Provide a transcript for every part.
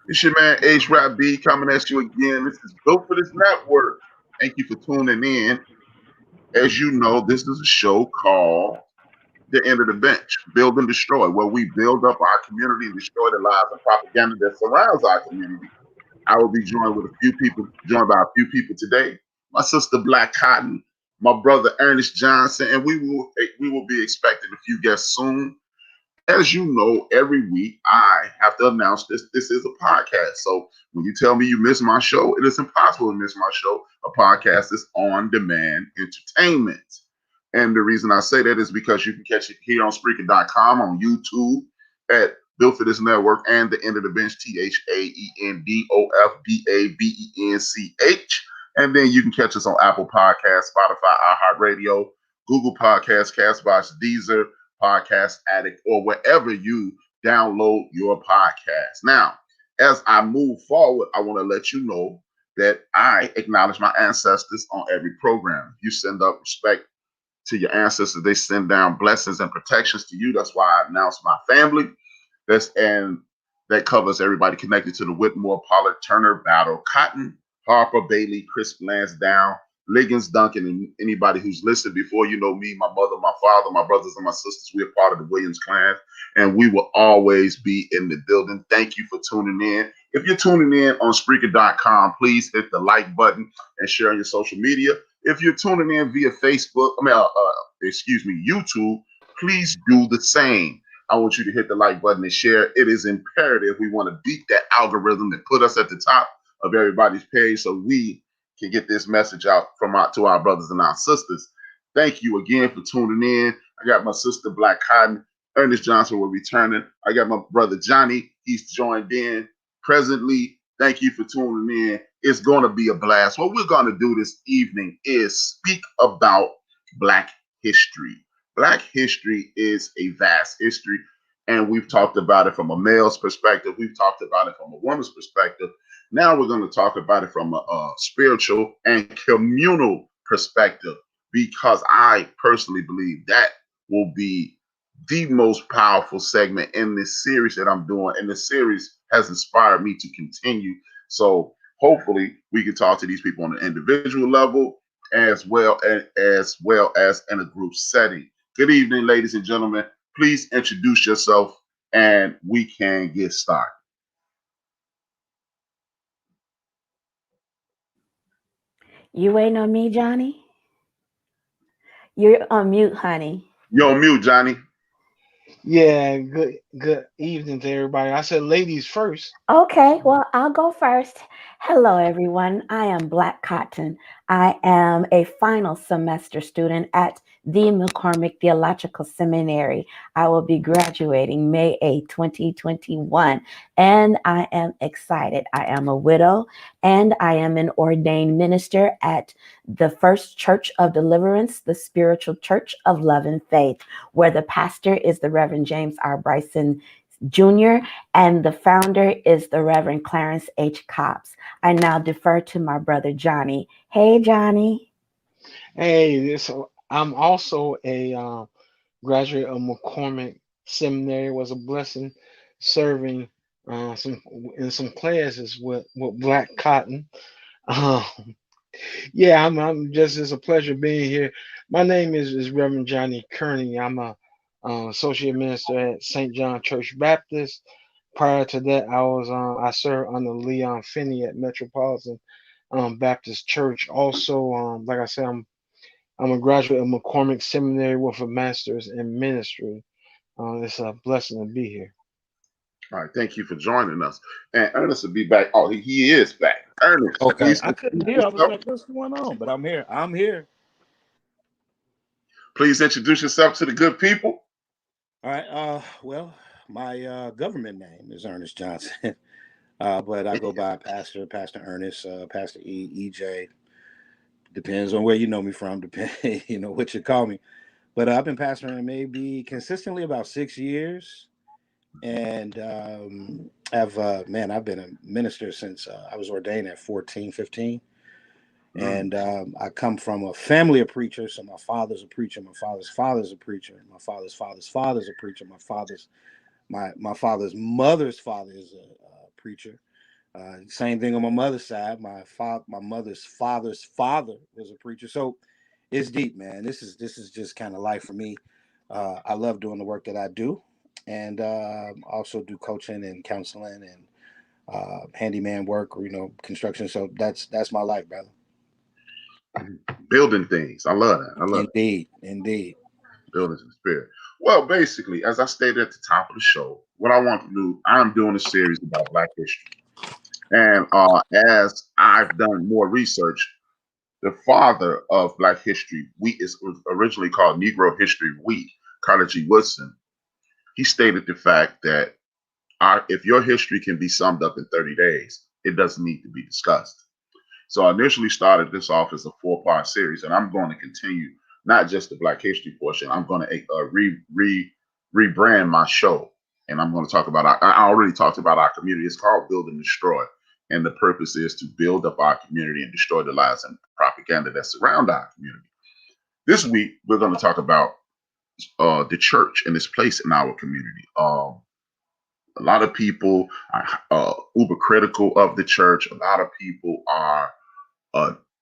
It's your man HRap B coming at you again. This is Built for This Network. Thank you for tuning in. As you know, this is a show called The End of the Bench, Build and Destroy, where we build up our community and destroy the lies and propaganda that surrounds our community. I will be joined by a few people today. My sister Black Cotton, my brother Ernest Johnson, and we will be expecting a few guests soon. As you know, every week I have to announce this. This is a podcast. So when you tell me you miss my show, it is impossible to miss my show. A podcast is on demand entertainment. And the reason I say that is because you can catch it here on Spreaker.com, on YouTube, at Built for This Network, and the End of the Bench, THAENDOFDABENCH. And then you can catch us on Apple Podcasts, Spotify, iHeartRadio, Google Podcasts, Castbox, Deezer, Podcast Addict, or wherever you download your podcast. Now, as I move forward, I want to let you know that I acknowledge my ancestors on every program. You send up respect to your ancestors, they send down blessings and protections to you. That's why I announce my family. And that covers everybody connected to the Whitmore, Pollard, Turner, Battle, Cotton, Harper, Bailey, Chris Lansdowne, Liggins, Duncan, and anybody who's listened before. You know me, my mother, my father, my brothers, and my sisters. We're part of the Williams clan, and we will always be in the building. Thank you for tuning in. If you're tuning in on Spreaker.com, please hit the like button and share on your social media. If you're tuning in via Facebook, YouTube, please do the same. I want you to hit the like button and share. It is imperative. We want to beat that algorithm that put us at the top of everybody's page so we can get this message out to our brothers and our sisters. Thank you again for tuning in. I got my sister Black Cotton. Ernest Johnson will be returning. I got my brother Johnny. He's joined in presently. Thank you for tuning in. It's going to be a blast. What we're going to do this evening is speak about Black history. Black history is a vast history, and we've talked about it from a male's perspective. We've talked about it from a woman's perspective. Now we're going to talk about it from a spiritual and communal perspective, because I personally believe that will be the most powerful segment in this series that I'm doing. And the series has inspired me to continue. So hopefully we can talk to these people on an individual level as well as in a group setting. Good evening, ladies and gentlemen. Please introduce yourself and we can get started. You waiting on me, Johnny? You're on mute, honey. You're on mute, Johnny. Yeah, good evening to everybody. I said ladies first. Okay, well, I'll go first. Hello, everyone. I am Black Cotton. I am a final semester student at the McCormick Theological Seminary. I will be graduating May 8, 2021, and I am excited. I am a widow, and I am an ordained minister at the First Church of Deliverance, the Spiritual Church of Love and Faith, where the pastor is the Reverend James R. Bryson Jr., and the founder is the Reverend Clarence H. Cobbs. I now defer to my brother Johnny. Hey, Johnny. Hey, I'm also a graduate of McCormick Seminary. It was a blessing serving some classes with Black Cotton. Um, yeah, I'm just it's a pleasure being here. My name is Reverend Johnny Kearney. I'm a associate minister at St. John Church Baptist. Prior to that, I served under Leon Finney at Metropolitan Baptist Church. Also, like I said, I'm a graduate of McCormick Seminary with a master's in ministry. It's a blessing to be here. All right, thank you for joining us. And Ernest will be back. Oh, he is back. Ernest, Okay, please I couldn't introduce hear. I was yourself. like, "What's going on?" But I'm here. I'm here. Please introduce yourself to the good people. All right. Well, my government name is Ernest Johnson, but I go by Pastor Ernest, Pastor EJ. Depends on where you know me from. Depend, what you call me. But I've been pastoring maybe consistently about 6 years, and I've been a minister since I was ordained at 14, 15. And I come from a family of preachers. So my father's a preacher. My father's father's a preacher. My father's father's father's a preacher. My father's mother's father is a preacher. Same thing on my mother's side. My mother's father's father was a preacher. So it's deep, man. This is just kind of life for me. I love doing the work that I do, and also do coaching and counseling and handyman work, or construction. So that's my life, brother. Building things. I love that. I love Indeed, indeed. buildings in the spirit. Well, basically, as I stated at the top of the show, what I want to do, I'm doing a series about Black history. And as I've done more research, the father of Black history was originally called Negro History Week, Carter G. Woodson. He stated the fact that if your history can be summed up in 30 days, it doesn't need to be discussed. So I initially started this off as a 4-part series, and I'm going to continue not just the Black history portion. I'm going to rebrand my show, and I'm going to talk about. I already talked about our community. It's called Build and Destroy, and the purpose is to build up our community and destroy the lies and propaganda that surround our community. This week, we're going to talk about the church and its place in our community. A lot of people are uber critical of the church. A lot of people are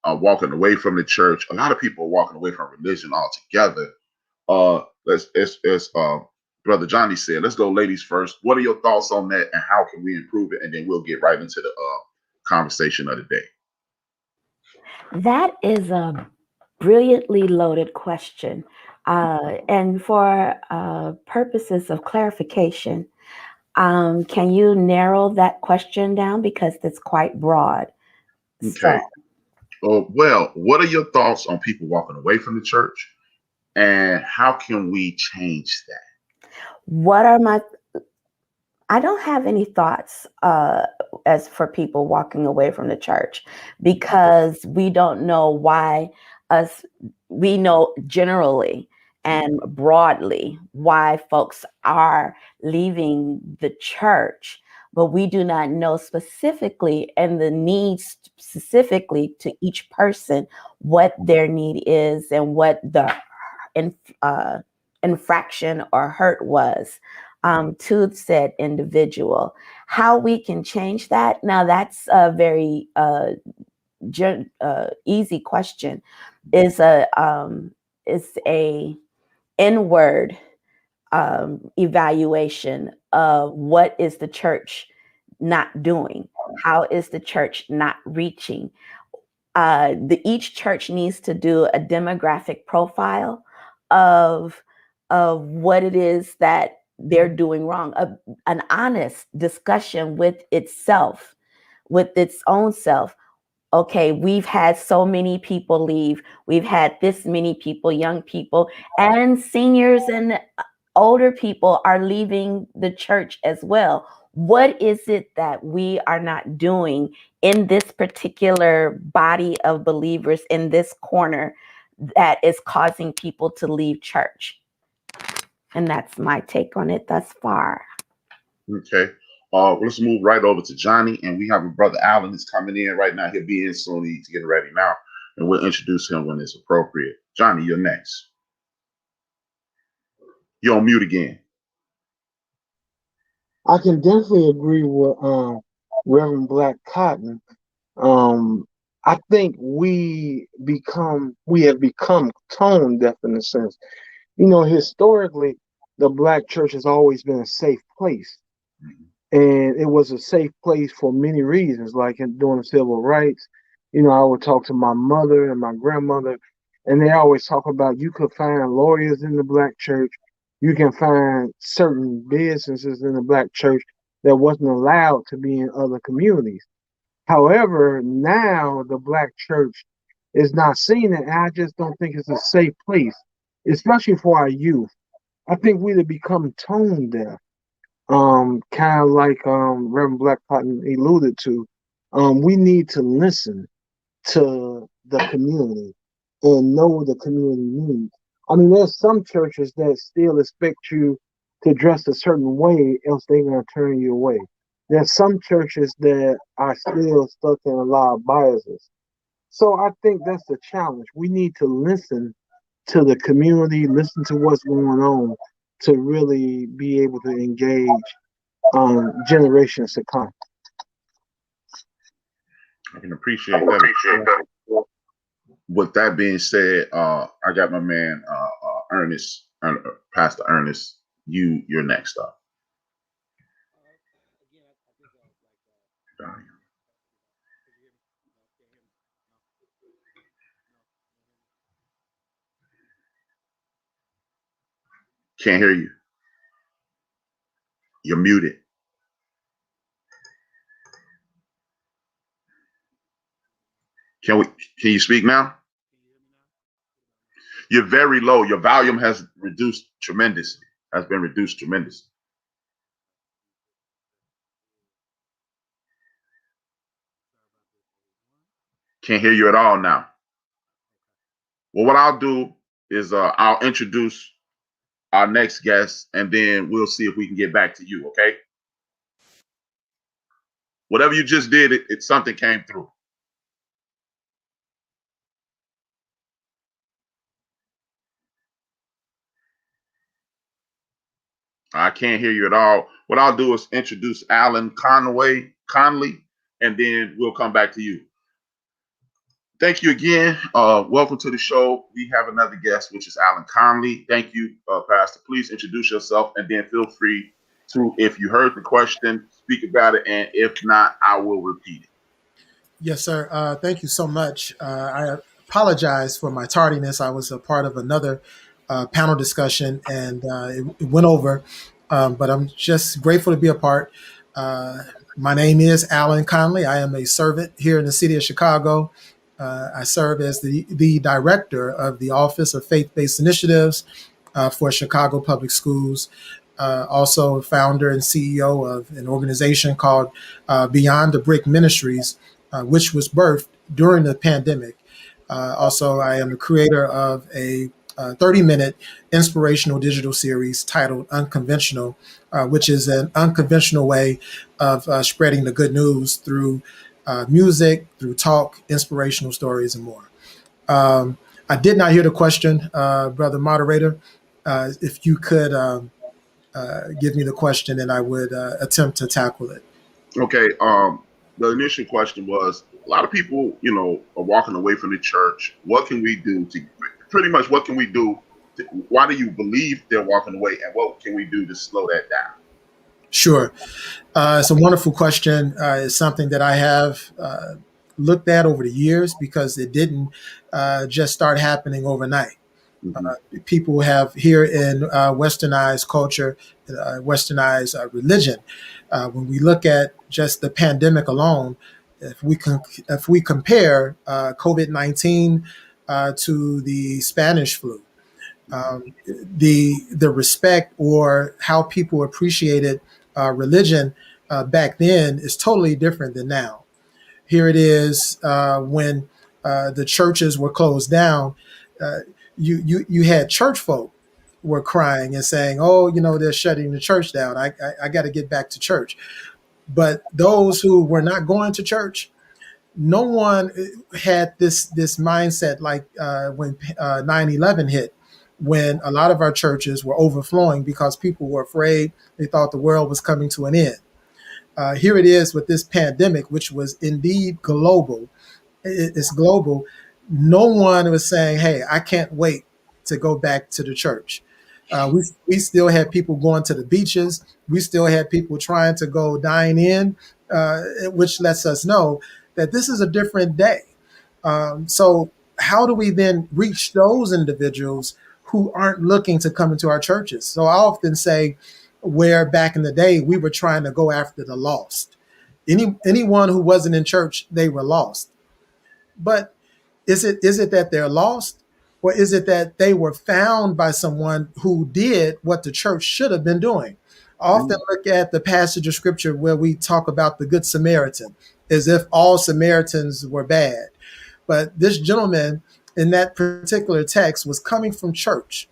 walking away from the church. A lot of people are walking away from religion altogether. Let's Brother Johnny said, let's go ladies first. What are your thoughts on that, and how can we improve it? And then we'll get right into the conversation of the day. That is a brilliantly loaded question. And for purposes of clarification, can you narrow that question down, because it's quite broad? Okay. Well, what are your thoughts on people walking away from the church, and how can we change that? I don't have any thoughts as for people walking away from the church, because we don't know why we know generally and broadly why folks are leaving the church, but we do not know specifically, and the needs specifically to each person, what their need is and what the infraction or hurt was to said individual. How we can change that? Now, that's a very easy question. Is a inward evaluation of what is the church not doing? How is the church not reaching? Each church needs to do a demographic profile of what it is that they're doing wrong. An honest discussion with itself, with its own self. Okay, we've had so many people leave. We've had this many people, young people, and seniors and older people are leaving the church as well. What is it that we are not doing in this particular body of believers in this corner that is causing people to leave church? And that's my take on it thus far. Okay. Let's move right over to Johnny, and we have a brother Allen that's coming in right now. He'll be in soon. He's getting ready now, and we'll introduce him when it's appropriate. Johnny, you're next. You're on mute again. I can definitely agree with Reverend Black Cotton. I think we have become tone deaf in a sense. Historically, the Black church has always been a safe place. And it was a safe place for many reasons, like during the civil rights. I would talk to my mother and my grandmother, and they always talk about you could find lawyers in the Black church. You can find certain businesses in the Black church that wasn't allowed to be in other communities. However, now the Black church is not seen it, and I just don't think it's a safe place, especially for our youth. I think we'd have become tone deaf. Kind of like Reverend Black Cotton alluded to. We need to listen to the community and know what the community needs. I mean, there's some churches that still expect you to dress a certain way, else they're gonna turn you away. There's some churches that are still stuck in a lot of biases. So I think that's the challenge. We need to listen to the community, listen to what's going on, to really be able to engage generations to come. I can appreciate that. With that being said, I got my man Ernest, Pastor Ernest. You're next up. Can't hear you. You're muted. Can you speak now? You're very low. Your volume has been reduced tremendously. Can't hear you at all now. Well, what I'll do is I'll introduce our next guest, and then we'll see if we can get back to you, okay? Whatever you just did, something came through. I can't hear you at all. What I'll do is introduce Alan Conley, and then we'll come back to you. Thank you again. Welcome to the show. We have another guest, which is Alan Conley. Thank you, Pastor. Please introduce yourself, and then feel free to, if you heard the question, speak about it, and if not, I will repeat it. Yes, sir. Thank you so much. I apologize for my tardiness. I was a part of another panel discussion, and it went over, but I'm just grateful to be a part. My name is Alan Conley. I am a servant here in the city of Chicago. I serve as the director of the Office of Faith-Based Initiatives for Chicago Public Schools. Also founder and CEO of an organization called Beyond the Brick Ministries, which was birthed during the pandemic. Also, I am the creator of a 30-minute inspirational digital series titled Unconventional, which is an unconventional way of spreading the good news through music, through talk, inspirational stories, and more. I did not hear the question, brother moderator. If you could give me the question, and I would attempt to tackle it. Okay. The initial question was, a lot of people, are walking away from the church. What can we do what can we do? Why do you believe they're walking away? And what can we do to slow that down? Sure. It's a wonderful question. It's something that I have looked at over the years because it didn't just start happening overnight. Mm-hmm. People have here in westernized culture, westernized religion. When we look at just the pandemic alone, if we compare COVID-19 to the Spanish flu, the respect or how people appreciated religion back then is totally different than now. Here it is when the churches were closed down. You had church folk were crying and saying, "Oh, they're shutting the church down. I got to get back to church." But those who were not going to church, no one had this mindset like when 9/11 hit, when a lot of our churches were overflowing because people were afraid. They thought the world was coming to an end. Here it is with this pandemic, which was indeed global. It's global. No one was saying, "Hey, I can't wait to go back to the church." We still had people going to the beaches. We still had people trying to go dine in, which lets us know that this is a different day. So how do we then reach those individuals who aren't looking to come into our churches? So I often say, where back in the day, we were trying to go after the lost. Anyone who wasn't in church, they were lost. But is it that they're lost? Or is it that they were found by someone who did what the church should have been doing? I often look at the passage of scripture where we talk about the Good Samaritan as if all Samaritans were bad. But this gentleman in that particular text was coming from church,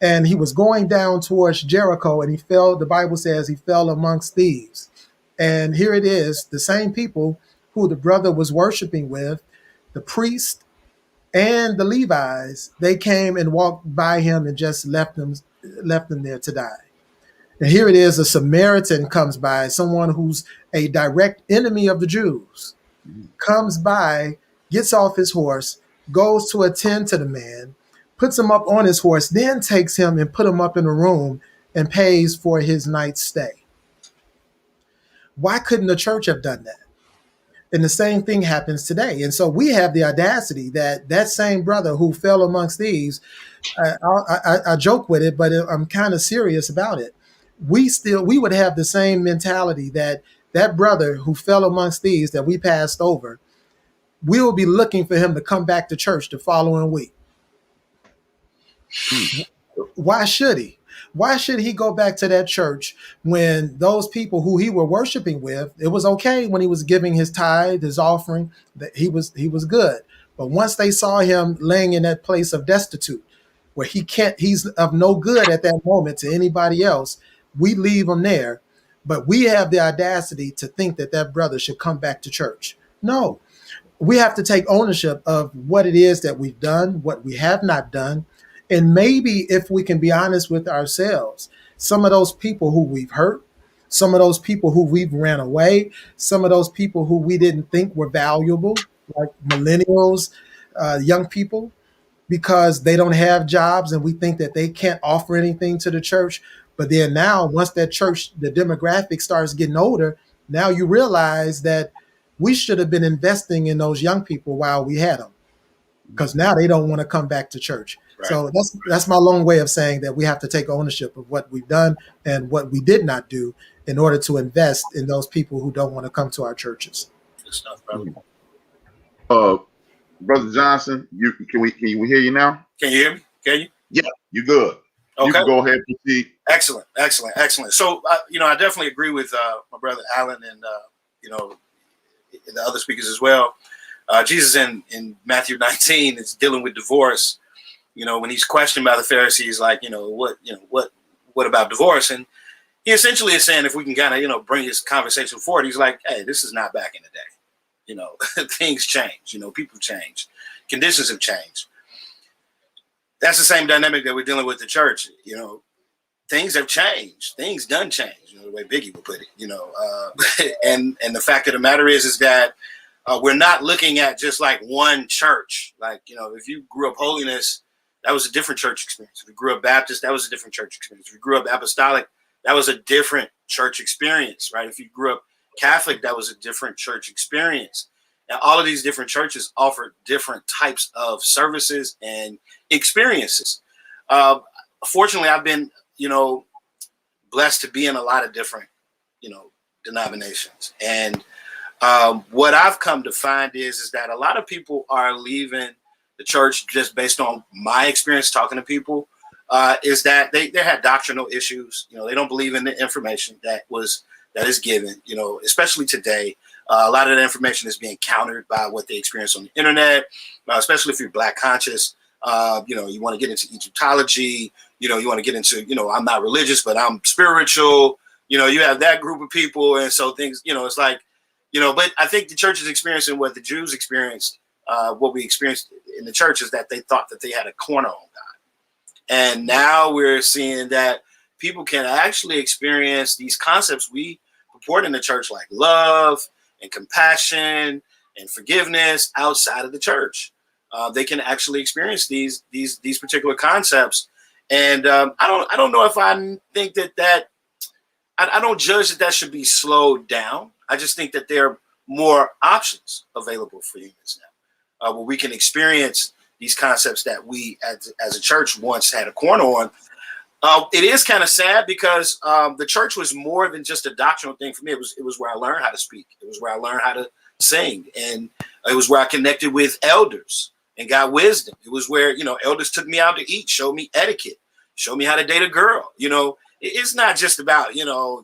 and he was going down towards Jericho, and the Bible says he fell amongst thieves. And here it is, the same people who the brother was worshiping with, the priest and the Levites, they came and walked by him and just left him there to die. And here it is, a Samaritan comes by, someone who's a direct enemy of the Jews. comes by, gets off his horse, goes to attend to the man, puts him up on his horse, then takes him and put him up in a room and pays for his night's stay. Why couldn't the church have done that? And the same thing happens today. And so we have the audacity that that same brother who fell amongst thieves, I joke with it, but I'm kind of serious about it. We would have the same mentality that that brother who fell amongst thieves that we passed over, we will be looking for him to come back to church the following week. Why should he? Why should he go back to that church when those people who he were worshiping with, it was okay when he was giving his tithe, his offering, that he was good. But once they saw him laying in that place of destitute, where he's of no good at that moment to anybody else, we leave him there. But we have the audacity to think that that brother should come back to church. No, we have to take ownership of what it is that we've done, what we have not done. And maybe if we can be honest with ourselves, some of those people who we've hurt, some of those people who we've ran away, some of those people who we didn't think were valuable, like millennials, young people, because they don't have jobs and we think that they can't offer anything to the church. But then now, once that church, the demographic starts getting older, now you realize that we should have been investing in those young people while we had them, because now they don't want to come back to church. Right. So that's my long way of saying that we have to take ownership of what we've done and what we did not do in order to invest in those people who don't want to come to our churches. Good stuff, brother. Brother Johnson, can we hear you now? Can you hear me? Can you? Yeah, you good. Okay. You can go ahead and proceed. Excellent. So, I definitely agree with my brother Alan and, the other speakers as well. Jesus in Matthew 19 is dealing with divorce. When he's questioned by the Pharisees, like, what about divorce? And he essentially is saying, if we can kind of, bring his conversation forward, he's like, hey, this is not back in the day. Things change, people change, conditions have changed. That's the same dynamic that we're dealing with the church. Things have changed. Things done change, the way Biggie would put it, and the fact of the matter is that we're not looking at just like one church. Like, if you grew up holiness, that was a different church experience. If you grew up Baptist, that was a different church experience. If you grew up apostolic, that was a different church experience, right? If you grew up Catholic, that was a different church experience. And all of these different churches offer different types of services and experiences. Fortunately, I've been, blessed to be in a lot of different, denominations. And what I've come to find is that a lot of people are leaving the church just based on my experience talking to people, is that they had doctrinal issues. They don't believe in the information that is given, especially today. A lot of that information is being countered by what they experience on the internet, especially if you're Black conscious. You want to get into Egyptology, you want to get into, I'm not religious, but I'm spiritual. You have that group of people. And so things, it's like, but I think the church is experiencing what the Jews experienced. What we experienced in the church is that they thought that they had a corner on God. And now we're seeing that people can actually experience these concepts we purport in the church, like love and compassion and forgiveness, outside of the church. They can actually experience these particular concepts. And I don't know if I think that I don't judge that should be slowed down. I just think that there are more options available for humans now, where we can experience these concepts that we as a church once had a corner on. It is kind of sad because the church was more than just a doctrinal thing for me. It was where I learned how to speak. It was where I learned how to sing. And it was where I connected with elders and got wisdom. It was where, elders took me out to eat, showed me etiquette, showed me how to date a girl. It's not just about,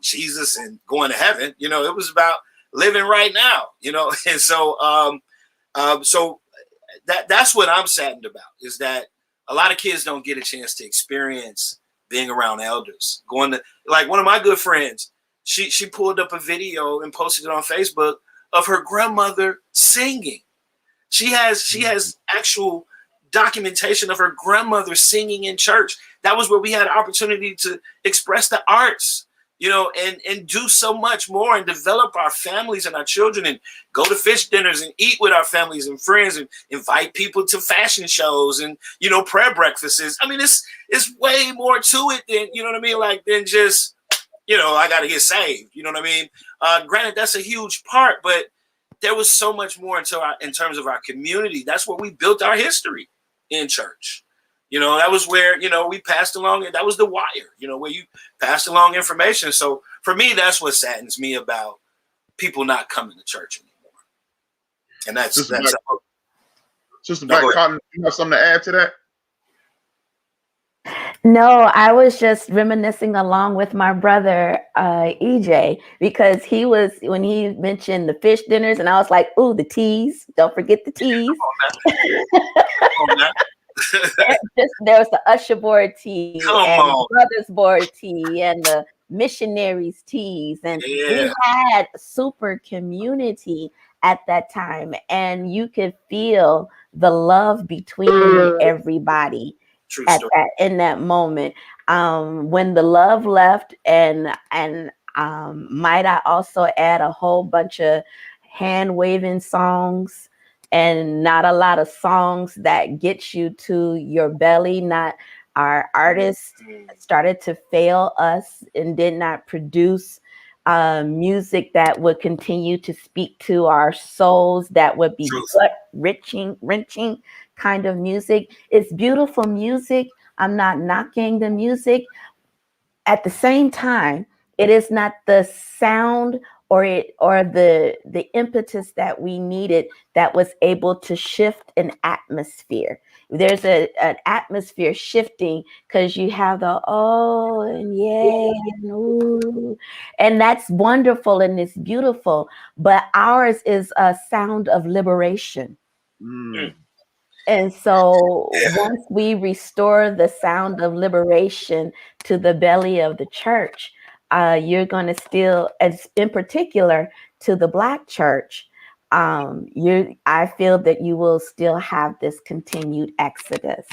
Jesus and going to heaven. It was about living right now, and so so that's what I'm saddened about, is that a lot of kids don't get a chance to experience being around elders. Going to, like, one of my good friends, she pulled up a video and posted it on Facebook of her grandmother singing. She has actual documentation of her grandmother singing in church. That was where we had an opportunity to express the arts, and do so much more and develop our families and our children and go to fish dinners and eat with our families and friends and invite people to fashion shows and, prayer breakfasts. I mean, it's way more to it than, than just, I got to get saved. You know what I mean? Granted, that's a huge part, but there was so much more in terms of our community. That's where we built our history in church. That was where, we passed along, and that was the wire, where you passed along information. So for me, that's what saddens me about people not coming to church anymore. And that's Sister Black Cotton, you have something to add to that? No, I was just reminiscing along with my brother, EJ, because when he mentioned the fish dinners, and I was like, ooh, the teas. Don't forget the teas. There was the usher board tea and the brothers board tea and the missionaries teas. And we had super community at that time. And you could feel the love between everybody. In that moment, when the love left, and might I also add a whole bunch of hand waving songs, and not a lot of songs that get you to your belly. Not our artists started to fail us and did not produce music that would continue to speak to our souls, that would be gut-wrenching kind of music. It's beautiful music. I'm not knocking the music. At the same time, it is not the sound or the impetus that we needed that was able to shift an atmosphere. There's an atmosphere shifting because you have the oh and yay and ooh, and that's wonderful and it's beautiful. But ours is a sound of liberation. And so once we restore the sound of liberation to the belly of the church, you're going to still, as in particular to the Black church, I feel that you will still have this continued exodus.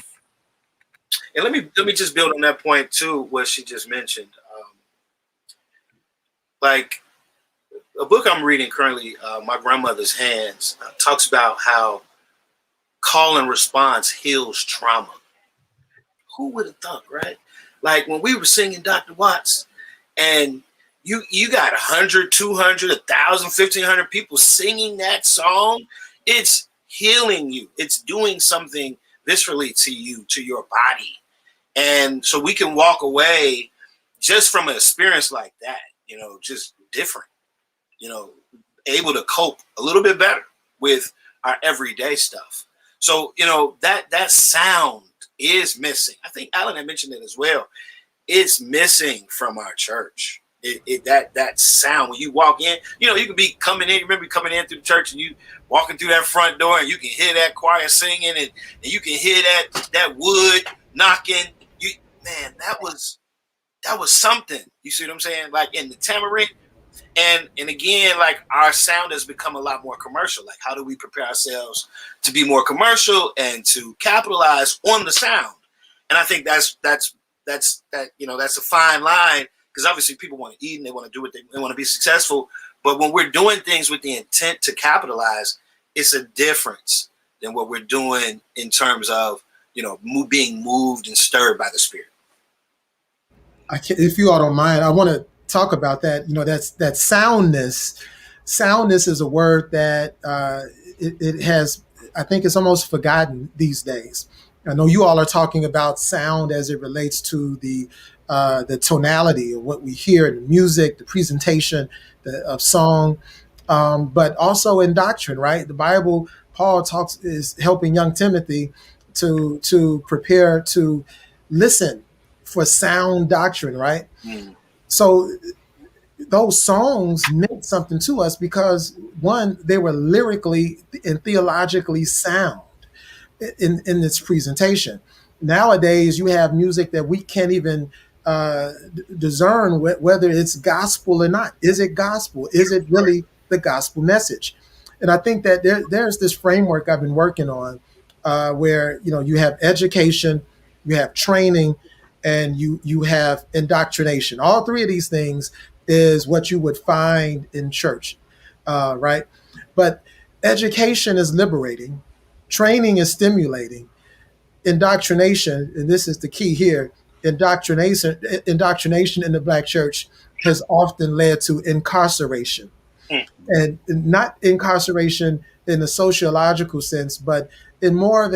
And let me just build on that point too, what she just mentioned. Like a book I'm reading currently, My Grandmother's Hands, talks about how call and response heals trauma. Who would have thought, right? Like when we were singing Dr. Watts, and you got 100, 200, 1,000, 1,500 people singing that song, it's healing you. It's doing something viscerally to you, to your body. And so we can walk away just from an experience like that, just different, able to cope a little bit better with our everyday stuff. So, that sound is missing. I think Alan had mentioned it as well. It's missing from our church. That sound when you walk in, you can be coming in. You remember coming in through the church and you walking through that front door and you can hear that choir singing and you can hear that wood knocking. That was something. You see what I'm saying? Like in the tamarind. And again, like our sound has become a lot more commercial. Like how do we prepare ourselves to be more commercial and to capitalize on the sound? And I think that's a fine line, because obviously people want to eat and they want to do what they want to be successful. But when we're doing things with the intent to capitalize, it's a difference than what we're doing in terms of, being moved and stirred by the Spirit. If you all don't mind, I want to talk about that. That's that soundness. Soundness is a word that it has, I think it's almost forgotten these days. I know you all are talking about sound as it relates to the tonality of what we hear in the music, the presentation of song, but also in doctrine, right? The Bible, Paul is helping young Timothy to prepare to listen for sound doctrine, right? So those songs meant something to us because, one, they were lyrically and theologically sound in this presentation. Nowadays, you have music that we can't even discern whether it's gospel or not. Is it gospel? Is it really the gospel message? And I think that there's this framework I've been working on where you have education, you have training, and you have indoctrination. All three of these things is what you would find in church, right? But education is liberating, training is stimulating, indoctrination, and this is the key here, indoctrination in the Black church has often led to incarceration. And not incarceration in a sociological sense, but in more of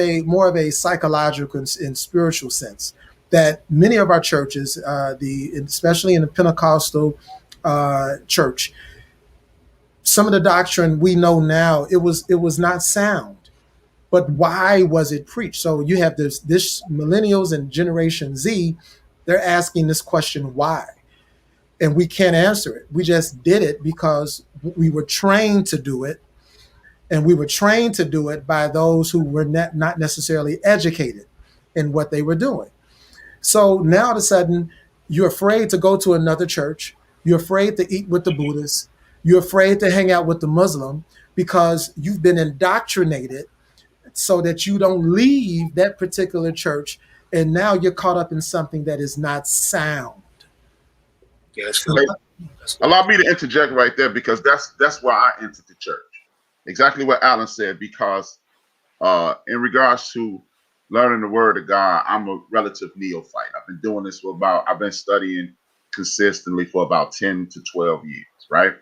a psychological and spiritual sense. That many of our churches, especially in the Pentecostal church, some of the doctrine we know now, it was not sound. But why was it preached? So you have this millennials and Generation Z, they're asking this question, why? And we can't answer it. We just did it because we were trained to do it. And we were trained to do it by those who were not necessarily educated in what they were doing. So now all of a sudden, you're afraid to go to another church. You're afraid to eat with the Buddhists. You're afraid to hang out with the Muslim because you've been indoctrinated so that you don't leave that particular church. And now you're caught up in something that is not sound. Yeah, that's good. Allow me to interject right there, because that's why I entered the church. Exactly what Alan said, because in regards to learning the word of God, I'm a relative neophyte. I've been doing this I've been studying consistently for about 10 to 12 years, right?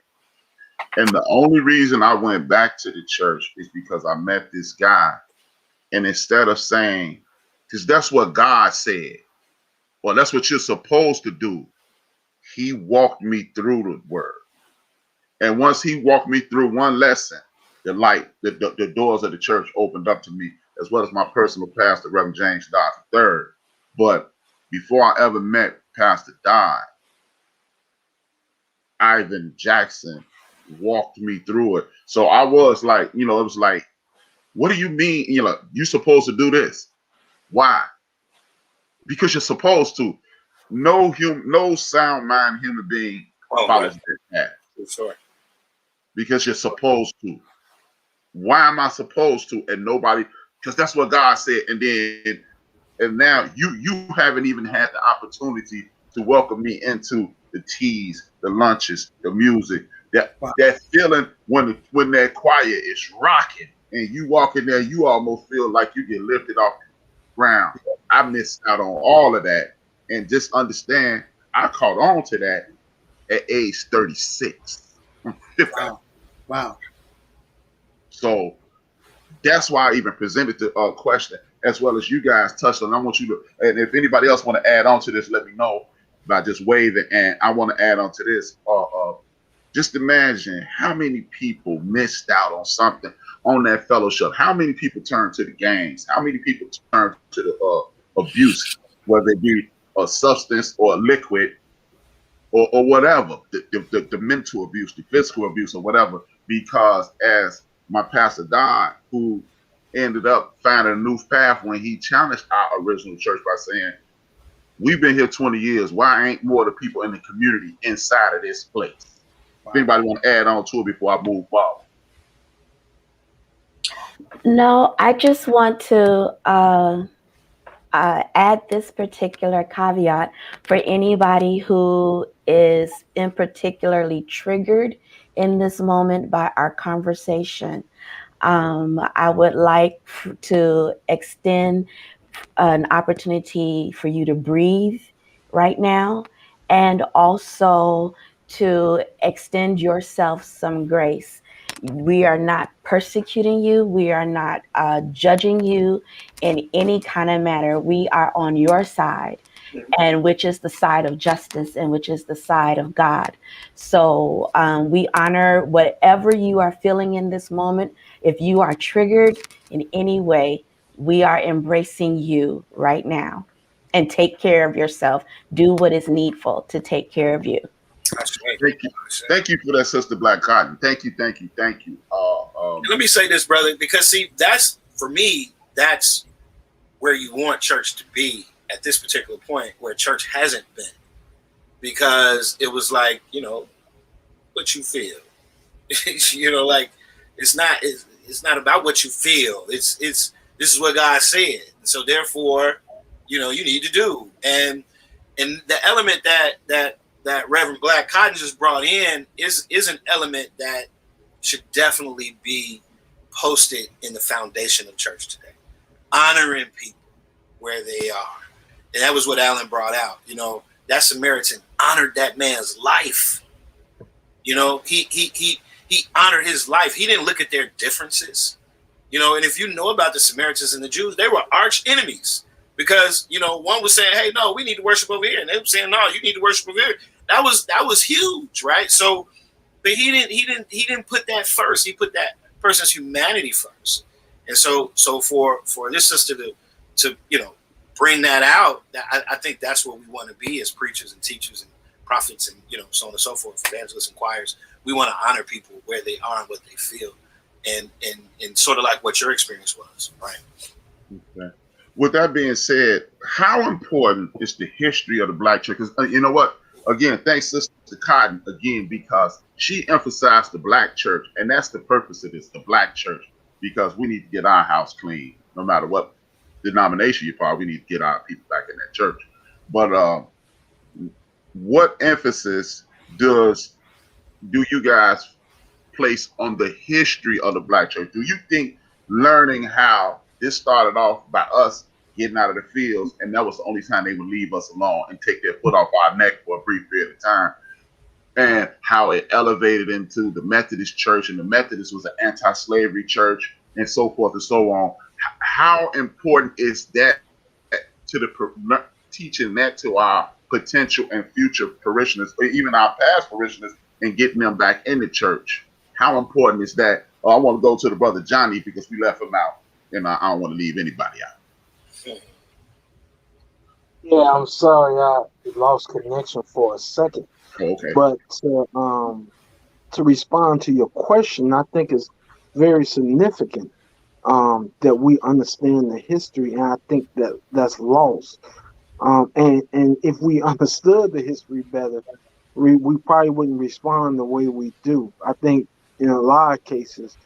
And the only reason I went back to the church is because I met this guy. And instead of saying, because that's what God said, well, that's what you're supposed to do, he walked me through the word. And once he walked me through one lesson, the doors of the church opened up to me, as well as my personal pastor, Reverend James Dodd III. But before I ever met Pastor Dodd, Ivan Jackson walked me through it. So I was like, it was like, what do you mean? You're supposed to do this. Why? Because you're supposed to. No sound mind human being follows that path. Sure. Because you're supposed to. Why am I supposed to? And nobody, because that's what God said. And now you haven't even had the opportunity to welcome me into the teas, the lunches, the music, that feeling when that choir is rocking and you walk in there, you almost feel like you get lifted off the ground. I missed out on all of that. And just understand, I caught on to that at age 36. Wow. So that's why I even presented the question, as well as you guys touched on. I want you to, and if anybody else want to add on to this, let me know by just waving. And I want to add on to this. Just imagine how many people missed out on something on that fellowship. How many people turned to the gangs? How many people turned to the abuse, whether it be a substance or a liquid or whatever, the mental abuse, the physical abuse or whatever, because as my pastor died, who ended up finding a new path when he challenged our original church by saying, we've been here 20 years. Why ain't more of the people in the community inside of this place? Wow. If anybody want to add on to it before I move forward? No, I just want to add this particular caveat for anybody who is in particularly triggered in this moment by our conversation. I would like to extend an opportunity for you to breathe right now, and also to extend yourself some grace. We are not persecuting you. We are not judging you in any kind of manner. We are on your side, and which is the side of justice and which is the side of God. So we honor whatever you are feeling in this moment. If you are triggered in any way, we are embracing you right now. And take care of yourself. Do what is needful to take care of you. Thank you for that, Sister Black Cotton. Thank you. Let me say this, brother, because see, that's for me, that's where you want church to be at this particular point, where church hasn't been, because it was like, what you feel, like it's not about what you feel. It's this is what God said, so therefore, you need to do. And And the element that Reverend Black Cotton just brought in is an element that should definitely be posted in the foundation of church today. Honoring people where they are. And that was what Alan brought out. You know, that Samaritan honored that man's life. You know, he honored his life. He didn't look at their differences. You know, and if you know about the Samaritans and the Jews, they were arch enemies because, you know, one was saying, hey, no, we need to worship over here. And they were saying, no, you need to worship over here. That was huge, right? So, but he didn't put that first. He put that person's humanity first. And so for this sister to you know, bring that out, I think that's what we want to be as preachers and teachers and prophets and, you know, so on and so forth, evangelists and choirs. We want to honor people where they are and what they feel, and sort of like what your experience was, right? Okay. With that being said, how important is the history of the Black church? Because you know what? Again, thanks Sister Cotton again, because she emphasized the Black church, and that's the purpose of this, the Black church, because we need to get our house clean, no matter what denomination you're part. We need to get our people back in that church. But what emphasis do you guys place on the history of the Black church? Do you think learning how this started off by us getting out of the fields, and that was the only time they would leave us alone and take their foot off our neck for a brief period of time, and how it elevated into the Methodist church, and the Methodist was an anti-slavery church, and so forth and so on? How important is that to the teaching that to our potential and future parishioners, or even our past parishioners, and getting them back in the church? How important is that? Oh, I want to go to the brother Johnny because we left him out, and I don't want to leave anybody out. Yeah, I'm sorry I lost connection for a second. Okay. But to respond to your question, I think it's very significant that we understand the history, and I think that's lost. And if we understood the history better, we probably wouldn't respond the way we do. I think in a lot of cases,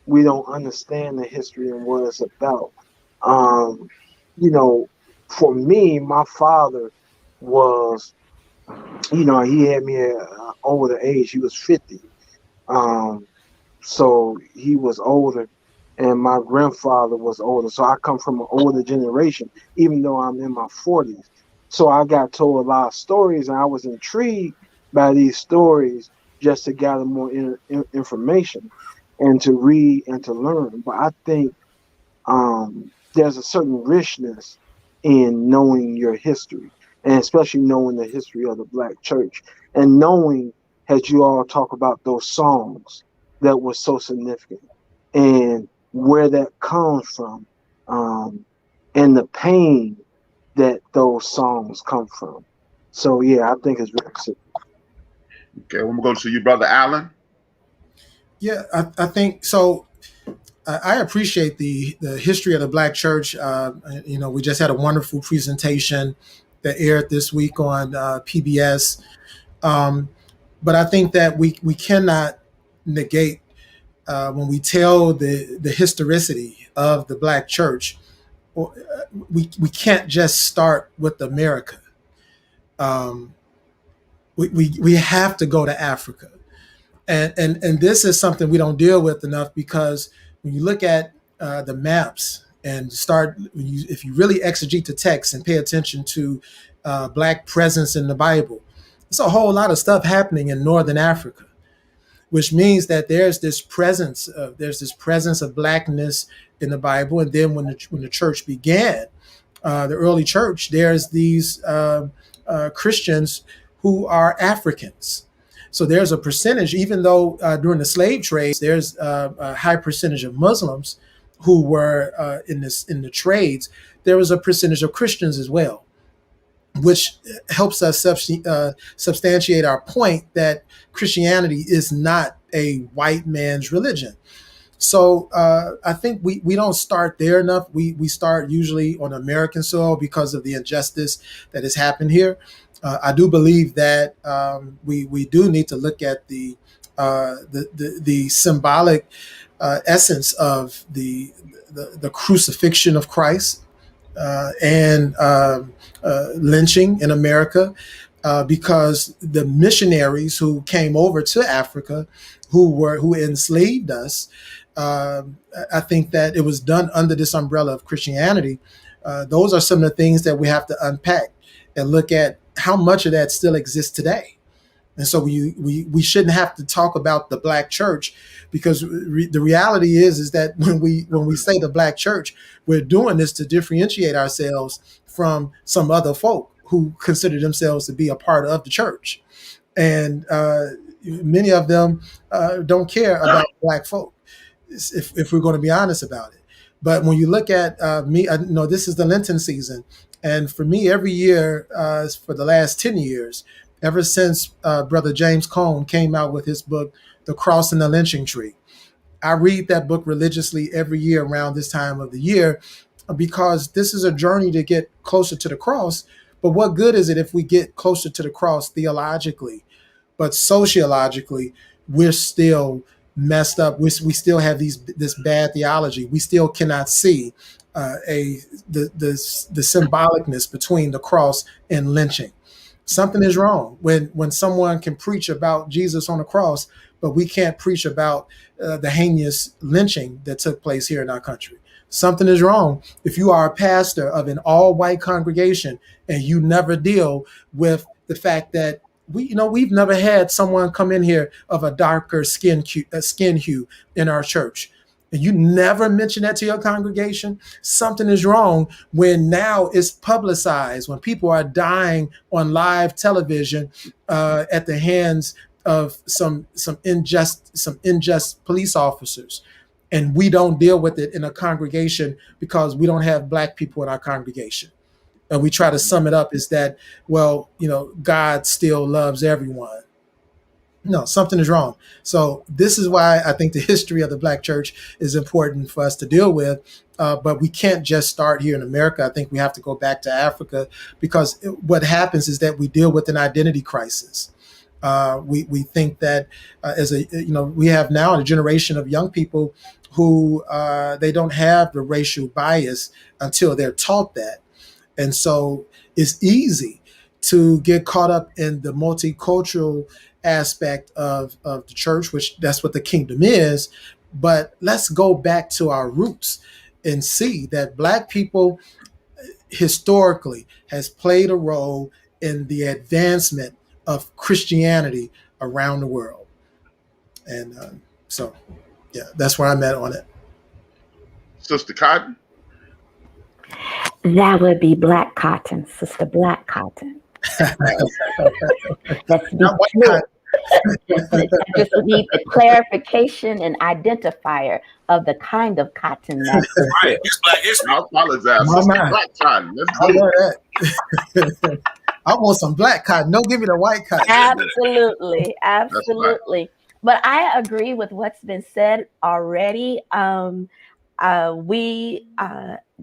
we don't understand the history and what it's about. You know, for me, my father was, you know, he had me over the age. He was 50. So he was older, and my grandfather was older. So I come from an older generation, even though I'm in my 40s. So I got told a lot of stories, and I was intrigued by these stories just to gather more information and to read and to learn. But I think there's a certain richness in knowing your history, and especially knowing the history of the Black church, and knowing, as you all talk about those songs that were so significant, and where that comes from, and the pain that those songs come from. So yeah, I think it's very significant. Okay, I'm gonna go to you, brother Allen. Yeah, I think so. I appreciate the history of the Black church. You know, we just had a wonderful presentation that aired this week on PBS. But I think that we cannot negate when we tell the historicity of the Black church. We can't just start with America. We have to go to Africa. And this is something we don't deal with enough, because when you look at the maps and if you really exegete the text and pay attention to Black presence in the Bible, there's a whole lot of stuff happening in Northern Africa, which means that there's this presence of Blackness in the Bible. And then when the church began, the early church, there's these Christians who are Africans. So there's a percentage, even though during the slave trades, there's a high percentage of Muslims who were in the trades. There was a percentage of Christians as well, which helps us substantiate our point that Christianity is not a white man's religion. So I think we don't start there enough. We start usually on American soil because of the injustice that has happened here. I do believe that we do need to look at the symbolic essence of the crucifixion of Christ, and lynching in America, because the missionaries who came over to Africa, who enslaved us, I think that it was done under this umbrella of Christianity. Those are some of the things that we have to unpack and look at how much of that still exists today. And so we shouldn't have to talk about the black church, because the reality is that when we say the black church, we're doing this to differentiate ourselves from some other folk who consider themselves to be a part of the church. And many of them don't care about black folk, if we're going to be honest about it. But when you look at me, I know this is the Lenten season. And for me, every year for the last 10 years, ever since Brother James Cone came out with his book, The Cross and the Lynching Tree, I read that book religiously every year around this time of the year, because this is a journey to get closer to the cross. But what good is it if we get closer to the cross theologically, but sociologically, we're still messed up. We still have this bad theology. We still cannot see the symbolicness between the cross and lynching. Something is wrong when someone can preach about Jesus on the cross, but we can't preach about the heinous lynching that took place here in our country. Something is wrong if you are a pastor of an all-white congregation and you never deal with the fact that we've never had someone come in here of a darker skin hue in our church, and you never mention that to your congregation. Something is wrong when now it's publicized, when people are dying on live television at the hands of some unjust police officers, and we don't deal with it in a congregation because we don't have black people in our congregation. And we try to sum it up is that, well, God still loves everyone. No, something is wrong. So this is why I think the history of the black church is important for us to deal with. But we can't just start here in America. I think we have to go back to Africa, because what happens is that we deal with an identity crisis. We think that we have now a generation of young people who they don't have the racial bias until they're taught that. And so it's easy to get caught up in the multicultural aspect of the church, which that's what the kingdom is. But let's go back to our roots and see that black people historically has played a role in the advancement of Christianity around the world. And so, yeah, that's where I'm at on it. Sister Cotton? That would be Black Cotton, Sister Black Cotton. That's Not white cotton. I just need clarification and identifier of the kind of cotton that's Right. It's Black history. I apologize. My Sister man. Black Cotton. Let's I do want it. that. I want some black cotton. Don't give me the white cotton. absolutely. But I agree with what's been said already. We,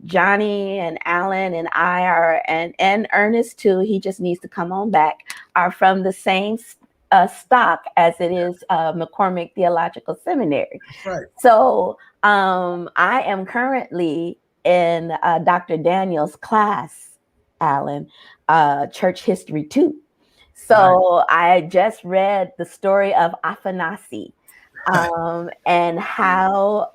Johnny and Alan and I are, and Ernest too, he just needs to come on back, are from the same stock as it is McCormick Theological Seminary. Right. So I am currently in Dr. Daniel's class, Alan, Church History 2. So I just read the story of Afanasi and how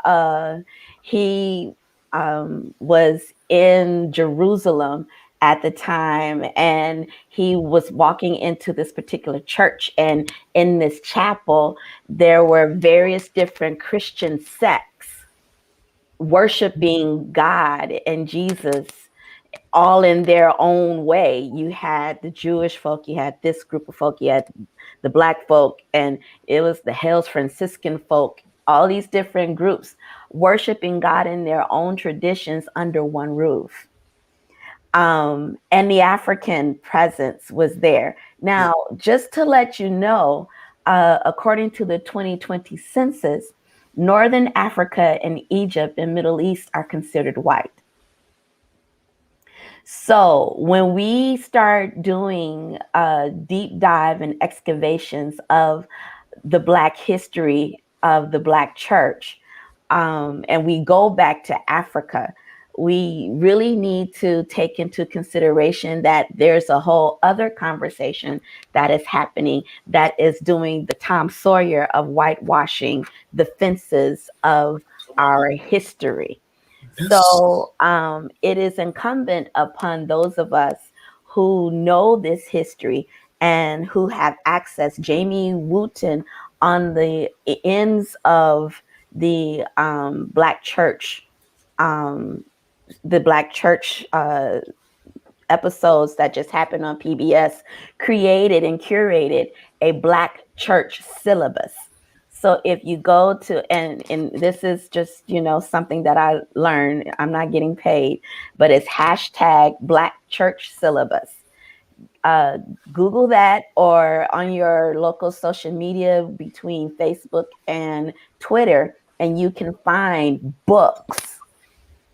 he was in Jerusalem at the time, and he was walking into this particular church, and in this chapel there were various different Christian sects worshiping God and Jesus, all in their own way. You had the Jewish folk, you had this group of folk, you had the black folk, and it was the Hells Franciscan folk, all these different groups worshiping God in their own traditions under one roof. And the African presence was there. Now, just to let you know, according to the 2020 census, Northern Africa and Egypt and Middle East are considered white. So when we start doing a deep dive and excavations of the Black history of the Black church, and we go back to Africa, we really need to take into consideration that there's a whole other conversation that is happening that is doing the Tom Sawyer of whitewashing the fences of our history. Yes. So it is incumbent upon those of us who know this history and who have access. Jamie Wooten on the ends of the Black Church, the Black Church episodes that just happened on PBS, created and curated a Black Church syllabus. So if you go to, and this is just, you know, something that I learned, I'm not getting paid, but it's hashtag Black Church syllabus. Google that, or on your local social media between Facebook and Twitter, and you can find books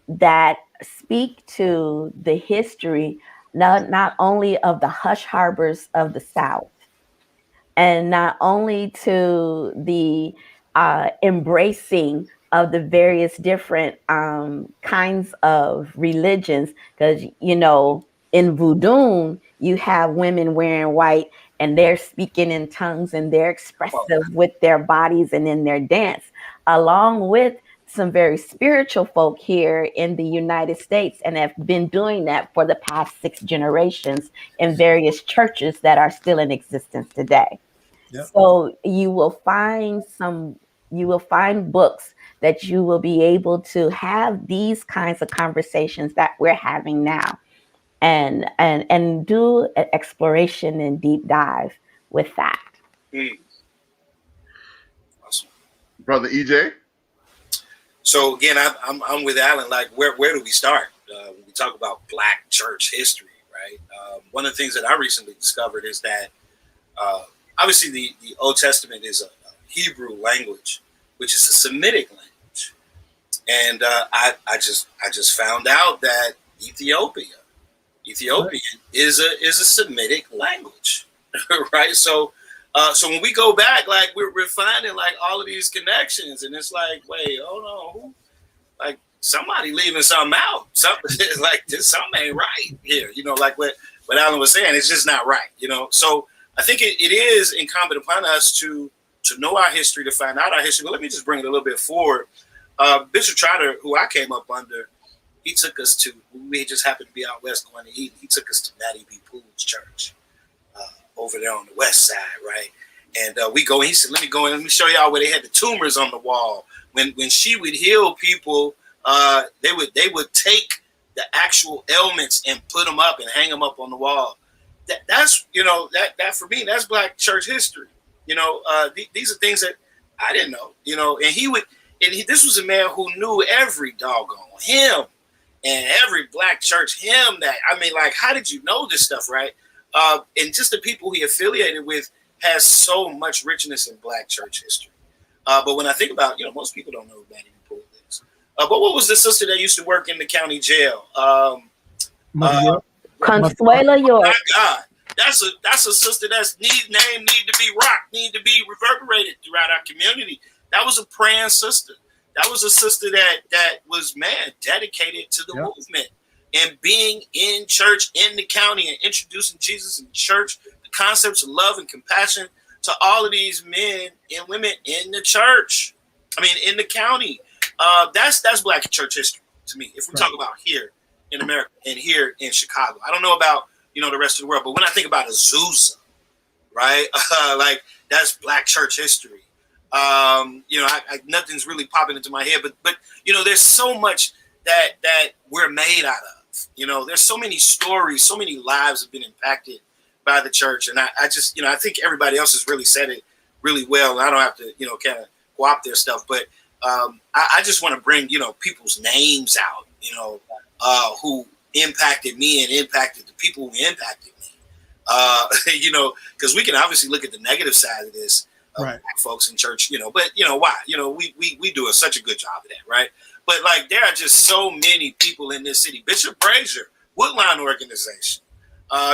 that speak to the history, not only of the hush harbors of the South, and not only to the embracing of the various different kinds of religions, because, you know, in voodoo, you have women wearing white and they're speaking in tongues and they're expressive with their bodies and in their dance, along with some very spiritual folk here in the United States, and have been doing that for the past 6 generations in various churches that are still in existence today. Yep. So you will find books that you will be able to have these kinds of conversations that we're having now, and do an exploration and deep dive with that. Awesome. Brother EJ? So again, I'm with Alan. Like, where do we start when we talk about Black church history, right? One of the things that I recently discovered is that obviously the Old Testament is a Hebrew language, which is a Semitic language, and I just found out that Ethiopian is a Semitic language, right? So when we go back, like we're finding like all of these connections, and it's like, wait, hold on, like somebody leaving something out. Something like this, something ain't right here. You know, like what Alan was saying, it's just not right. You know, so I think it is incumbent upon us to know our history, to find out our history. But let me just bring it a little bit forward. Bishop Trotter, who I came up under, he took us to, we just happened to be out west going to eat. He took us to Mattie B. Poole's church over there on the west side, right? And we go, he said, let me go in, let me show y'all where they had the tumors on the wall. When she would heal people, they would take the actual ailments and put them up and hang them up on the wall. That's, you know, that for me, that's Black church history. You know, these are things that I didn't know, you know, this was a man who knew every doggone hymn and every Black church hymn that, I mean, like, how did you know this stuff, right? And just the people he affiliated with has so much richness in Black church history. But when I think about, you know, most people don't know who Mattie B. Poole is. But what was the sister that used to work in the county jail? Consuelo York. My God, that's a sister that's need to be rocked, need to be reverberated throughout our community. That was a praying sister. That was a sister that was, man, dedicated to the movement and being in church in the county and introducing Jesus in church, the concepts of love and compassion to all of these men and women in the church. I mean, in the county. That's Black church history to me. If we talk about here in America and here in Chicago, I don't know about, you know, the rest of the world, but when I think about Azusa, right, like that's Black church history. You know, nothing's really popping into my head, but you know, there's so much that we're made out of. You know, there's so many stories, so many lives have been impacted by the church, and I just, you know, I think everybody else has really said it really well, and I don't have to, you know, kind of go up their stuff, but I just want to bring, you know, people's names out, you know, who impacted me and impacted the people who impacted me. You know, because we can obviously look at the negative side of this. Black folks in church, you know, but you know why? You know, we do such a good job of that, right? But like, there are just so many people in this city. Bishop Brazier, Woodline Organization.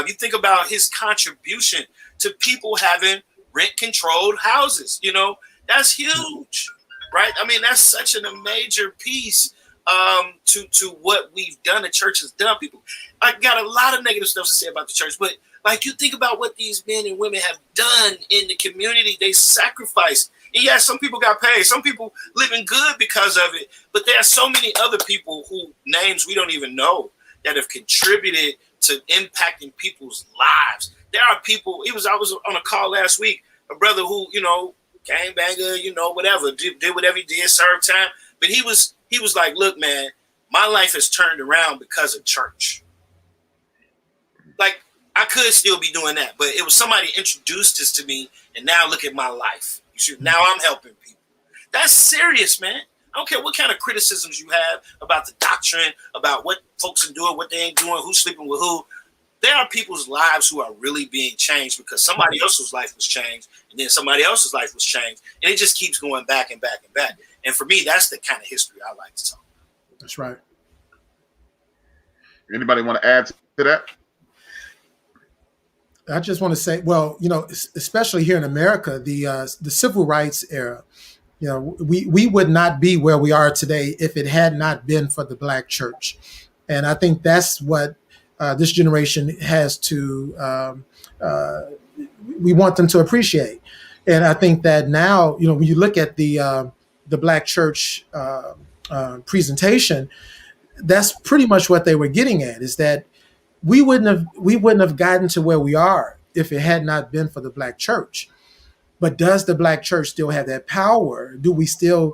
You think about his contribution to people having rent-controlled houses. You know, that's huge, right? I mean, that's such a major piece to what we've done. The church has done. People, I got a lot of negative stuff to say about the church, but like you think about what these men and women have done in the community, they sacrificed. And yeah, some people got paid, some people living good because of it, but there are so many other people who names we don't even know that have contributed to impacting people's lives. There are people. I was on a call last week, a brother who, gangbanger, whatever, did whatever he did, served time, but he was like, look, man, my life has turned around because of church. Like, I could still be doing that, but it was somebody introduced this to me, and now look at my life. Now I'm helping people. That's serious, man. I don't care what kind of criticisms you have about the doctrine, about what folks are doing, what they ain't doing, who's sleeping with who. There are people's lives who are really being changed because somebody else's life was changed, and then somebody else's life was changed, and it just keeps going back and back and back. And for me, that's the kind of history I like to talk about. That's right. Anybody want to add to that? I just want to say, well, especially here in America, the civil rights era, we would not be where we are today if it had not been for the Black church. And I think that's what this generation has to, we want them to appreciate. And I think that now, when you look at the Black church presentation, that's pretty much what they were getting at, is that we wouldn't have gotten to where we are if it had not been for the Black church. But does the Black church still have that power? Do we still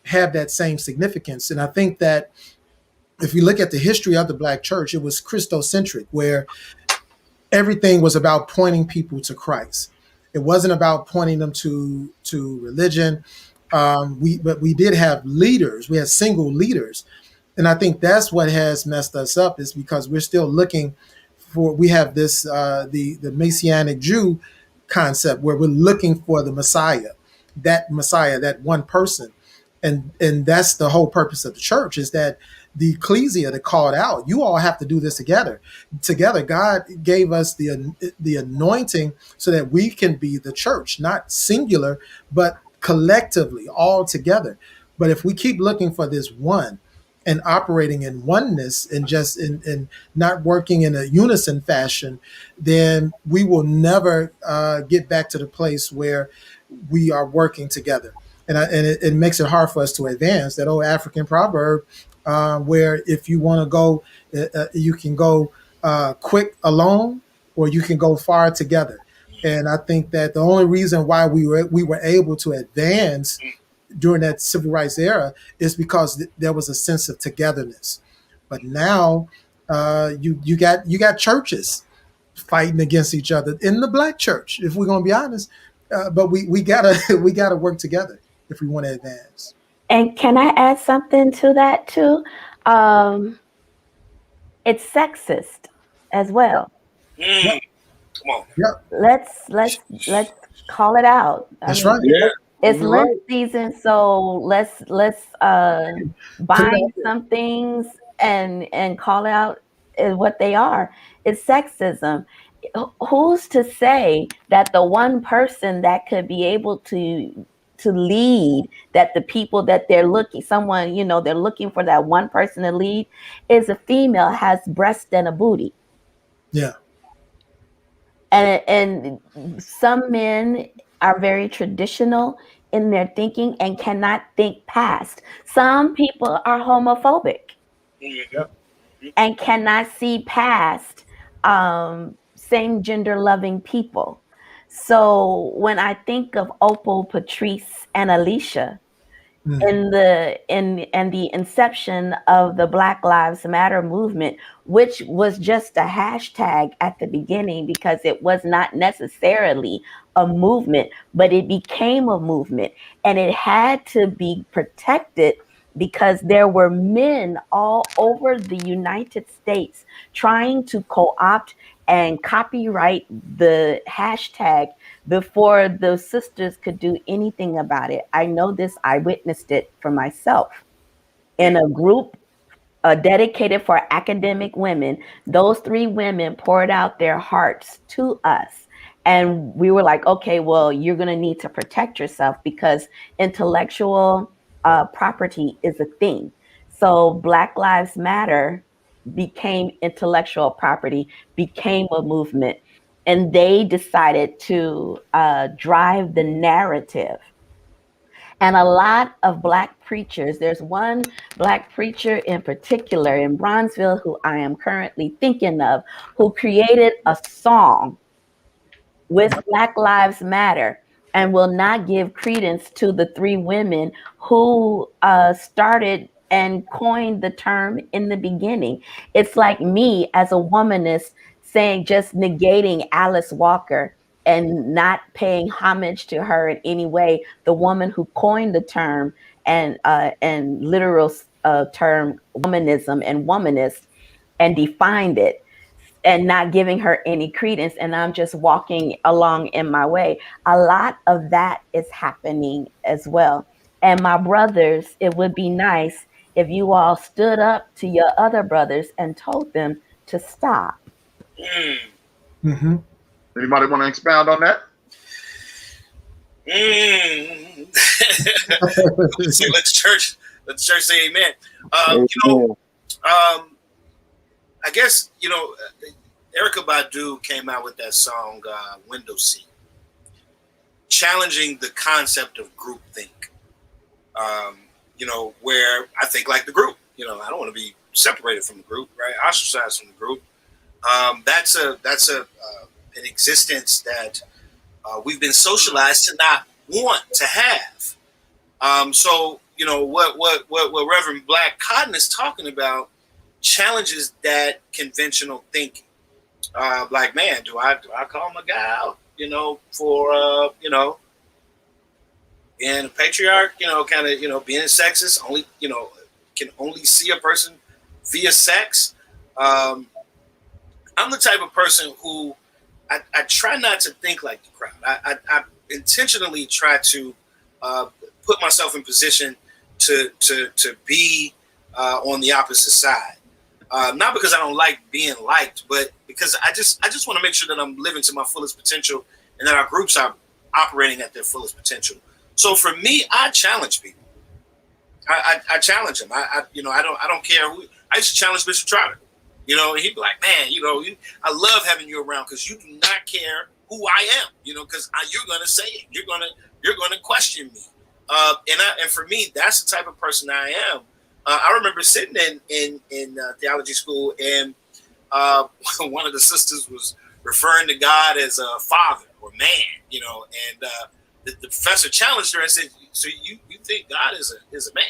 have that same significance? And I think that if you look at the history of the Black church, it was Christocentric, where everything was about pointing people to Christ. It wasn't about pointing them to religion. But we did have leaders. We had single leaders. And I think that's what has messed us up, is because we're still looking for, we have this, the Messianic Jew concept, where we're looking for the Messiah, that one person. And that's the whole purpose of the church, is that the ecclesia that called out, you all have to do this together. God gave us the anointing so that we can be the church, not singular, but collectively, all together. But if we keep looking for this one and operating in oneness and just in not working in a unison fashion, then we will never get back to the place where we are working together. And it makes it hard for us to advance. That old African proverb, where if you want to go, you can go quick alone, or you can go far together. And I think that the only reason why we were able to advance during that civil rights era is because there was a sense of togetherness. But now you got churches fighting against each other in the Black church, if we're going to be honest. But we gotta work together if we want to advance. And can I add something to that too? It's sexist as well. Come on. Yeah. Let's call it out. That's right. Yeah. It's You're Lent right. season, so let's bind some things and call out what they are. It's sexism. Who's to say that the one person that could be able to lead, that the people that they're looking, they're looking for that one person to lead, is a female, has breast and a booty. Yeah. And some men are very traditional in their thinking and cannot think past. Some people are homophobic and cannot see past same gender loving people. So when I think of Opal, Patrice, and Alicia, in the inception of the Black Lives Matter movement, which was just a hashtag at the beginning, because it was not necessarily a movement, but it became a movement, and it had to be protected because there were men all over the United States trying to co-opt and copyright the hashtag before the sisters could do anything about it. I know this, I witnessed it for myself. In a group dedicated for academic women, those 3 women poured out their hearts to us. And we were like, okay, well, you're going to need to protect yourself, because intellectual property is a thing. So Black Lives Matter became intellectual property, became a movement, and they decided to drive the narrative. And a lot of Black preachers, there's one Black preacher in particular in Bronzeville who I am currently thinking of, who created a song with Black Lives Matter and will not give credence to the three women who started and coined the term in the beginning. It's like me as a womanist saying, just negating Alice Walker and not paying homage to her in any way, the woman who coined the term and literal term womanism and womanist and defined it, and not giving her any credence, and I'm just walking along in my way. A lot of that is happening as well. And my brothers, it would be nice if you all stood up to your other brothers and told them to stop. Mm-hmm. Anybody want to expound on that? So let the church say amen. I guess, Erykah Badu came out with that song, Window Seat, challenging the concept of groupthink. Where I think like the group, I don't want to be separated from the group, right? Ostracized from the group. That's an existence that we've been socialized to not want to have. So what Reverend Black Cotton is talking about challenges that conventional thinking. Like, man, do I call my guy out, for being a patriarch, kind of, being sexist, only, can only see a person via sex. I'm the type of person who I try not to think like the crowd. I intentionally try to put myself in position to be on the opposite side. Not because I don't like being liked, but because I just want to make sure that I'm living to my fullest potential and that our groups are operating at their fullest potential. So for me, I challenge people. I challenge them. I don't care who. I used to challenge Bishop Trotter. And he'd be like, man, I love having you around because you do not care who I am. Because you're gonna say it. You're gonna question me. And for me, that's the type of person I am. I remember sitting in theology school, and one of the sisters was referring to God as a father or man, and the professor challenged her and said, "So you think God is a man?"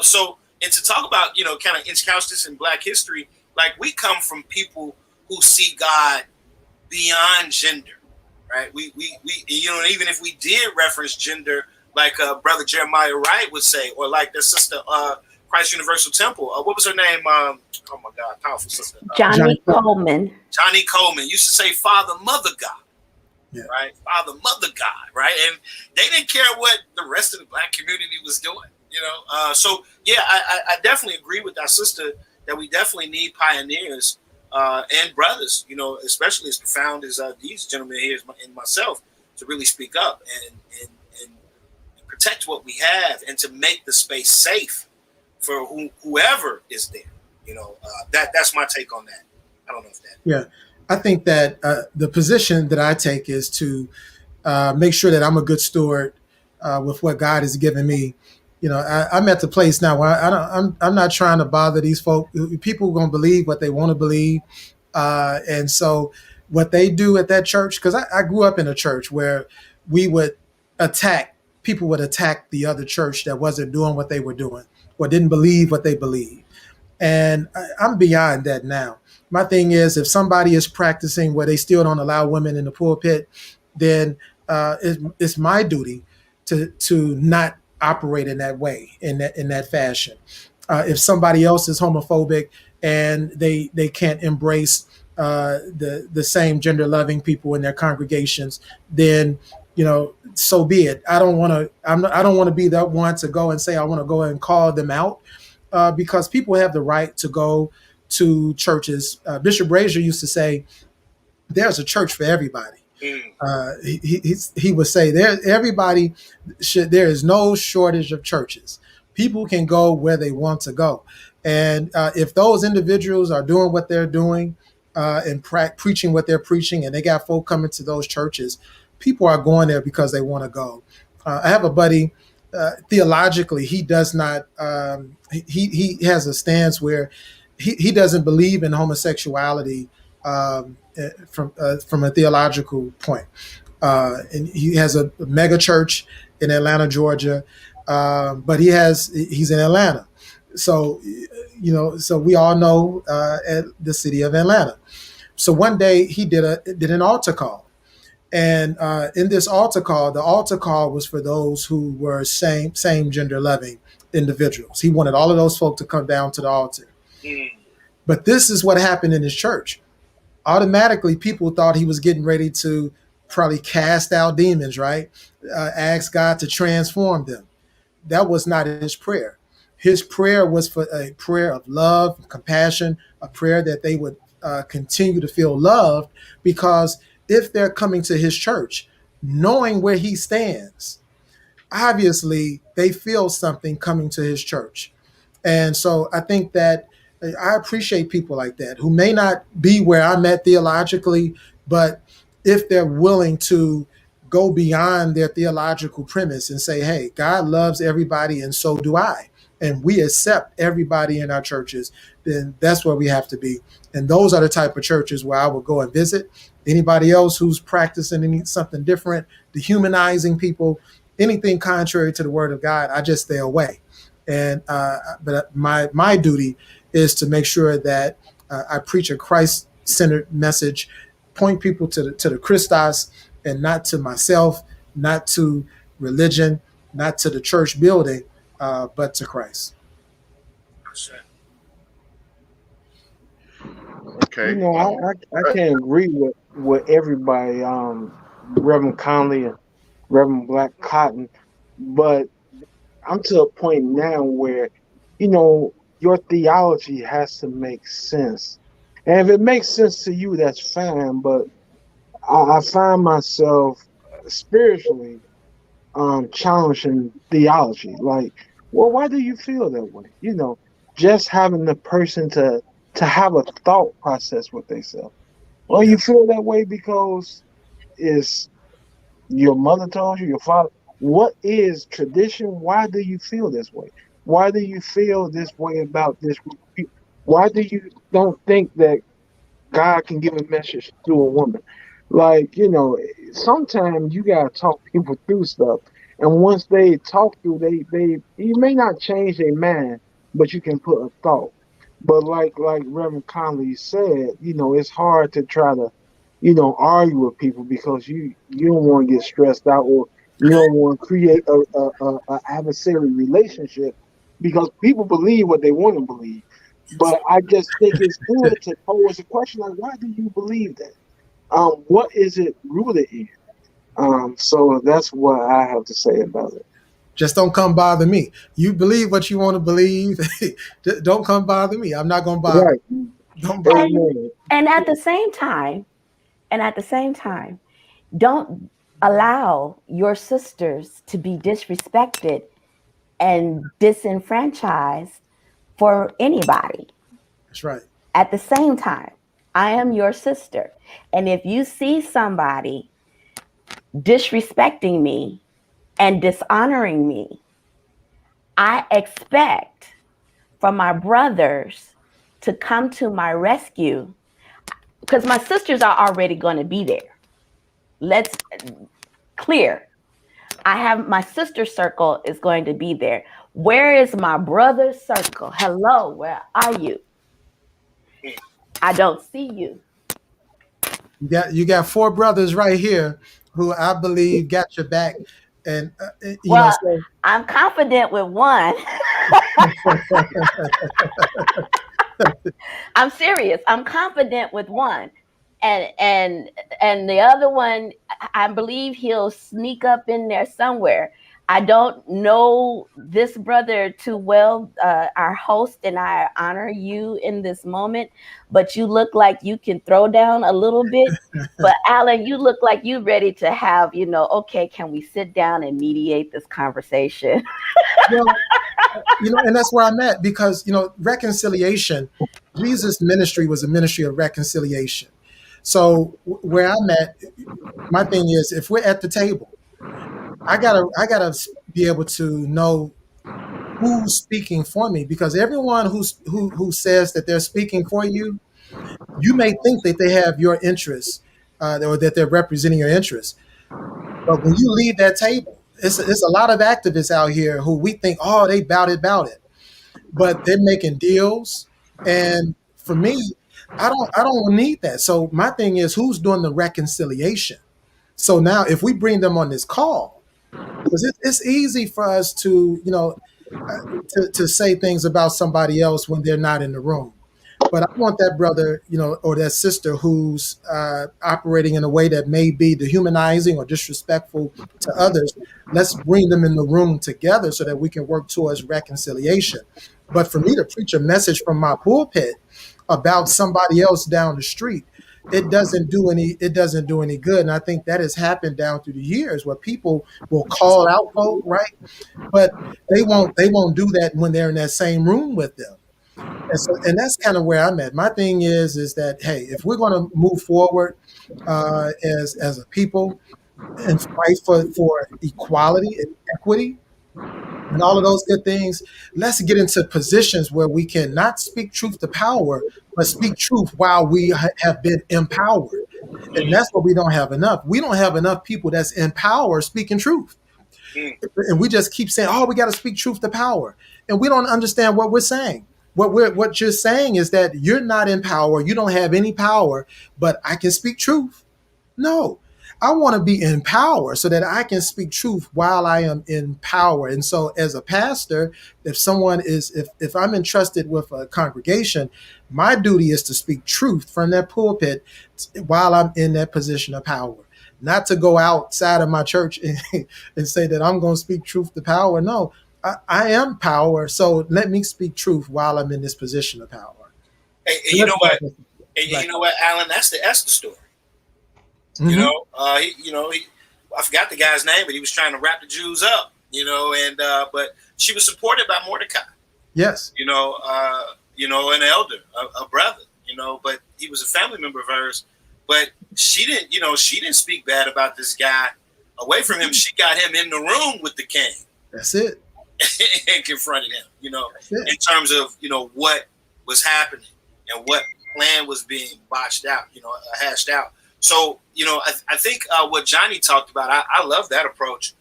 So, and to talk about kind of injustice in Black history, like we come from people who see God beyond gender, right? We even if we did reference gender, like Brother Jeremiah Wright would say, or like the sister Christ Universal Temple. What was her name? Oh my God, powerful sister. Johnny Coleman. Johnny Coleman used to say Father, Mother God. Yeah. Right? Father, Mother God, right? And they didn't care what the rest of the Black community was doing, So, yeah, I definitely agree with our sister that we definitely need pioneers and brothers, especially as profound as these gentlemen here and myself, to really speak up and protect what we have and to make the space safe for whoever is there. That's my take on that. I don't know if that. Yeah, I think that the position that I take is to make sure that I'm a good steward with what God has given me. I'm at the place now where I'm not trying to bother these folk. People are going to believe what they want to believe. And so what they do at that church, because I grew up in a church where people would attack the other church that wasn't doing what they were doing or didn't believe what they believed. And I'm beyond that now. My thing is, if somebody is practicing where they still don't allow women in the pulpit, then it's my duty to not operate in that way, in that fashion. If somebody else is homophobic and they can't embrace the same gender loving people in their congregations, then so be it. I don't want to be that one to go and say I want to go and call them out because people have the right to go to churches. Bishop Brazier used to say, "There's a church for everybody." He would say there there is no shortage of churches. People can go where they want to go, and if those individuals are doing what they're doing and preaching what they're preaching, and they got folk coming to those churches, people are going there because they want to go. I have a buddy. Theologically, he does not. He has a stance where he doesn't believe in homosexuality from a theological point. And he has a mega church in Atlanta, Georgia, but he's in Atlanta. So, so we all know at the city of Atlanta. So one day he did an altar call. And in this altar call, the altar call was for those who were same gender loving individuals. He wanted all of those folk to come down to the altar. But this is what happened in his church. Automatically, people thought he was getting ready to probably cast out demons, right? Ask God to transform them. That was not his prayer. His prayer was for a prayer of love, compassion, a prayer that they would continue to feel loved, because if they're coming to his church, knowing where he stands, obviously they feel something coming to his church. And so I think that I appreciate people like that who may not be where I'm at theologically, but if they're willing to go beyond their theological premise and say, hey, God loves everybody and so do I, and we accept everybody in our churches, then that's where we have to be. And those are the type of churches where I would go and visit. Anybody else who's practicing something different, dehumanizing people, anything contrary to the word of God, I just stay away. And but my duty is to make sure that I preach a Christ-centered message, point people to the Christos, and not to myself, not to religion, not to the church building, but to Christ. Okay. I can't agree with everybody, Reverend Conley and Reverend Black Cotton, but I'm to a point now where, your theology has to make sense. And if it makes sense to you, that's fine. But I find myself spiritually challenging theology. Like, well, why do you feel that way? Just having the person to have a thought process with themselves. Well, you feel that way because is your mother told you, your father. What is tradition? Why do you feel this way? Why do you feel this way about this group of people? Why do you don't think that God can give a message through a woman? Like, sometimes you gotta talk people through stuff. And once they talk through, they you may not change their mind, but you can put a thought. But like Reverend Conley said, it's hard to try to, argue with people because you don't want to get stressed out, or you don't want to create a adversary relationship, because people believe what they want to believe. But I just think it's good to pose a question like, why do you believe that? What is it rooted in? So that's what I have to say about it. Just don't come bother me. You believe what you want to believe. Don't come bother me. I'm not going to bother. Right. Don't bother Amen. And at the same time, don't allow your sisters to be disrespected and disenfranchised for anybody. That's right. At the same time, I am your sister. And if you see somebody disrespecting me and dishonoring me, I expect for my brothers to come to my rescue, because my sisters are already going to be there. Let's clear. I have my sister circle is going to be there. Where is my brother's circle? Hello, where are you? I don't see you. You got 4 brothers right here who I believe got your back, and so I'm confident with one. I'm serious. I'm confident with one, and the other one, I believe he'll sneak up in there somewhere. I don't know this brother too well, our host, and I honor you in this moment, but you look like you can throw down a little bit. But Alan, you look like you ready to have, okay, can we sit down and mediate this conversation? Well, and that's where I'm at, because, reconciliation, Jesus' ministry was a ministry of reconciliation. So where I'm at, my thing is, if we're at the table, I gotta be able to know who's speaking for me, because everyone who says that they're speaking for you, you may think that they have your interests, or that they're representing your interests. But when you leave that table, it's a lot of activists out here who we think, oh, they bout it, but they're making deals. And for me, I don't need that. So my thing is, who's doing the reconciliation? So now, if we bring them on this call, because it's easy for us to, to say things about somebody else when they're not in the room. But I want that brother, or that sister who's operating in a way that may be dehumanizing or disrespectful to others. Let's bring them in the room together so that we can work towards reconciliation. But for me to preach a message from my pulpit about somebody else down the street, it doesn't do any good. And I think that has happened down through the years, where people will call out folk, right? But they won't do that when they're in that same room with them. And that's kind of where I'm at. My thing is that, hey, if we're going to move forward as a people and fight for equality and equity and all of those good things, let's get into positions where we can not speak truth to power, but speak truth while we have been empowered. And that's what we don't have enough. We don't have enough people that's in power speaking truth. And we just keep saying, oh, we got to speak truth to power. And we don't understand what we're saying. What you're saying is that you're not in power. You don't have any power, but I can speak truth. No, I want to be in power so that I can speak truth while I am in power. And so as a pastor, if I'm entrusted with a congregation, my duty is to speak truth from that pulpit while I'm in that position of power. Not to go outside of my church and say that I'm going to speak truth to power. No, I am power, so let me speak truth while I'm in this position of power. And you know what? You know what, Alan? That's the Esther story. Mm-hmm. I forgot the guy's name, but he was trying to wrap the Jews up. But she was supported by Mordecai. Yes. An elder, a brother. But he was a family member of hers. But she didn't speak bad about this guy away from him. She got him in the room with the king. That's it. And confronted him, in terms of, what was happening and what plan was being botched out, hashed out. So, I think what Johnny talked about, I love that approach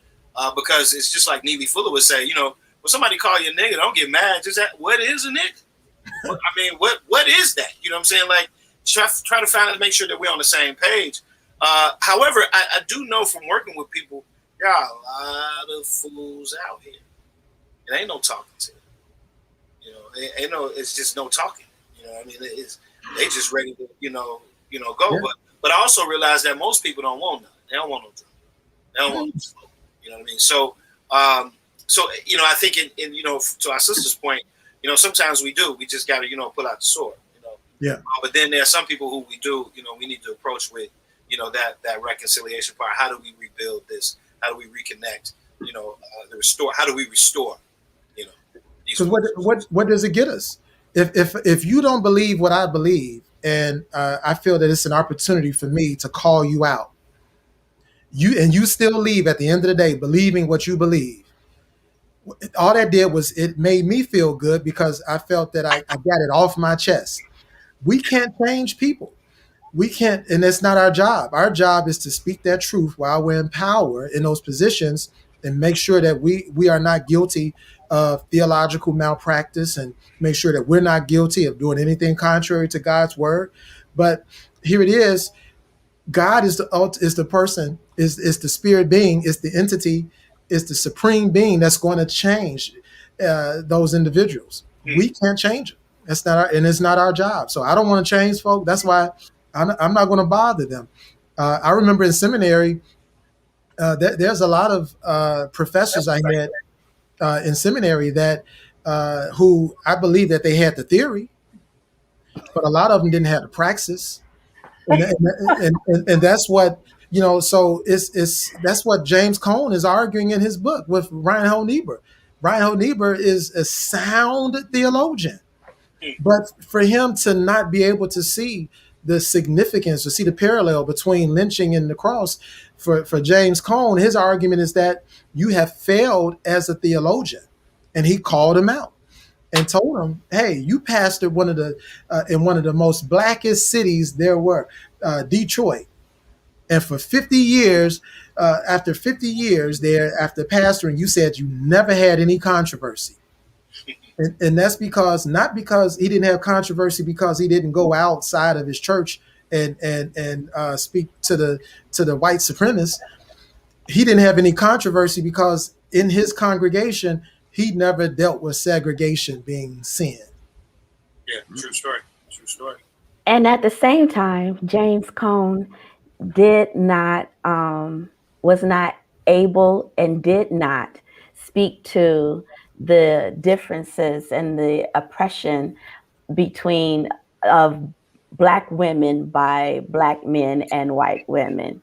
because it's just like Neely Fuller would say, when somebody call you a nigga, don't get mad. Just that, what is a nigga? What is that? You know what I'm saying? Like, try to find out, make sure that we're on the same page. However, I do know from working with people, there are a lot of fools out here. It ain't no talking to them. It's just no talking. They just ready to, go. Yeah. But I also realize that most people don't want nothing. They don't want no drug. They don't want no smoke. You know what I mean? So, I think in to our sister's point, sometimes we do. We just got to, pull out the sword. Yeah. But then there are some people who we do, we need to approach with, that reconciliation part. How do we rebuild this? How do we reconnect? Restore. How do we restore? Because what does it get us? If you don't believe what I believe, and I feel that it's an opportunity for me to call you out, you still leave at the end of the day believing what you believe. All that did was it made me feel good because I felt that I got it off my chest. We can't change people. We can't, and that's not our job. Our job is to speak that truth while we're in power in those positions and make sure that we are not guilty of theological malpractice and make sure that we're not guilty of doing anything contrary to God's word. But here it is. God is the person, is the spirit being, is the entity, is the supreme being that's going to change those individuals. We can't change them. It's not our job. So I don't want to change folk. That's why I'm not going to bother them. I remember in seminary, there's a lot of professors I had in seminary that who I believe that they had the theory, but a lot of them didn't have the praxis, and that's what So it's that's what James Cone is arguing in his book with Reinhold Niebuhr. Reinhold Niebuhr is a sound theologian, but for him to not be able to see the significance, to see the parallel between lynching and the cross, for James Cone, his argument is that you have failed as a theologian, and he called him out and told him, "Hey, you pastored one of the in one of the most blackest cities there were, Detroit, and for 50 years, after 50 years there, after pastoring, you said you never had any controversy." And that's because not because he didn't have controversy, because he didn't go outside of his church and speak to the white supremacists. He didn't have any controversy because in his congregation he never dealt with segregation being sin. Yeah, true story. True story. And at the same time, James Cone did not was not able and did not speak to the differences and the oppression between of Black women by Black men and white women.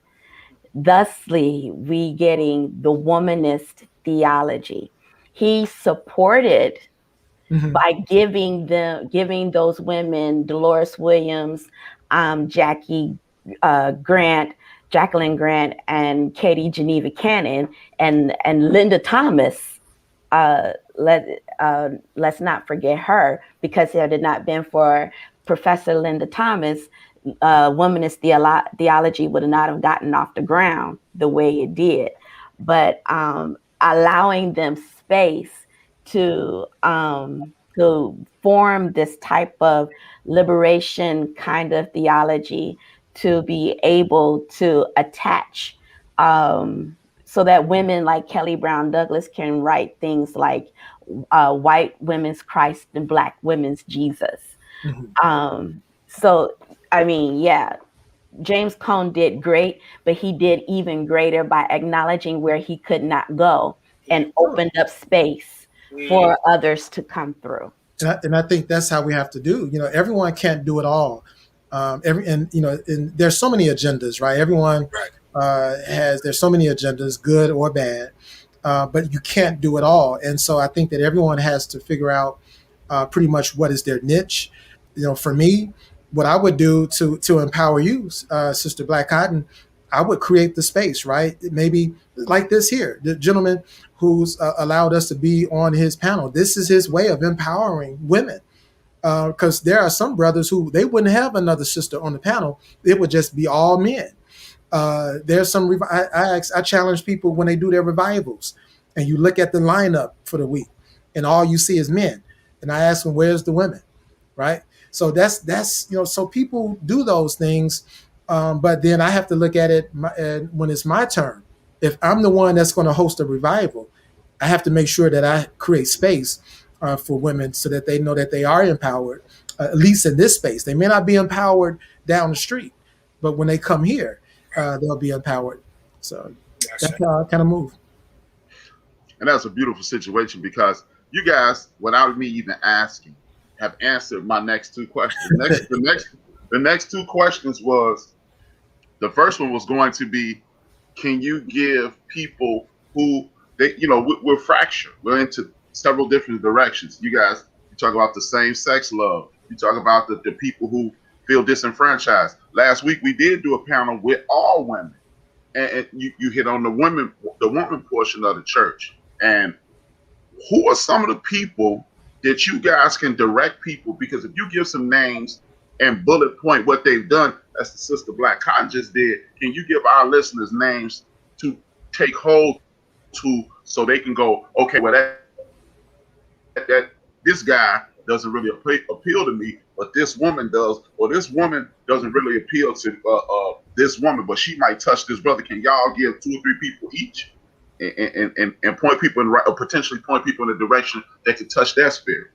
Thusly, we getting the womanist theology. He supported Mm-hmm. by giving those women, Dolores Williams, Grant, Jacqueline Grant, and Katie Geneva Cannon, and Linda Thomas. Let's not forget her, because had it not been for Professor Linda Thomas, womanist theology would not have gotten off the ground the way it did. But allowing them space to form this type of liberation kind of theology, to be able to attach, so that women like Kelly Brown Douglas can write things like white women's Christ and Black women's Jesus. Mm-hmm. So, I mean, yeah, James Cone did great, but he did even greater by acknowledging where he could not go and opened up space for others to come through. And I think that's how we have to do. Everyone can't do it all. And there's so many agendas, right? Everyone there's so many agendas, good or bad, but you can't do it all. And so I think that everyone has to figure out pretty much what is their niche. For me, what I would do to empower you, Sister Black Cotton, I would create the space, right? Maybe like this here, the gentleman who's allowed us to be on his panel. This is his way of empowering women. Because there are some brothers who they wouldn't have another sister on the panel. It would just be all men. There's some, I challenge people when they do their revivals and you look at the lineup for the week and all you see is men. And I ask them, where's the women? Right. So that's, so people do those things. But then I have to look at it when it's my turn. If I'm the one that's going to host a revival, I have to make sure that I create space for women so that they know that they are empowered, at least in this space. They may not be empowered down the street, but when they come here, they'll be empowered. So that's how I kind of move. And that's a beautiful situation because you guys, without me even asking, have answered my next two questions. The next two questions was, the first one was going to be, can you give people who we're fractured. We're into several different directions. You guys, you talk about the same sex love. You talk about the people who feel disenfranchised. Last week we did do a panel with all women, and you hit on the women portion of the church. And who are some of the people that you guys can direct people? Because if you give some names and bullet point what they've done, as the Sister Black Cotton just did, can you give our listeners names to take hold to, so they can go, okay, well that this guy doesn't really appeal to me, but this woman does, or this woman doesn't really appeal to this woman, but she might touch this brother. Can y'all give 2 or 3 people each and point people or potentially point people in a direction that can touch their spirit?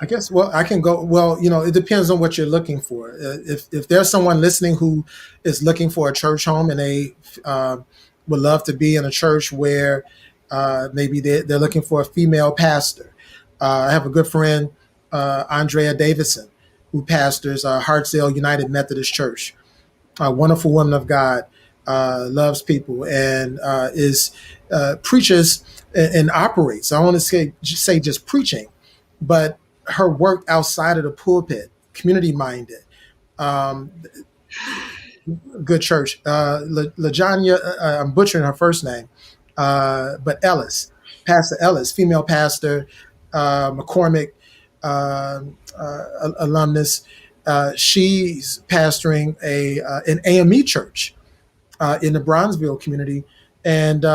I guess, well, I can go. Well, it depends on what you're looking for. If there's someone listening who is looking for a church home and they would love to be in a church where maybe they're looking for a female pastor. I have a good friend, Andrea Davison, who pastors Hartsdale United Methodist Church. A wonderful woman of God, loves people, and is preaches and operates. I don't want to say just preaching, but her work outside of the pulpit, community minded, um, good church. LaJohnia, I'm butchering her first name, but Ellis, Pastor Ellis, female pastor, McCormick alumnus. She's pastoring an AME church in the Bronzeville community, and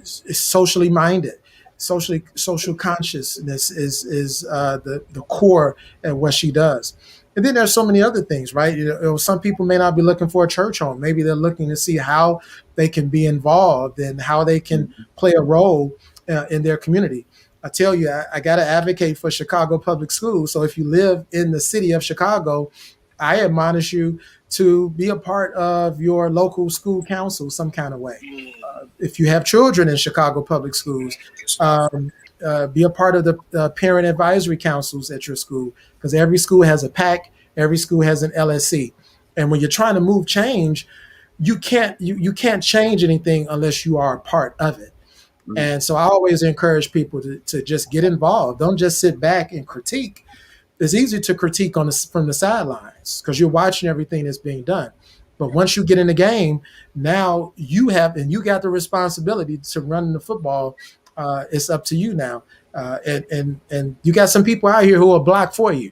is socially minded. Social consciousness is the core of what she does. And then there's so many other things, right? Some people may not be looking for a church home. Maybe they're looking to see how they can be involved and how they can play a role in their community. I tell you, I got to advocate for Chicago Public Schools. So if you live in the city of Chicago, I admonish you to be a part of your local school council some kind of way. If you have children in Chicago Public Schools, be a part of the parent advisory councils at your school, because every school has a PAC, every school has an LSC. And when you're trying to move change, you can't change anything unless you are a part of it. And so I always encourage people to just get involved. Don't just sit back and critique. It's easy to critique from the sidelines because you're watching everything that's being done. But once you get in the game, now you got the responsibility to run the football. It's up to you now. And you got some people out here who will block for you.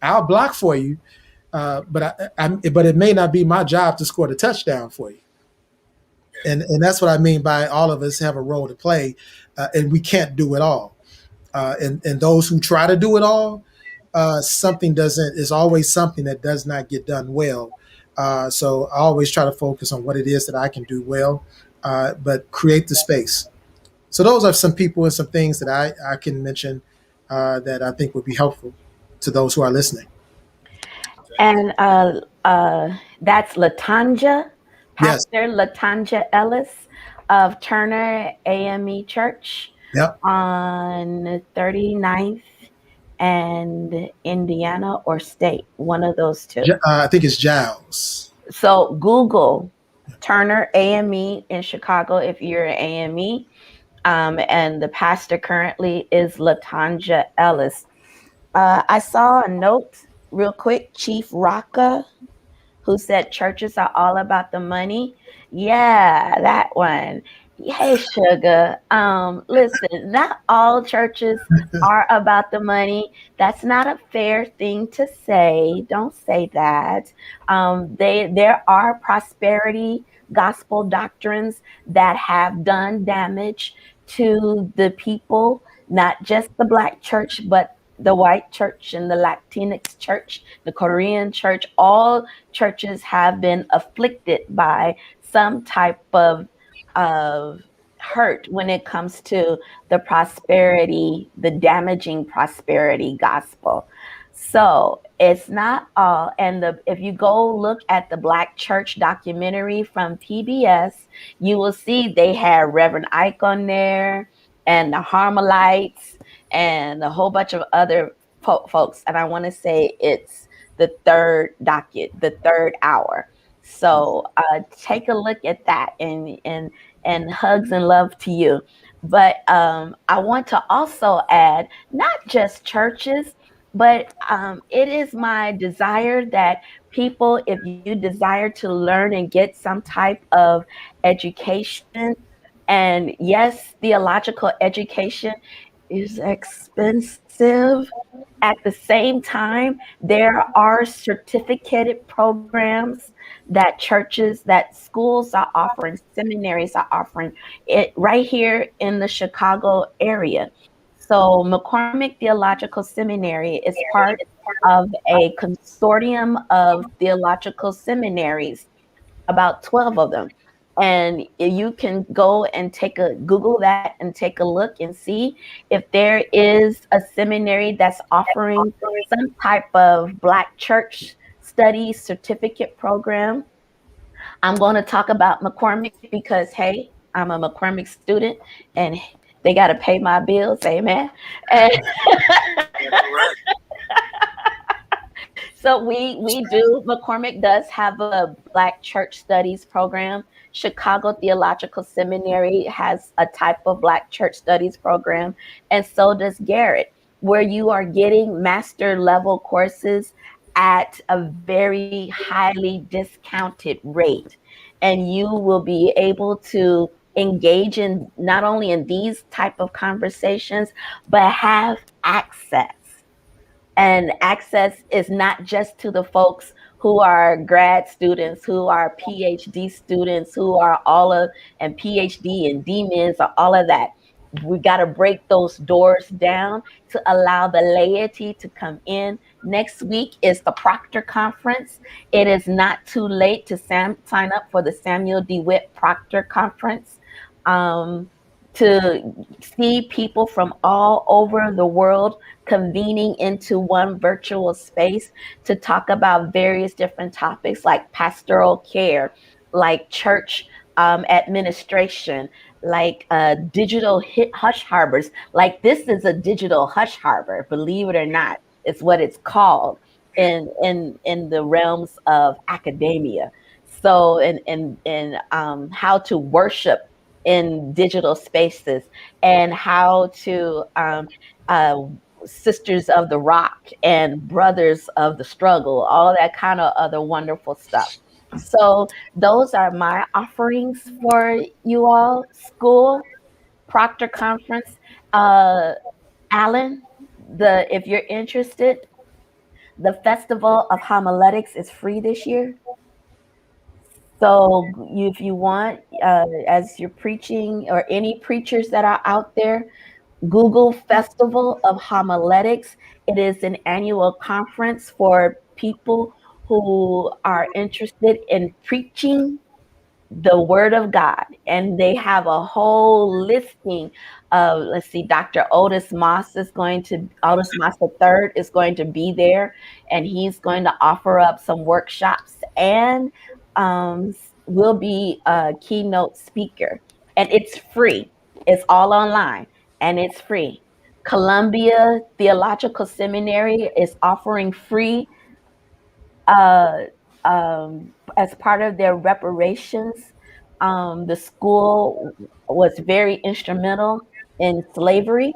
I'll block for you, but but it may not be my job to score the touchdown for you. And that's what I mean by all of us have a role to play, and we can't do it all. And those who try to do it all, is always something that does not get done well. So I always try to focus on what it is that I can do well, but create the space. So those are some people and some things that I can mention that I think would be helpful to those who are listening. And that's Latanja, Yes. Pastor Latanja Ellis of Turner AME Church Yep. on 39th and Indiana or State, one of those two. I think it's Giles. So Google Turner AME in Chicago if you're an AME. And the pastor currently is Latanja Ellis. I saw a note real quick, Chief Rocca, who said churches are all about the money. Yeah, that one. Hey, sugar. Listen, not all churches are about the money. That's not a fair thing to say. Don't say that. There are prosperity gospel doctrines that have done damage to the people, not just the Black church, but the white church and the Latinx church, the Korean church. All churches have been afflicted by some type of hurt when it comes to the damaging prosperity gospel. So it's not all. And if you go look at the Black church documentary from PBS, you will see they had Reverend Ike on there and the Harmelites and a whole bunch of other folks. And I want to say it's the third hour. So take a look at that, and hugs and love to you. But I want to also add, not just churches, but it is my desire that people, if you desire to learn and get some type of education, and yes, theological education is expensive. At the same time, there are certificated programs that schools are offering, seminaries are offering it right here in the Chicago area. So McCormick Theological Seminary is part of a consortium of theological seminaries, about 12 of them. And you can go and Google that and take a look and see if there is a seminary that's offering some type of Black church studies certificate program. I'm going to talk about McCormick because, hey, I'm a McCormick student and they got to pay my bills. Amen. And so McCormick does have a Black church studies program. Chicago Theological Seminary has a type of Black church studies program, and so does Garrett, where you are getting master level courses at a very highly discounted rate. And you will be able to engage in not only in these type of conversations, but have access. And access is not just to the folks who are grad students, who are PhD students, who are and PhD and DMins or all of that. We got to break those doors down to allow the laity to come in. Next week is the Proctor Conference. It is not too late to sign up for the Samuel DeWitt Proctor Conference. To see people from all over the world convening into one virtual space to talk about various different topics like pastoral care, like church administration, like digital hush harbors. Like this is a digital hush harbor, believe it or not. It's what it's called in the realms of academia. So and how to worship in digital spaces, and how to sisters of the rock and brothers of the struggle, all that kind of other wonderful stuff. So those are my offerings for you all. School, Proctor Conference, Alan, if you're interested, the Festival of Homiletics is free this year. So if you want, as you're preaching, or any preachers that are out there, Google Festival of Homiletics. It is an annual conference for people who are interested in preaching the word of God. And they have a whole listing of, let's see, Otis Moss III is going to be there, and he's going to offer up some workshops and will be a keynote speaker. And it's free. It's all online and it's free. Columbia Theological Seminary is offering free as part of their reparations. The school was very instrumental in slavery,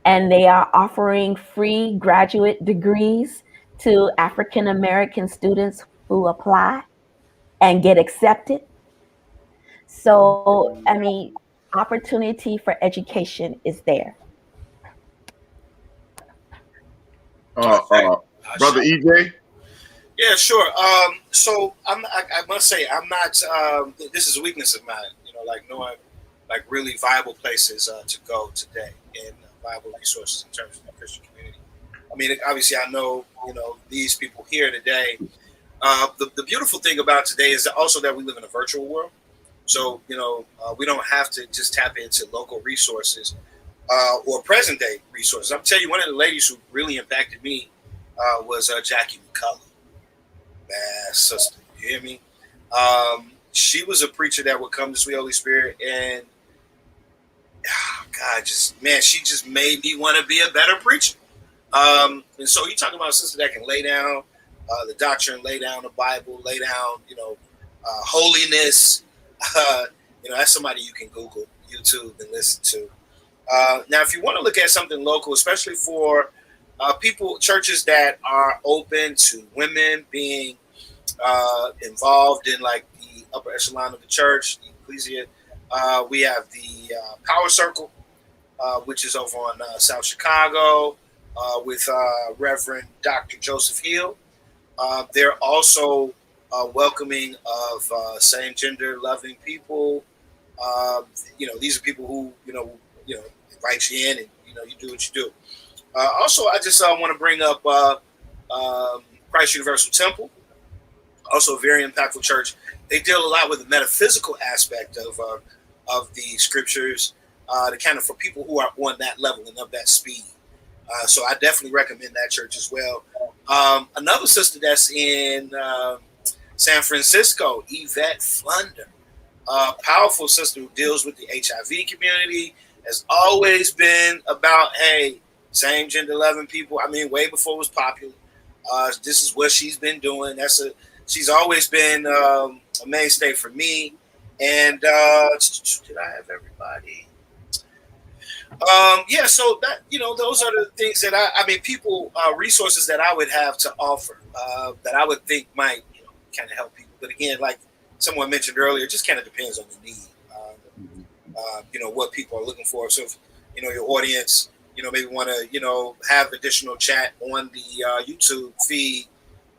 and they are offering free graduate degrees to African American students who apply and get accepted. So, I mean, opportunity for education is there. Brother EJ? Yeah, sure. So I must say, I'm not. This is a weakness of mine. Like knowing like really viable places to go today and viable resources in terms of the Christian community. I mean, obviously, I know these people here today. The beautiful thing about today is also that we live in a virtual world. So we don't have to just tap into local resources or present day resources. I'm telling you, one of the ladies who really impacted me was Jackie McCullough. Man, sister, you hear me? She was a preacher that would come to Sweet Holy Spirit, and she just made me want to be a better preacher. And so you talk about a sister that can lay down the doctrine, lay down the Bible, lay down, holiness. That's somebody you can Google, YouTube, and listen to. Now, if you want to look at something local, especially for churches that are open to women being involved in like the upper echelon of the church, the ecclesia, we have the Power Circle, which is over on South Chicago with Reverend Dr. Joseph Hill. They're also welcoming of same gender loving people. These are people who invite you in, and you do what you do. Also, I just want to bring up Christ Universal Temple, also a very impactful church they deal a lot with the metaphysical aspect of the scriptures, to kind of for people who are on that level and of that speed. So I definitely recommend that church as well. Another sister that's in San Francisco, Yvette Flunder, powerful sister who deals with the HIV community, has always been about, hey, same gender loving people. I mean, way before it was popular. This is what she's been doing. She's always been a mainstay for me. And did I have everybody? Yeah, so that, those are the things that I mean, people, resources that I would have to offer, that I would think might, kind of help people. But again, like someone mentioned earlier, it just kind of depends on the need, what people are looking for. So if, your audience, maybe want to, have additional chat on the YouTube feed,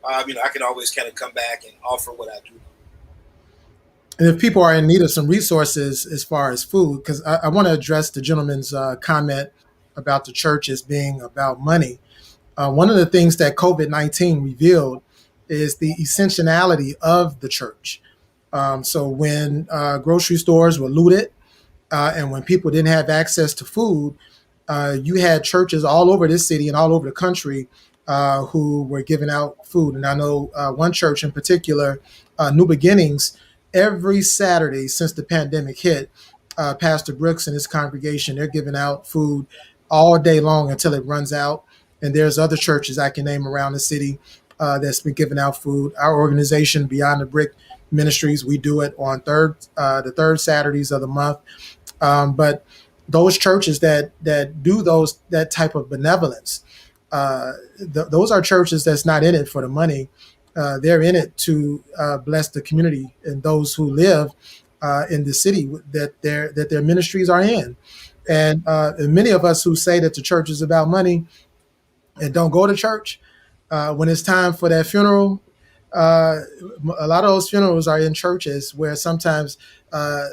I can always kind of come back and offer what I do. And if people are in need of some resources as far as food, because I want to address the gentleman's comment about the churches being about money. One of the things that COVID-19 revealed is the essentiality of the church. So when grocery stores were looted, and when people didn't have access to food, you had churches all over this city and all over the country who were giving out food. And I know one church in particular, New Beginnings, every Saturday since the pandemic hit, Pastor Brooks and his congregation, they're giving out food all day long until it runs out. And there's other churches I can name around the city that's been giving out food. Our organization, Beyond the Brick Ministries, we do it on the third Saturdays of the month. But those churches that do that type of benevolence, those are churches that's not in it for the money. They're in it to bless the community and those who live in the city that their ministries are in. And many of us who say that the church is about money and don't go to church, when it's time for that funeral, a lot of those funerals are in churches where sometimes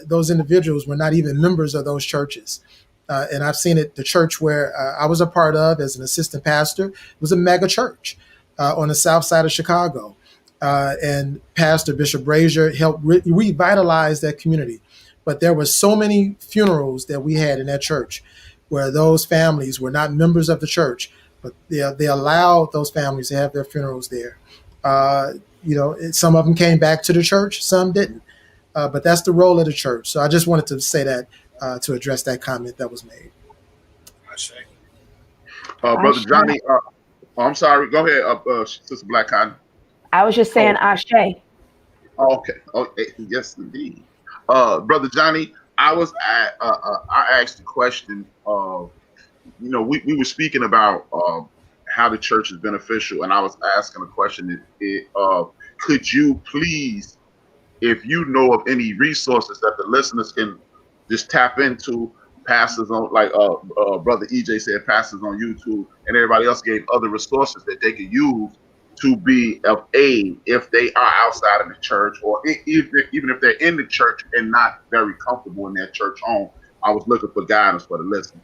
those individuals were not even members of those churches. And I've seen it, the church where I was a part of as an assistant pastor was a mega church on the south side of Chicago. And Pastor Bishop Brazier helped revitalize that community. But there were so many funerals that we had in that church where those families were not members of the church, but they allowed those families to have their funerals there. Some of them came back to the church, some didn't. But that's the role of the church. So I just wanted to say that to address that comment that was made. Brother Johnny, I'm sorry. Go ahead, Sister Black Cotton. I was just saying Ashe. Okay. Yes, indeed. Brother Johnny, I asked the question of, we were speaking about how the church is beneficial, and I was asking a question: could you please, if you know of any resources that the listeners can just tap into, pastors on, like Brother EJ said, pastors on YouTube, and everybody else gave other resources that they could use to be of aid if they are outside of the church, or even if they're in the church and not very comfortable in their church home. I was looking for guidance for the listeners.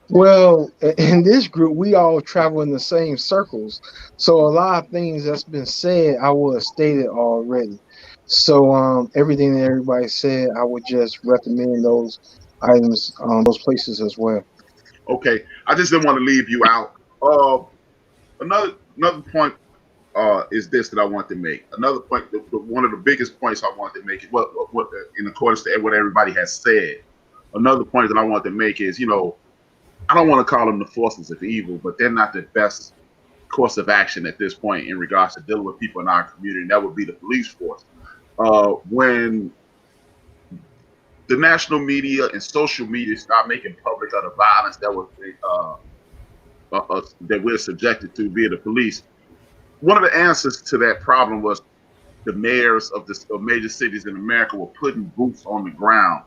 Well, in this group, we all travel in the same circles. So a lot of things that's been said, I would have stated already. So everything that everybody said, I would just recommend those items, those places as well. Okay. I just didn't want to leave you out. Another point is this that I want to make. Another point, one of the biggest points I want to make is what in accordance to what everybody has said. Another point that I want to make is, I don't want to call them the forces of evil, but they're not the best course of action at this point in regards to dealing with people in our community, and that would be the police force. When the national media and social media start making public of the violence that we're subjected to via the police, one of the answers to that problem was the mayors of major cities in America were putting boots on the ground.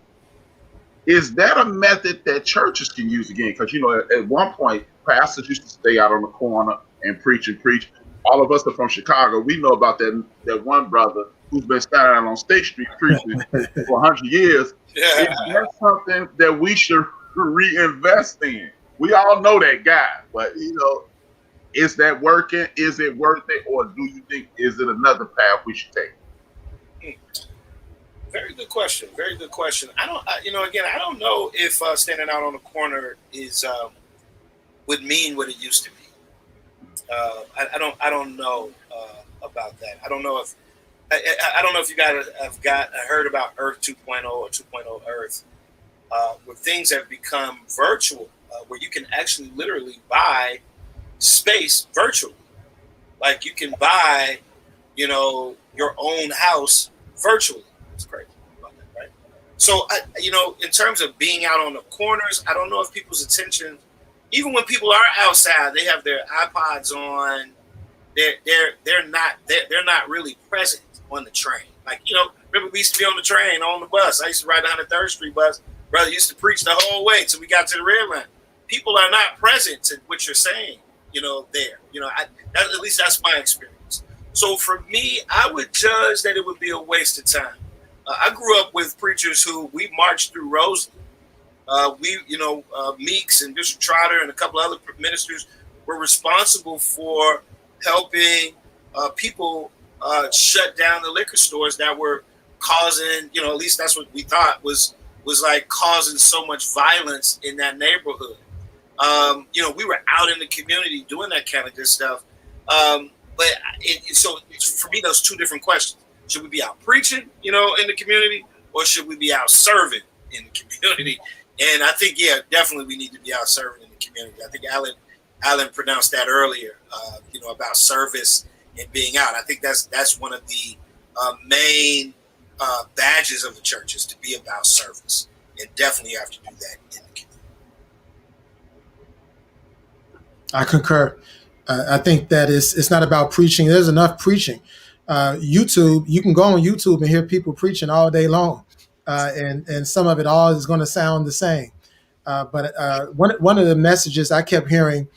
Is that a method that churches can use again? Because, at one point, pastors used to stay out on the corner and preach. All of us are from Chicago. We know about that one brother who's been standing out on State Street preaching for 100 years. Yeah. Is that something that we should reinvest in? We all know that guy, but, is that working? Is it worth it? Or do you think, is it another path we should take? Very good question. Very good question. Again, I don't know if standing out on the corner is would mean what it used to be. I don't know about that. I don't know if I don't know if you guys have heard about Earth 2.0 or 2.0 Earth, where things have become virtual, where you can actually literally buy space virtually. Like you can buy, your own house virtually. It's crazy about that, right? So, in terms of being out on the corners, I don't know if people's attention, even when people are outside, they have their iPods on. They're not really present on the train. Like, remember we used to be on the train, on the bus. I used to ride the 103rd Street bus. Brother used to preach the whole way till we got to the red line. People are not present to what you're saying, there. At least that's my experience. So for me, I would judge that it would be a waste of time. I grew up with preachers who we marched through Roseland. Meeks and Bishop Trotter and a couple other ministers were responsible for helping people shut down the liquor stores that were causing, at least that's what we thought was like causing so much violence in that neighborhood. We were out in the community doing that kind of good stuff. So for me, those two different questions. Should we be out preaching, in the community, or should we be out serving in the community? And I think, definitely we need to be out serving in the community. I think Alan pronounced that earlier, about service and being out. I think that's one of the main badges of the church is to be about service. And definitely you have to do that in the community. I concur. I think that it's not about preaching. There's enough preaching. YouTube, you can go on YouTube and hear people preaching all day long. And some of it all is going to sound the same. But one of the messages I kept hearing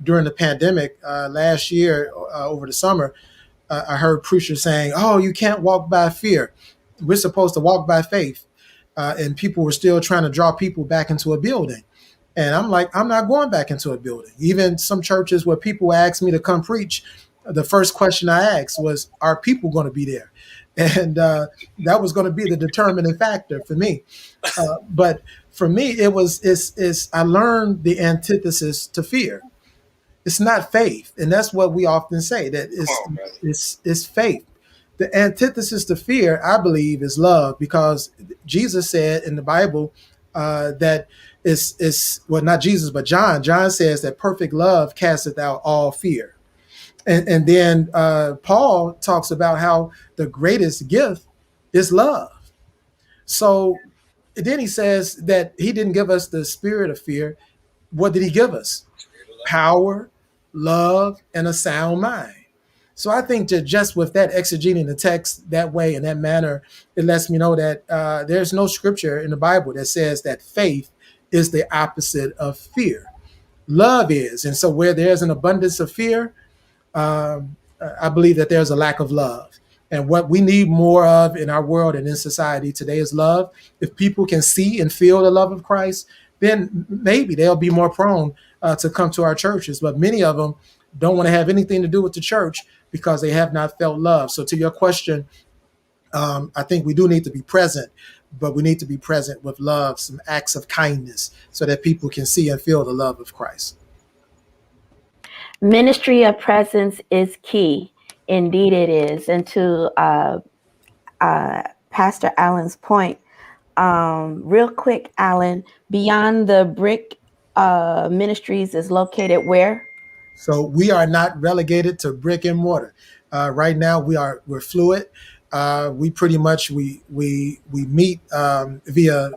during the pandemic last year over the summer, I heard preachers saying, "Oh, you can't walk by fear. We're supposed to walk by faith." And people were still trying to draw people back into a building. And I'm like, I'm not going back into a building. Even some churches where people asked me to come preach, the first question I asked was, are people going to be there? And that was going to be the determining factor for me. But for me, I learned the antithesis to fear. It's not faith. And that's what we often say, that it's faith. The antithesis to fear, I believe, is love, because Jesus said in the Bible that not Jesus, but John. John says that perfect love casteth out all fear. And then Paul talks about how the greatest gift is love. So then he says that he didn't give us the spirit of fear. What did he give us? Power, love, and a sound mind. So I think that just with that, exegeting the text that way, in that manner, it lets me know that there's no scripture in the Bible that says that faith is the opposite of fear. Love is. And so where there's an abundance of fear, I believe that there's a lack of love. And what we need more of in our world and in society today is love. If people can see and feel the love of Christ, then maybe they'll be more prone to come to our churches. But many of them don't want to have anything to do with the church because they have not felt love. So to your question, I think we do need to be present, but we need to be present with love, some acts of kindness, so that people can see and feel the love of Christ. Ministry of presence is key. Indeed it is. And to Pastor Allen's point, real quick, Allen, Beyond the Brick Ministries is located where? So we are not relegated to brick and mortar. Right now we're fluid. We pretty much we meet via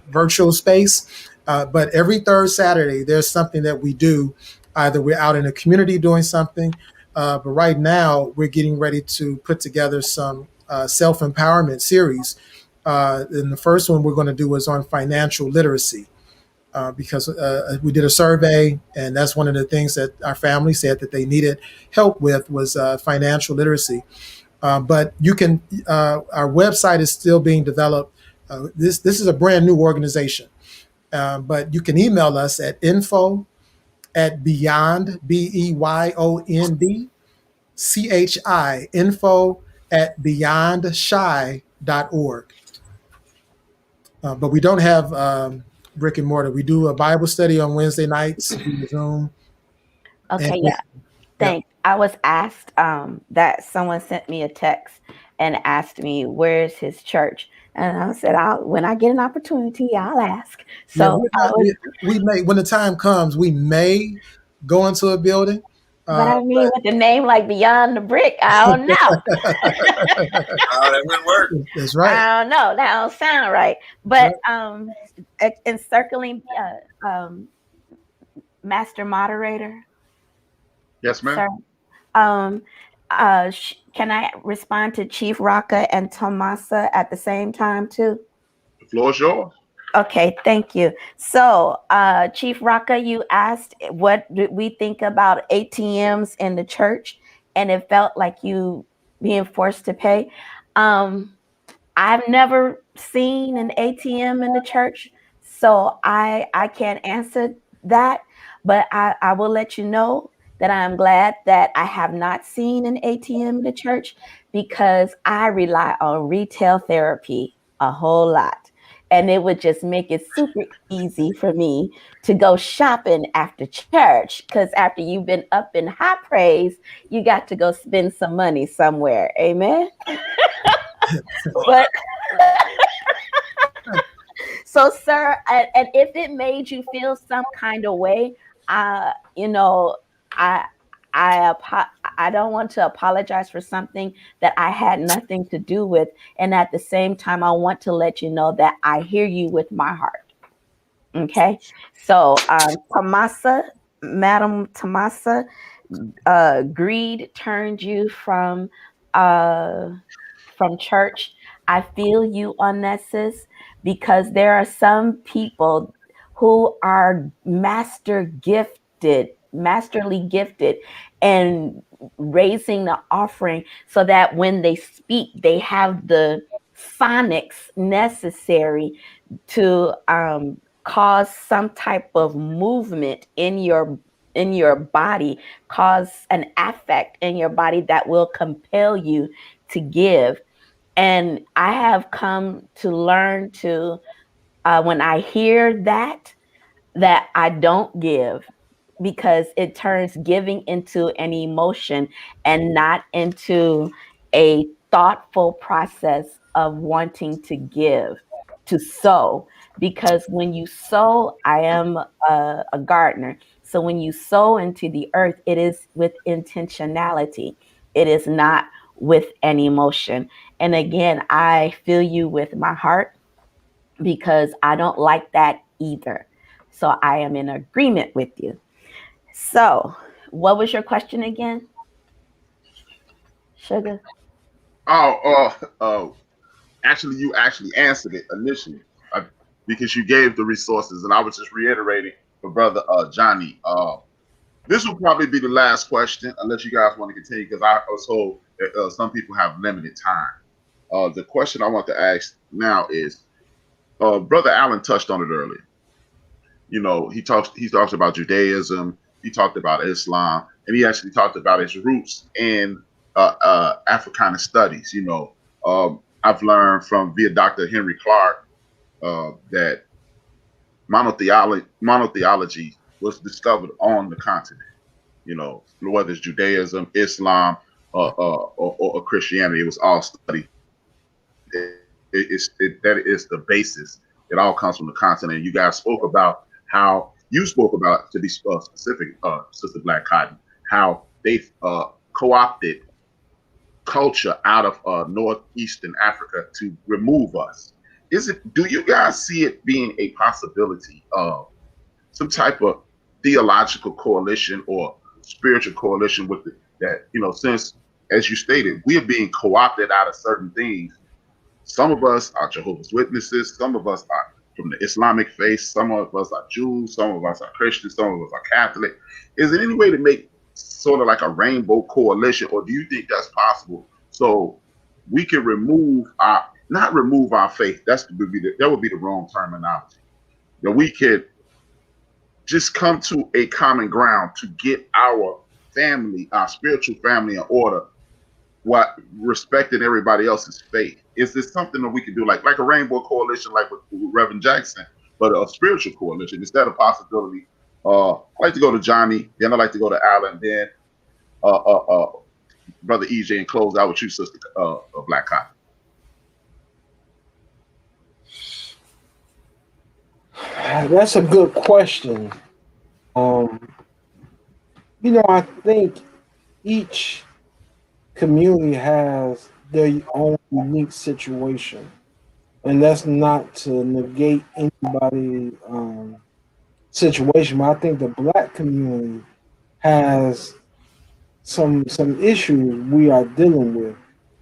virtual space, but every third Saturday there's something that we do. Either we're out in the community doing something, but right now we're getting ready to put together some self-empowerment series. And the first one we're going to do is on financial literacy. Because we did a survey, and that's one of the things that our family said that they needed help with was financial literacy. But you can, our website is still being developed. This is a brand new organization, but you can email us at info@beyond, BEYOND, CHI, at beyondshy.org. But we don't have brick and mortar. We do a Bible study on Wednesday nights via Zoom. Okay, And yeah. yeah. Thanks. I was asked that someone sent me a text and asked me, where's his church? And I said, when I get an opportunity, I'll ask. Yeah, So we may, when the time comes, we may go into a building. But I mean, with the name like Beyond the Brick, I don't know. Oh, that wouldn't work. That's right. I don't know. That don't sound right. But encircling master moderator. Yes, ma'am. Sir, can I respond to Chief Raka and Tomasa at the same time too? The floor is yours. Okay, thank you. So, Chief Raka, you asked what did we think about ATMs in the church, and it felt like you being forced to pay. I've never seen an ATM in the church, so I can't answer that, but I will let you know that I'm glad that I have not seen an ATM in the church, because I rely on retail therapy a whole lot. And it would just make it super easy for me to go shopping after church, because after you've been up in high praise, you got to go spend some money somewhere. Amen. But so, sir, and if it made you feel some kind of way, you know, I I don't want to apologize for something that I had nothing to do with, and at the same time, I want to let you know that I hear you with my heart. Okay, so Tomasa, Madam Tomasa, greed turned you from church. I feel you on that, sis, because there are some people who are masterly gifted, and raising the offering so that when they speak, they have the phonics necessary to cause some type of movement in your body, cause an affect in your body that will compel you to give. And I have come to learn to, when I hear that I don't give, because it turns giving into an emotion and not into a thoughtful process of wanting to give, to sow. Because when you sow, I am a gardener. So when you sow into the earth, it is with intentionality. It is not with an emotion. And again, I feel you with my heart, because I don't like that either. So I am in agreement with you. So, what was your question again, Sugar? Actually, you actually answered it initially, because you gave the resources, and I was just reiterating for brother Johnny. This will probably be the last question, unless you guys want to continue, because I was told that some people have limited time. The question I want to ask now is, brother Allen touched on it earlier. You know, he talks about Judaism, he talked about Islam, and he actually talked about its roots in Africana studies. You know, I've learned from via Dr. Henry Clark that monotheology was discovered on the continent. You know, whether it's Judaism, Islam, or Christianity, it was all studied. That is the basis. It all comes from the continent. You guys spoke about how you spoke about, to be specific, Sister Black Cotton, how they've co-opted culture out of northeastern Africa to remove us. Do you guys see it being a possibility of some type of theological coalition or spiritual coalition with that, you know, since, as you stated, we are being co-opted out of certain things. Some of us are Jehovah's Witnesses, some of us are from the Islamic faith, some of us are Jews, some of us are Christians, some of us are Catholic. Is there any way to make sort of like a rainbow coalition, or do you think that's possible, so we can not remove our faith? That would be the wrong terminology. That we could just come to a common ground to get our family, our spiritual family in order, what respecting everybody else's faith? Is this something that we could do, like a rainbow coalition, like with Reverend Jackson, but a spiritual coalition instead of possibility? I like to go to Johnny, then I like to go to Alan, then Brother EJ, and close out with you, Sister Black Cotton. That's a good question. I think each community has their own unique situation, and that's not to negate anybody's situation. But I think the Black community has some issues we are dealing with.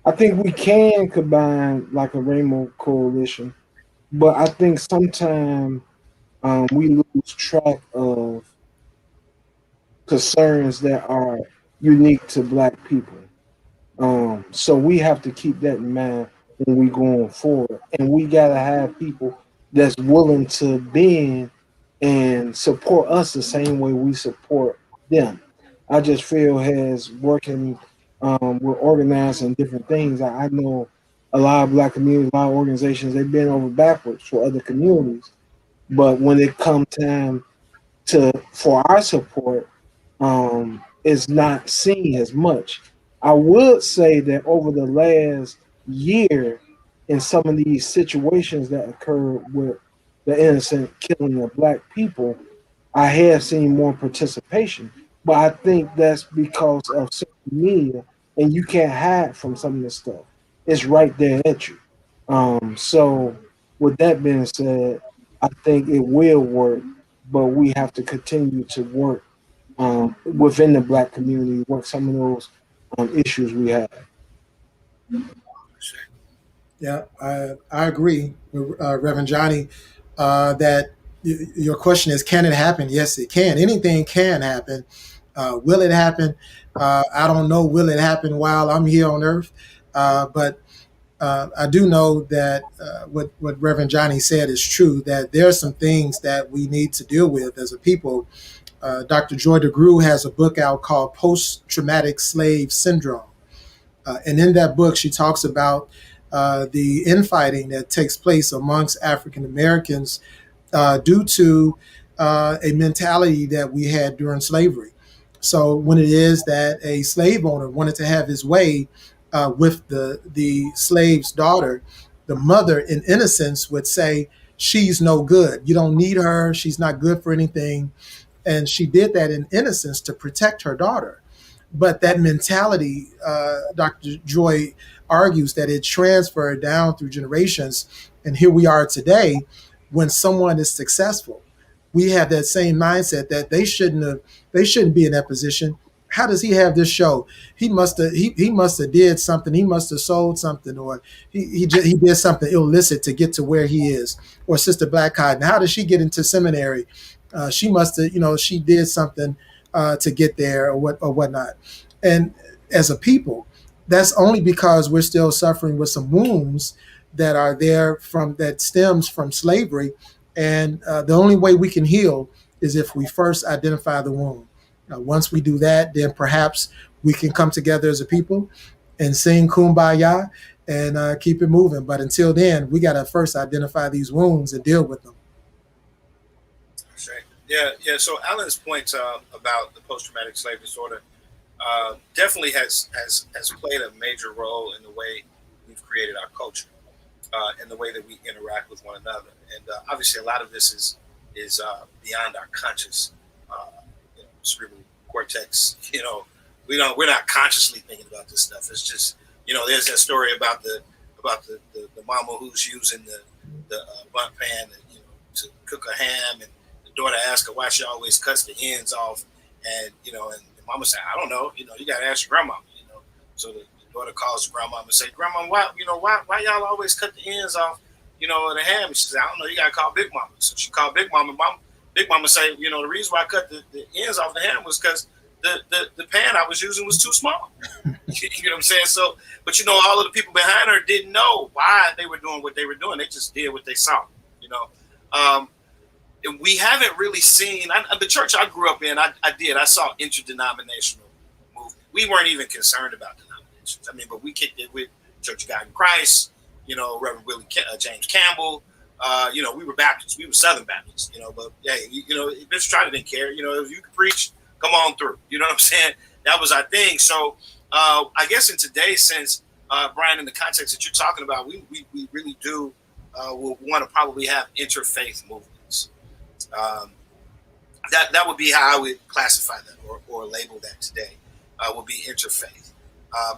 I think we can combine like a rainbow coalition, but I think sometimes we lose track of concerns that are unique to Black people. So we have to keep that in mind when we going forward, and we gotta have people that's willing to bend and support us the same way we support them. I just feel as working with organizing different things. I know a lot of Black communities, a lot of organizations, they've been over backwards for other communities, but when it comes time for our support, is not seen as much. I would say that over the last year, in some of these situations that occurred with the innocent killing of Black people, I have seen more participation. But I think that's because of social media, and you can't hide from some of this stuff. It's right there at you. So, with that being said, I think it will work, but we have to continue to work within the Black community, work some of those issues we have. Yeah, I agree with Reverend Johnny that your question is, can it happen? Yes, it can. Anything can happen. Will it happen? I don't know. Will it happen while I'm here on earth? But I do know that what Reverend Johnny said is true, that there are some things that we need to deal with as a people. Dr. Joy DeGruy has a book out called Post-Traumatic Slave Syndrome. And in that book, she talks about the infighting that takes place amongst African Americans due to a mentality that we had during slavery. So when it is that a slave owner wanted to have his way with the slave's daughter, the mother in innocence would say, she's no good. You don't need her. She's not good for anything. And she did that in innocence to protect her daughter. But that mentality, Dr. Joy argues that it transferred down through generations. And here we are today, when someone is successful, we have that same mindset that they shouldn't be in that position. How does he have this show? He must have did something. He must have sold something, or he did something illicit to get to where he is. Or Sister Black Cotton, how did she get into seminary? She must have, she did something to get there, or whatnot. And as a people, that's only because we're still suffering with some wounds that are there that stems from slavery. And the only way we can heal is if we first identify the wound. Once we do that, then perhaps we can come together as a people and sing Kumbaya and keep it moving. But until then, we got to first identify these wounds and deal with them. That's right. Yeah. So Alan's point about the post-traumatic slave disorder definitely has played a major role in the way we've created our culture and the way that we interact with one another. And obviously, a lot of this is beyond our conscious cerebral cortex. We're not consciously thinking about this stuff. It's just, there's that story about the mama who's using the bunt pan to cook a ham, and the daughter asks her why she always cuts the ends off, and the mama said, I don't know, you got to ask your grandmama, So the daughter calls the grandmama and say, Grandma, why y'all always cut the ends off, of the ham? And she said, I don't know, you got to call Big Mama. So she called Big Mama. Big Mama say, the reason why I cut the ends off the ham was because the pan I was using was too small. You know what I'm saying? So, but all of the people behind her didn't know why they were doing what they were doing. They just did what they saw. We haven't really seen the church I grew up in. I saw interdenominational movement. We weren't even concerned about denominations. denominations. I mean, but we kicked it with Church of God in Christ, Reverend James Campbell. We were Baptists, we were Southern Baptists, but hey, Bishop Trotter didn't care. If you could preach, come on through. You know what I'm saying? That was our thing. So I guess in today's sense, Brian, in the context that you're talking about, we really do will want to probably have interfaith movements. That would be how I would classify that or label that today, would be interfaith.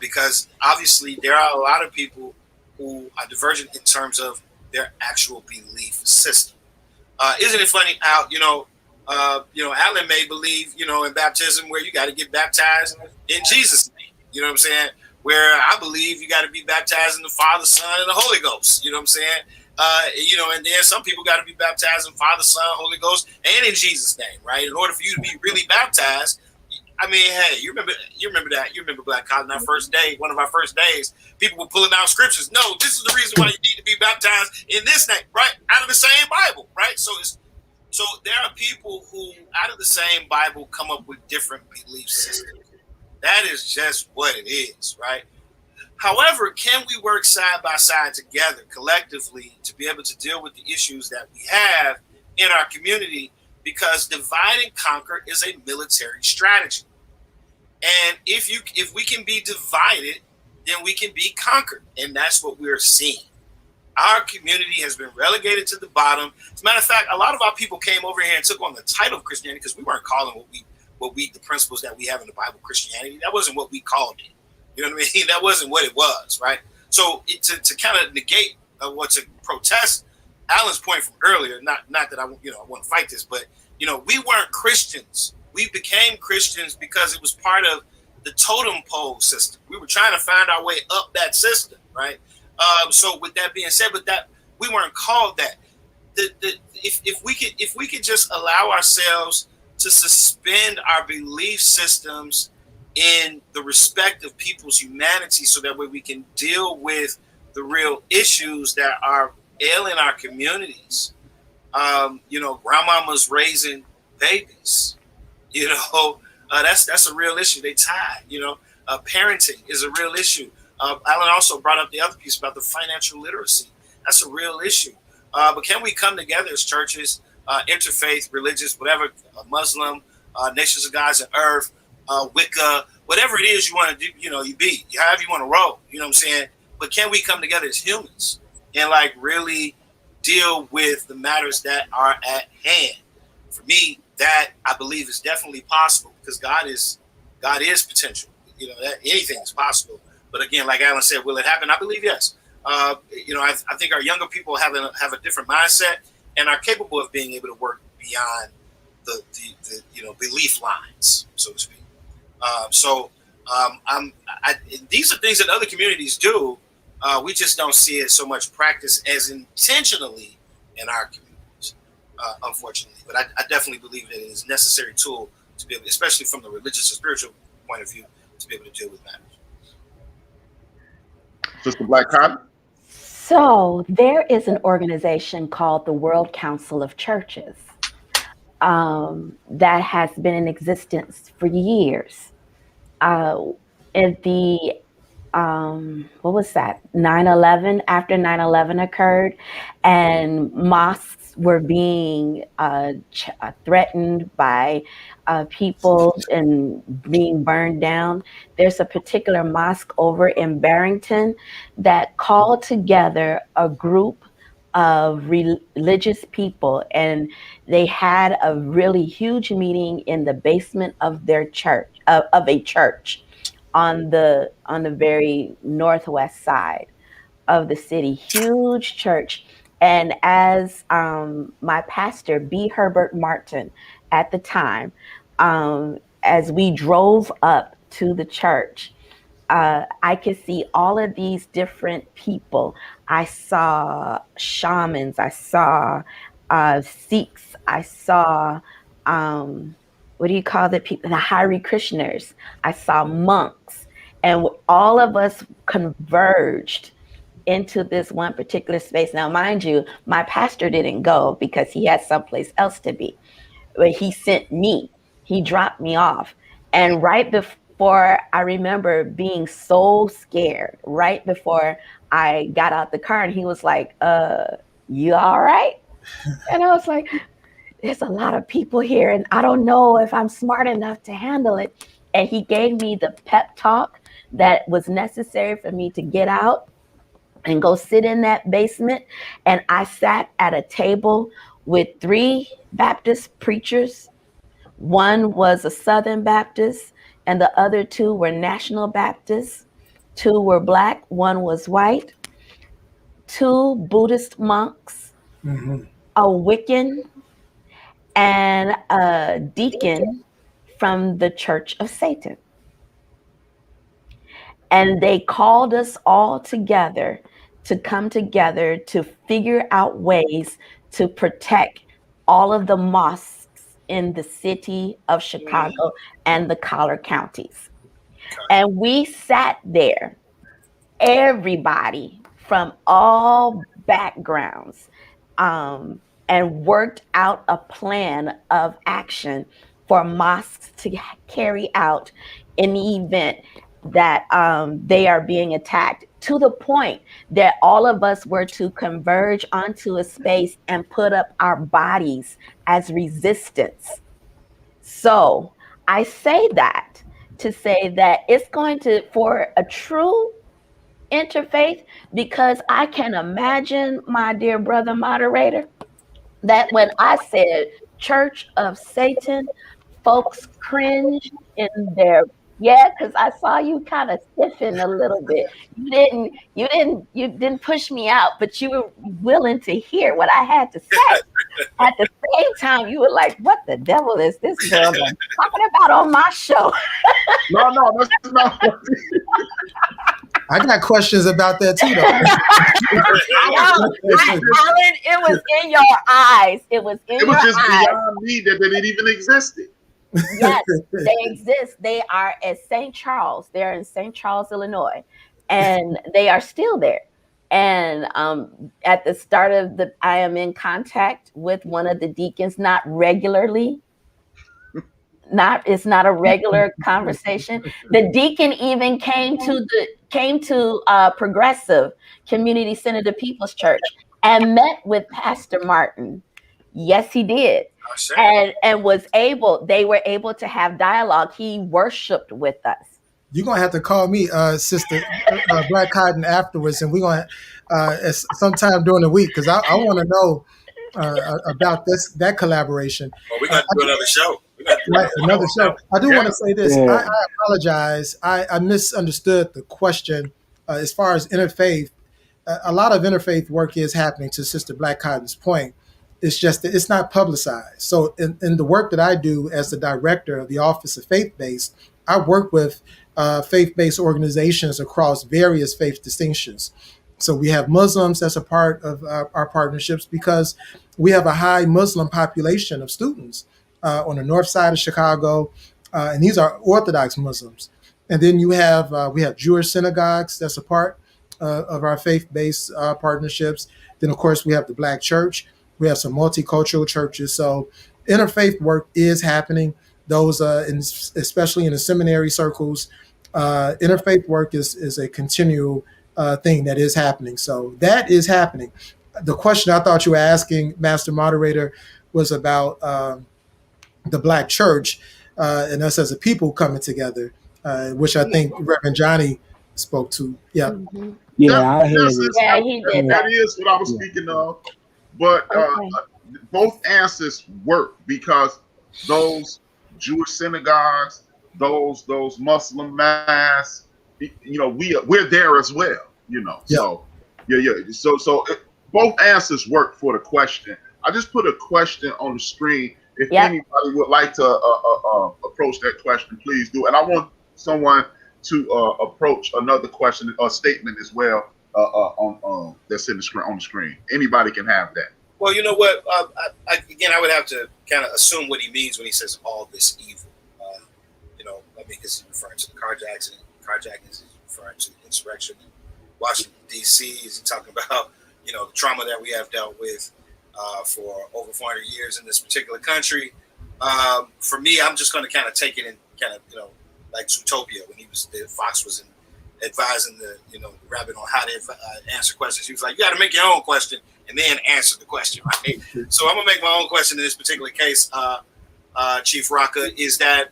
Because obviously there are a lot of people who are divergent in terms of their actual belief system. Isn't it funny how, Alan may believe, in baptism where you got to get baptized in Jesus' name. You know what I'm saying? Where I believe you got to be baptized in the Father, Son, and the Holy Ghost. You know what I'm saying? And then some people got to be baptized in Father, Son, Holy Ghost, and in Jesus' name, right? In order for you to be really baptized, I mean, hey, you remember that? You remember Black Cotton, one of our first days, people were pulling out scriptures. No, this is the reason why you need to be baptized in this name, right? Out of the same Bible, right? So there are people who, out of the same Bible, come up with different belief systems. That is just what it is, right? However, can we work side by side together collectively to be able to deal with the issues that we have in our community? Because divide and conquer is a military strategy. And if we can be divided, then we can be conquered. And that's what we're seeing. Our community has been relegated to the bottom. As a matter of fact, a lot of our people came over here and took on the title of Christianity because we weren't calling the principles that we have in the Bible Christianity. That wasn't what we called it. You know what I mean? That wasn't what it was, right? So to kind of negate or to protest Alan's point from earlier, not that I want to fight this, but we weren't Christians. We became Christians because it was part of the totem pole system. We were trying to find our way up that system, right? So with that being said, but that we weren't called that. If we could just allow ourselves to suspend our belief systems in the respect of people's humanity, so that way we can deal with the real issues that are ailing our communities. Grandmama's raising babies. That's a real issue. They tied. Parenting is a real issue. Alan also brought up the other piece about the financial literacy. That's a real issue. But can we come together as churches, interfaith, religious, whatever, Muslim, Nations of Gods and Earth, Wicca, whatever it is you want to do, you be, however you want to roll, you know what I'm saying? But can we come together as humans and really deal with the matters that are at hand? For me, that I believe is definitely possible because God is potential. That anything is possible. But again, like Alan said, will it happen? I believe yes. I think our younger people have a different mindset and are capable of being able to work beyond the belief lines, so to speak. These are things that other communities do. We just don't see it so much practiced as intentionally in our communities, unfortunately. But I definitely believe that it is a necessary tool to be able, especially from the religious and spiritual point of view, to be able to deal with matters. Sister Black Cotton? So there is an organization called the World Council of Churches that has been in existence for years. At the what was that? 9/11. After 9/11 occurred, and mosques were being threatened by people and being burned down. There's a particular mosque over in Barrington that called together a group of religious people, and they had a really huge meeting in the basement of their church, of a church on the very northwest side of the city. Huge church. And as my pastor, B. Herbert Martin, at the time, as we drove up to the church, I could see all of these different people. I saw shamans, I saw Sikhs, I saw, what do you call the people? The Hare Krishners. I saw monks. And all of us converged into this one particular space. Now, mind you, my pastor didn't go because he had someplace else to be. But he sent me. He dropped me off. And right before before, I remember being so scared right before I got out the car, and he was like, you all right? And I was like, there's a lot of people here, and I don't know if I'm smart enough to handle it. And he gave me the pep talk that was necessary for me to get out and go sit in that basement. And I sat at a table with 3 Baptist preachers. One was a Southern Baptist, and the other 2 were National Baptists. 2 were Black, 1 was white. 2 Buddhist monks, Mm-hmm. a Wiccan, and a deacon from the Church of Satan. And they called us all together to come together to figure out ways to protect all of the mosques in the city of Chicago and the collar counties. And we sat there, everybody from all backgrounds, and worked out a plan of action for mosques to carry out in the event that they are being attacked, to the point that all of us were to converge onto a space and put up our bodies as resistance. So I say that to say that it's going to, for a true interfaith, because I can imagine, my dear brother moderator, that when I said Church of Satan, folks cringed in their, yeah, because I saw you kind of stiffen a little bit. You didn't push me out, but you were willing to hear what I had to say. At the same time, you were like, "What the devil is this girl talking about on my show?" No, that's not. I got questions about that too, though. Alan, it was in your eyes. It was in your eyes. It was just beyond me that it even existed. Yes, they exist. They are at St. Charles. They're in St. Charles, Illinois, and they are still there. And at the start of I am in contact with one of the deacons, not regularly. It's not a regular conversation. The deacon even came to Progressive Community Center, the People's Church, and met with Pastor Martin. Yes, he did. And they were able to have dialogue. He worshiped with us. You're gonna have to call me, Sister Black Cotton, afterwards, and we're gonna sometime during the week, because I want to know about that collaboration. Well, we got to do another show. Another show. I do want to say this. Yeah. I apologize. I misunderstood the question as far as interfaith. A lot of interfaith work is happening, to Sister Black Cotton's point. It's just that it's not publicized. So in the work that I do as the director of the Office of Faith-Based, I work with faith-based organizations across various faith distinctions. So we have Muslims as a part of our partnerships, because we have a high Muslim population of students on the north side of Chicago, and these are Orthodox Muslims. And then we have Jewish synagogues that's a part of our faith-based partnerships. Then, of course, we have the Black church. We have some multicultural churches. So interfaith work is happening. Those, especially in the seminary circles, interfaith work is a continual thing that is happening. So that is happening. The question I thought you were asking, Master Moderator, was about the Black church and us as a people coming together, which I think Reverend Johnny spoke to. Yeah. Mm-hmm. Yeah, I heard it. Yeah, he did. That is what I was speaking of. But both answers work, because those Jewish synagogues, those Muslim mosques, we're there as well. Yeah. So So both answers work for the question. I just put a question on the screen. If anybody would like to approach that question, please do. And I want someone to approach another question or statement as well on that's in the screen on the screen. Anybody can have that. Well, you know what? I would have to kind of assume what he means when he says all this evil. Because he's referring to the carjackings, he's referring to the insurrection in Washington, D.C. He's talking about, the trauma that we have dealt with for over 400 years in this particular country. For me, I'm just going to kind of take it and kind of, like Zootopia, when Fox was advising the rabbit on how to answer questions. He was like, you got to make your own question and then answer the question, right? So I'm gonna make my own question in this particular case, Chief Raka, is that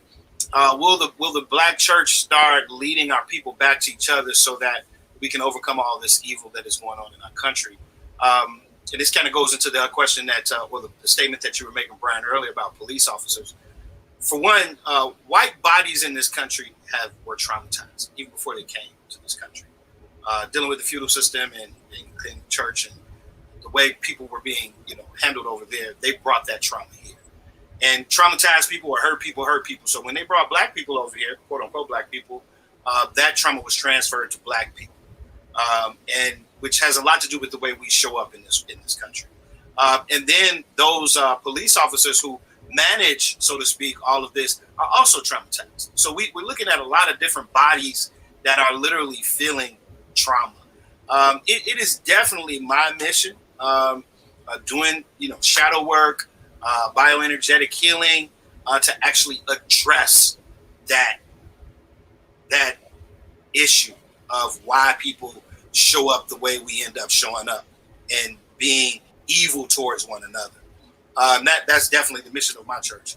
will the Black church start leading our people back to each other so that we can overcome all this evil that is going on in our country? And this kind of goes into the question that, the statement that you were making, Brian, earlier about police officers. For one, white bodies in this country were traumatized even before they came to this country. Dealing with the feudal system and church and the way people were being, handled over there, they brought that trauma here. And traumatized people or hurt people. So when they brought Black people over here, quote unquote Black people, that trauma was transferred to Black people, and which has a lot to do with the way we show up in this country. And then those police officers who manage, so to speak, all of this are also traumatized. So we're looking at a lot of different bodies that are literally feeling trauma. It is definitely my mission, doing shadow work, bioenergetic healing, to actually address that issue of why people show up the way we end up showing up and being evil towards one another. That's definitely the mission of my church.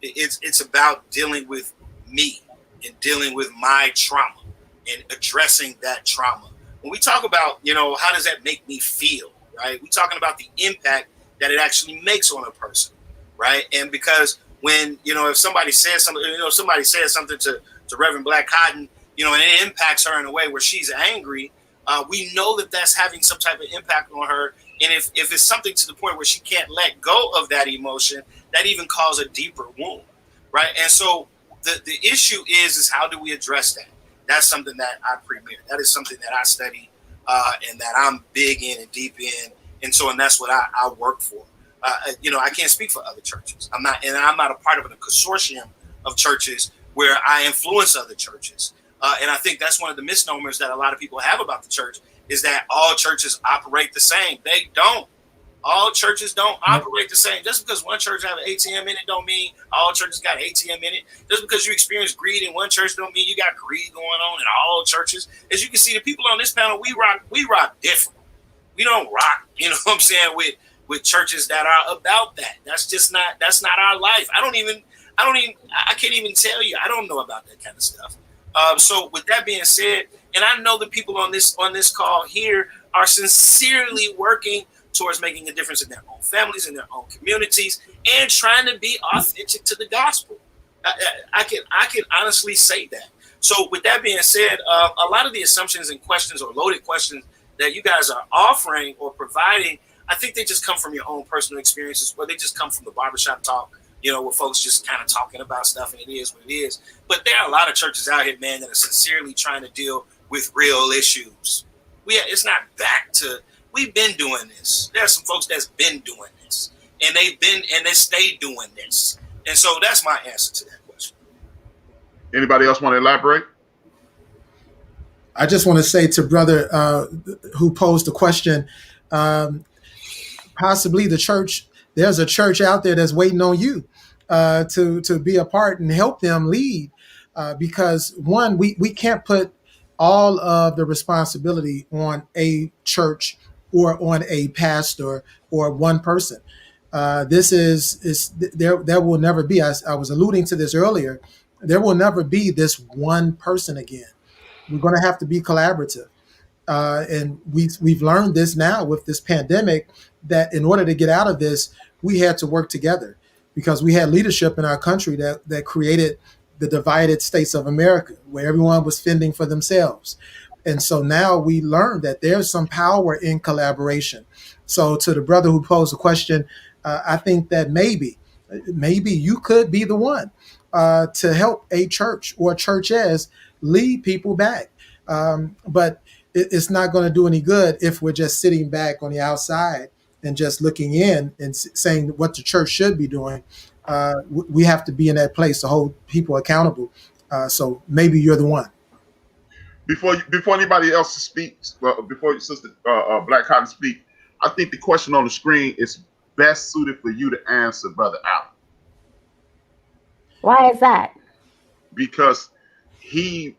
It's about dealing with me and dealing with my trauma and addressing that trauma. When we talk about, how does that make me feel, right? We're talking about the impact that it actually makes on a person, right? And because when, if somebody says something, to Reverend Black Cotton, and it impacts her in a way where she's angry, we know that that's having some type of impact on her. And if it's something to the point where she can't let go of that emotion, that even causes a deeper wound, right? And so the issue is how do we address that? That's something that I premier. That is something that I study and that I'm big in and deep in. And that's what I work for. I can't speak for other churches. I'm not a part of a consortium of churches where I influence other churches. And I think that's one of the misnomers that a lot of people have about the church is that all churches operate the same. They don't. All churches don't operate the same. Just because one church have an ATM in it don't mean all churches got an ATM in it. Just because you experience greed in one church don't mean you got greed going on in all churches. As you can see, the people on this panel, we rock different. We don't rock, what I'm saying, with churches that are about that. That's not our life. I can't even tell you. I don't know about that kind of stuff. So with that being said, and I know the people on this call here are sincerely working towards making a difference in their own families, in their own communities, and trying to be authentic to the gospel. I can honestly say that. So with that being said, a lot of the assumptions and questions or loaded questions that you guys are offering or providing, I think they just come from your own personal experiences, or they just come from the barbershop talk, where folks just kind of talking about stuff and it is what it is. But there are a lot of churches out here, man, that are sincerely trying to deal with real issues. It's not back to, we've been doing this. There are some folks that's been doing this and they stay doing this. And so that's my answer to that question. Anybody else want to elaborate? I just want to say to brother who posed the question, possibly the church, there's a church out there that's waiting on you to be a part and help them lead. Because one, we can't put all of the responsibility on a church or on a pastor or one person. This is there will never be, I was alluding to this earlier, there will never be this one person again. We're going to have to be collaborative. And we've learned this now with this pandemic, that in order to get out of this, we had to work together because we had leadership in our country that created the divided states of America, where everyone was fending for themselves. And so now we learned that there's some power in collaboration. So to the brother who posed the question, I think that maybe you could be the one to help a church or churches lead people back. But it's not going to do any good if we're just sitting back on the outside and just looking in and saying what the church should be doing. We have to be in that place to hold people accountable. So maybe you're the one. Before anybody else speaks, before Sister Black Cotton speak, I think the question on the screen is best suited for you to answer, Brother Allen. Why is that? because he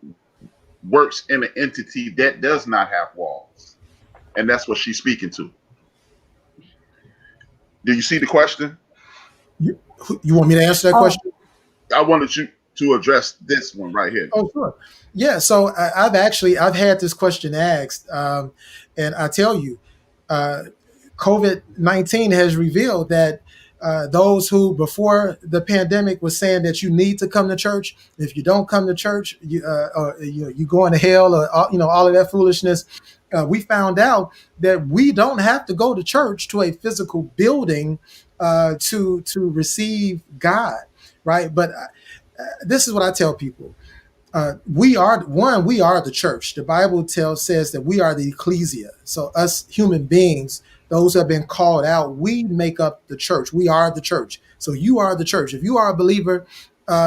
works in an entity that does not have walls. And that's what she's speaking to. Do you see the question? You want me to answer that question? I wanted you to address this one right here. Oh, sure. Yeah. So I've had this question asked, and I tell you, COVID-19 has revealed that those who before the pandemic was saying that you need to come to church, if you don't come to church, you going to hell, or all of that foolishness. We found out that we don't have to go to church, to a physical building, to receive God, right? But this is what I tell people. We are the church. The Bible says that we are the ecclesia. So us human beings, those who have been called out, we make up the church. We are the church. So you are the church. If you are a believer,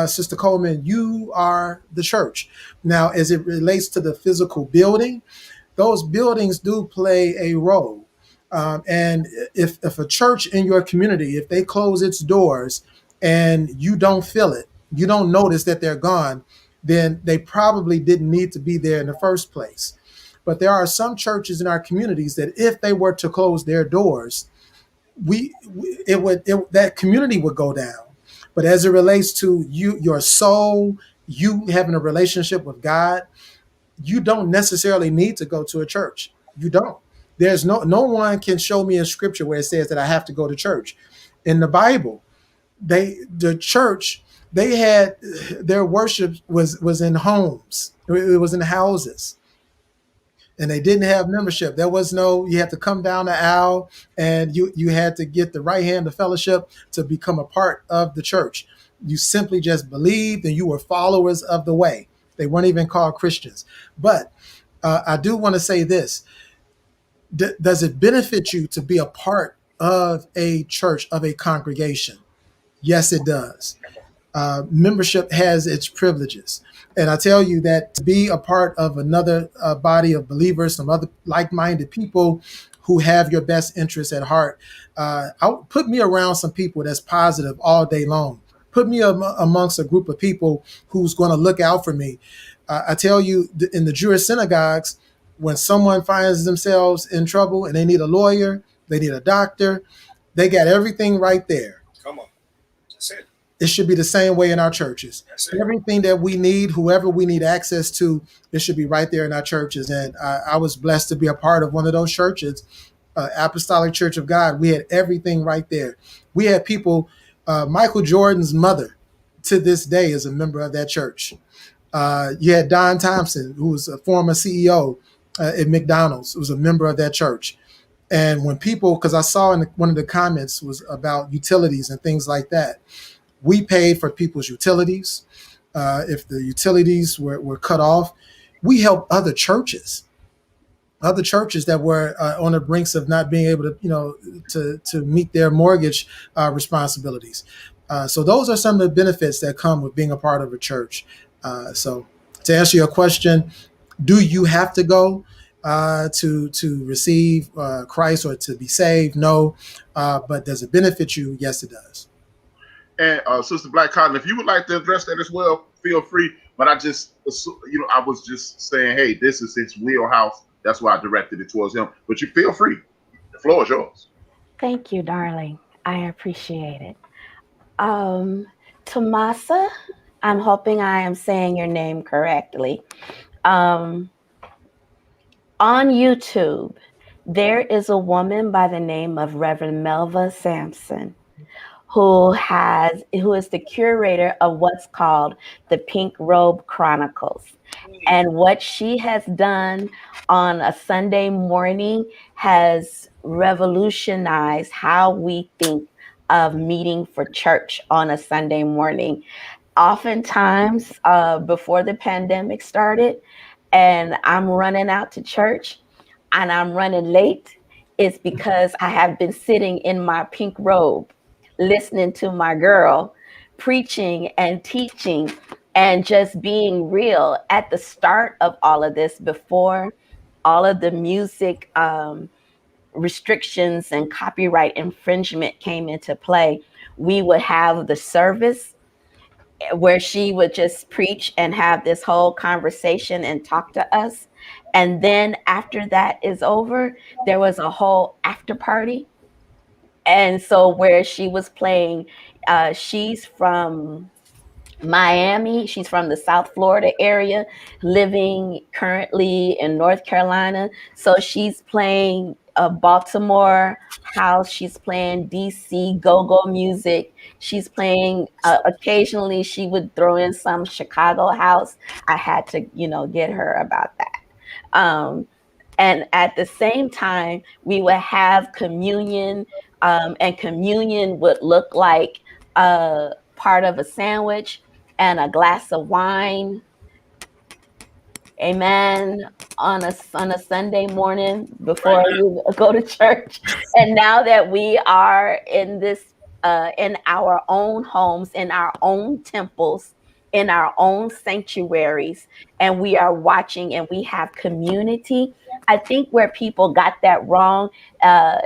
Sister Coleman, you are the church. Now, as it relates to the physical building, those buildings do play a role. And if a church in your community, if they close its doors and you don't feel it, you don't notice that they're gone, then they probably didn't need to be there in the first place. But there are some churches in our communities that if they were to close their doors, that community would go down. But as it relates to you, your soul, you having a relationship with God, you don't necessarily need to go to a church. You don't. There's no one can show me in scripture where it says that I have to go to church. In the Bible, the church, they had their worship was in homes. It was in houses. And they didn't have membership. There was no, you had to come down the aisle and you had to get the right hand of fellowship to become a part of the church. You simply just believed and you were followers of the way. They weren't even called Christians. But I do want to say this. Does it benefit you to be a part of a church, of a congregation? Yes, it does. Membership has its privileges. And I tell you that to be a part of another body of believers, some other like-minded people who have your best interests at heart, put me around some people that's positive all day long. Put me amongst a group of people who's going to look out for me. I tell you, in the Jewish synagogues, when someone finds themselves in trouble and they need a lawyer, they need a doctor, they got everything right there. Come on. That's it. It should be the same way in our churches. Everything that we need, whoever we need access to, it should be right there in our churches. And I was blessed to be a part of one of those churches, Apostolic Church of God. We had everything right there. We had people, Michael Jordan's mother to this day is a member of that church. You had Don Thompson, who was a former CEO at McDonald's, who was a member of that church. And when people, because I saw in one of the comments was about utilities and things like that. We paid for people's utilities. If the utilities were cut off, we helped other churches that were on the brinks of not being able to, to meet their mortgage responsibilities. So those are some of the benefits that come with being a part of a church. So to answer your question, do you have to go to receive Christ or to be saved? No. But does it benefit you? Yes, it does. And Sister Black Cotton, if you would like to address that as well, feel free. But I just, I was just saying, hey, this is his wheelhouse. That's why I directed it towards him. But you feel free. The floor is yours. Thank you, darling. I appreciate it. Tomasa, I'm hoping I am saying your name correctly. On YouTube, there is a woman by the name of Reverend Melva Sampson, who is the curator of what's called the Pink Robe Chronicles. And what she has done on a Sunday morning has revolutionized how we think of meeting for church on a Sunday morning. Oftentimes, before the pandemic started, and I'm running out to church and I'm running late, it's because I have been sitting in my pink robe, listening to my girl preaching and teaching and just being real. At the start of all of this, before all of the music restrictions and copyright infringement came into play, we would have the service where she would just preach and have this whole conversation and talk to us. And then after that is over, there was a whole after party. And so where she was playing, she's from Miami. She's from the South Florida area, living currently in North Carolina. So she's playing Baltimore house. She's playing DC go-go music. She's playing occasionally. She would throw in some Chicago house. I had to, get her about that. And at the same time, we would have communion, and communion would look like part of a sandwich and a glass of wine. Amen. On a Sunday morning before you go to church. And now that we are in this, in our own homes, in our own temples, in our own sanctuaries, and we are watching and we have community. I think where people got that wrong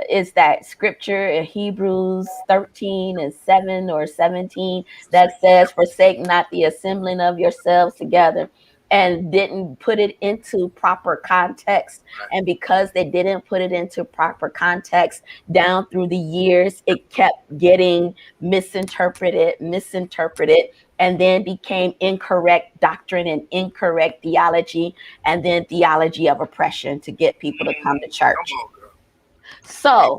is that scripture in Hebrews 13:7 or 17 that says, "Forsake not the assembling of yourselves together," and didn't put it into proper context. And because they didn't put it into proper context, down through the years, it kept getting misinterpreted, and then became incorrect doctrine and incorrect theology, and then theology of oppression to get people to come to church. So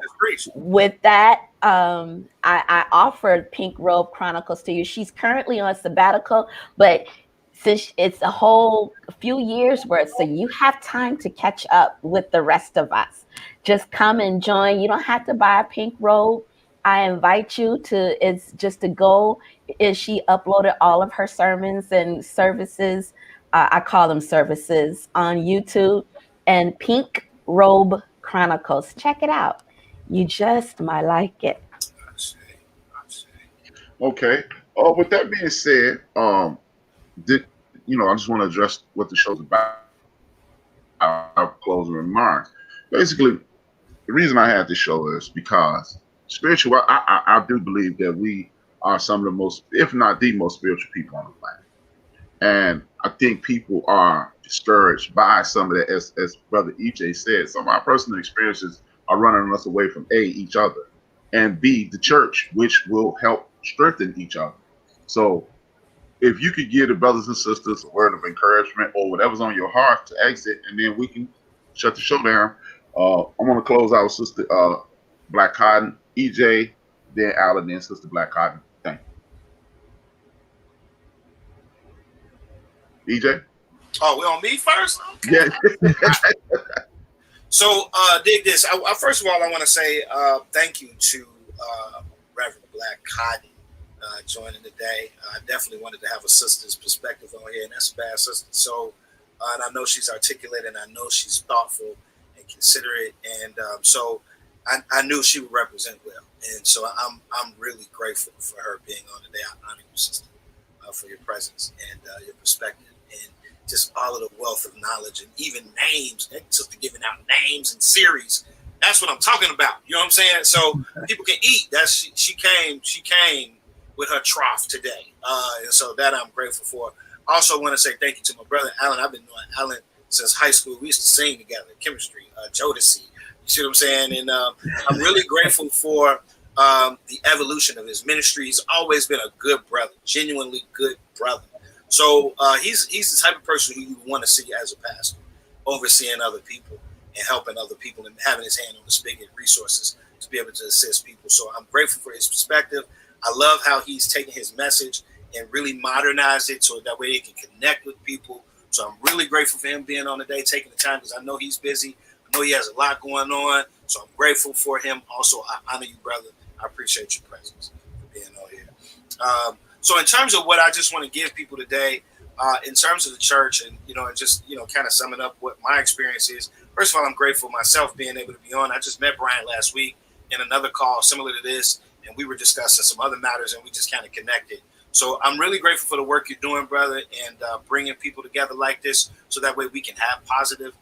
with that, I offered Pink Robe Chronicles to you. She's currently on sabbatical, but since it's a whole few years worth, so you have time to catch up with the rest of us. Just come and join. You don't have to buy a pink robe. I invite you to, it's just to go. She uploaded all of her sermons and services. I call them services on YouTube, and Pink Robe Chronicles. Check it out. You just might like it. Okay. With that being said, I just want to address what the show's about. Our closing remarks. Basically, the reason I had this show is because spiritual. I do believe that we are some of the most, if not the most spiritual people on the planet, and I think people are discouraged by some of that. As Brother EJ said, some of our personal experiences are running us away from each other, and B, the church, which will help strengthen each other. So if you could give the brothers and sisters a word of encouragement or whatever's on your heart to exit, and then we can shut the show down. I'm going to close out with Sister Black Cotton, EJ, then Alan, then Sister Black Cotton. Thank you. EJ? Oh, we on me first? Okay. Yeah. So, dig this. First of all, I want to say thank you to Reverend Black Cotton joining today. I definitely wanted to have a sister's perspective on here, and that's a bad sister. So, and I know she's articulate, and I know she's thoughtful and considerate, and so I knew she would represent well. And so I'm really grateful for her being on today. I honor you, sister, for your presence and your perspective, and just all of the wealth of knowledge, and even names. Sister giving out names and series. That's what I'm talking about. You know what I'm saying? So people can eat. She came with her trough today, and so that I'm grateful for. Also, want to say thank you to my brother Alan. I've been knowing Alan since high school. We used to sing together, chemistry, Jodeci. You see what I'm saying? And I'm really grateful for the evolution of his ministry. He's always been a good brother, genuinely good brother. So he's the type of person who you want to see as a pastor, overseeing other people and helping other people and having his hand on the spigot, resources to be able to assist people. So I'm grateful for his perspective. I love how he's taken his message and really modernized it so that way it can connect with people. So I'm really grateful for him being on today, taking the time, because I know he's busy. I know he has a lot going on. So I'm grateful for him. Also, I honor you, brother. I appreciate your presence for being on here. So in terms of what I just want to give people today, in terms of the church and, and just, kind of summing up what my experience is. First of all, I'm grateful myself being able to be on. I just met Brian last week in another call similar to this, and we were discussing some other matters, and we just kind of connected. So I'm really grateful for the work you're doing, brother, and bringing people together like this so that way we can have positive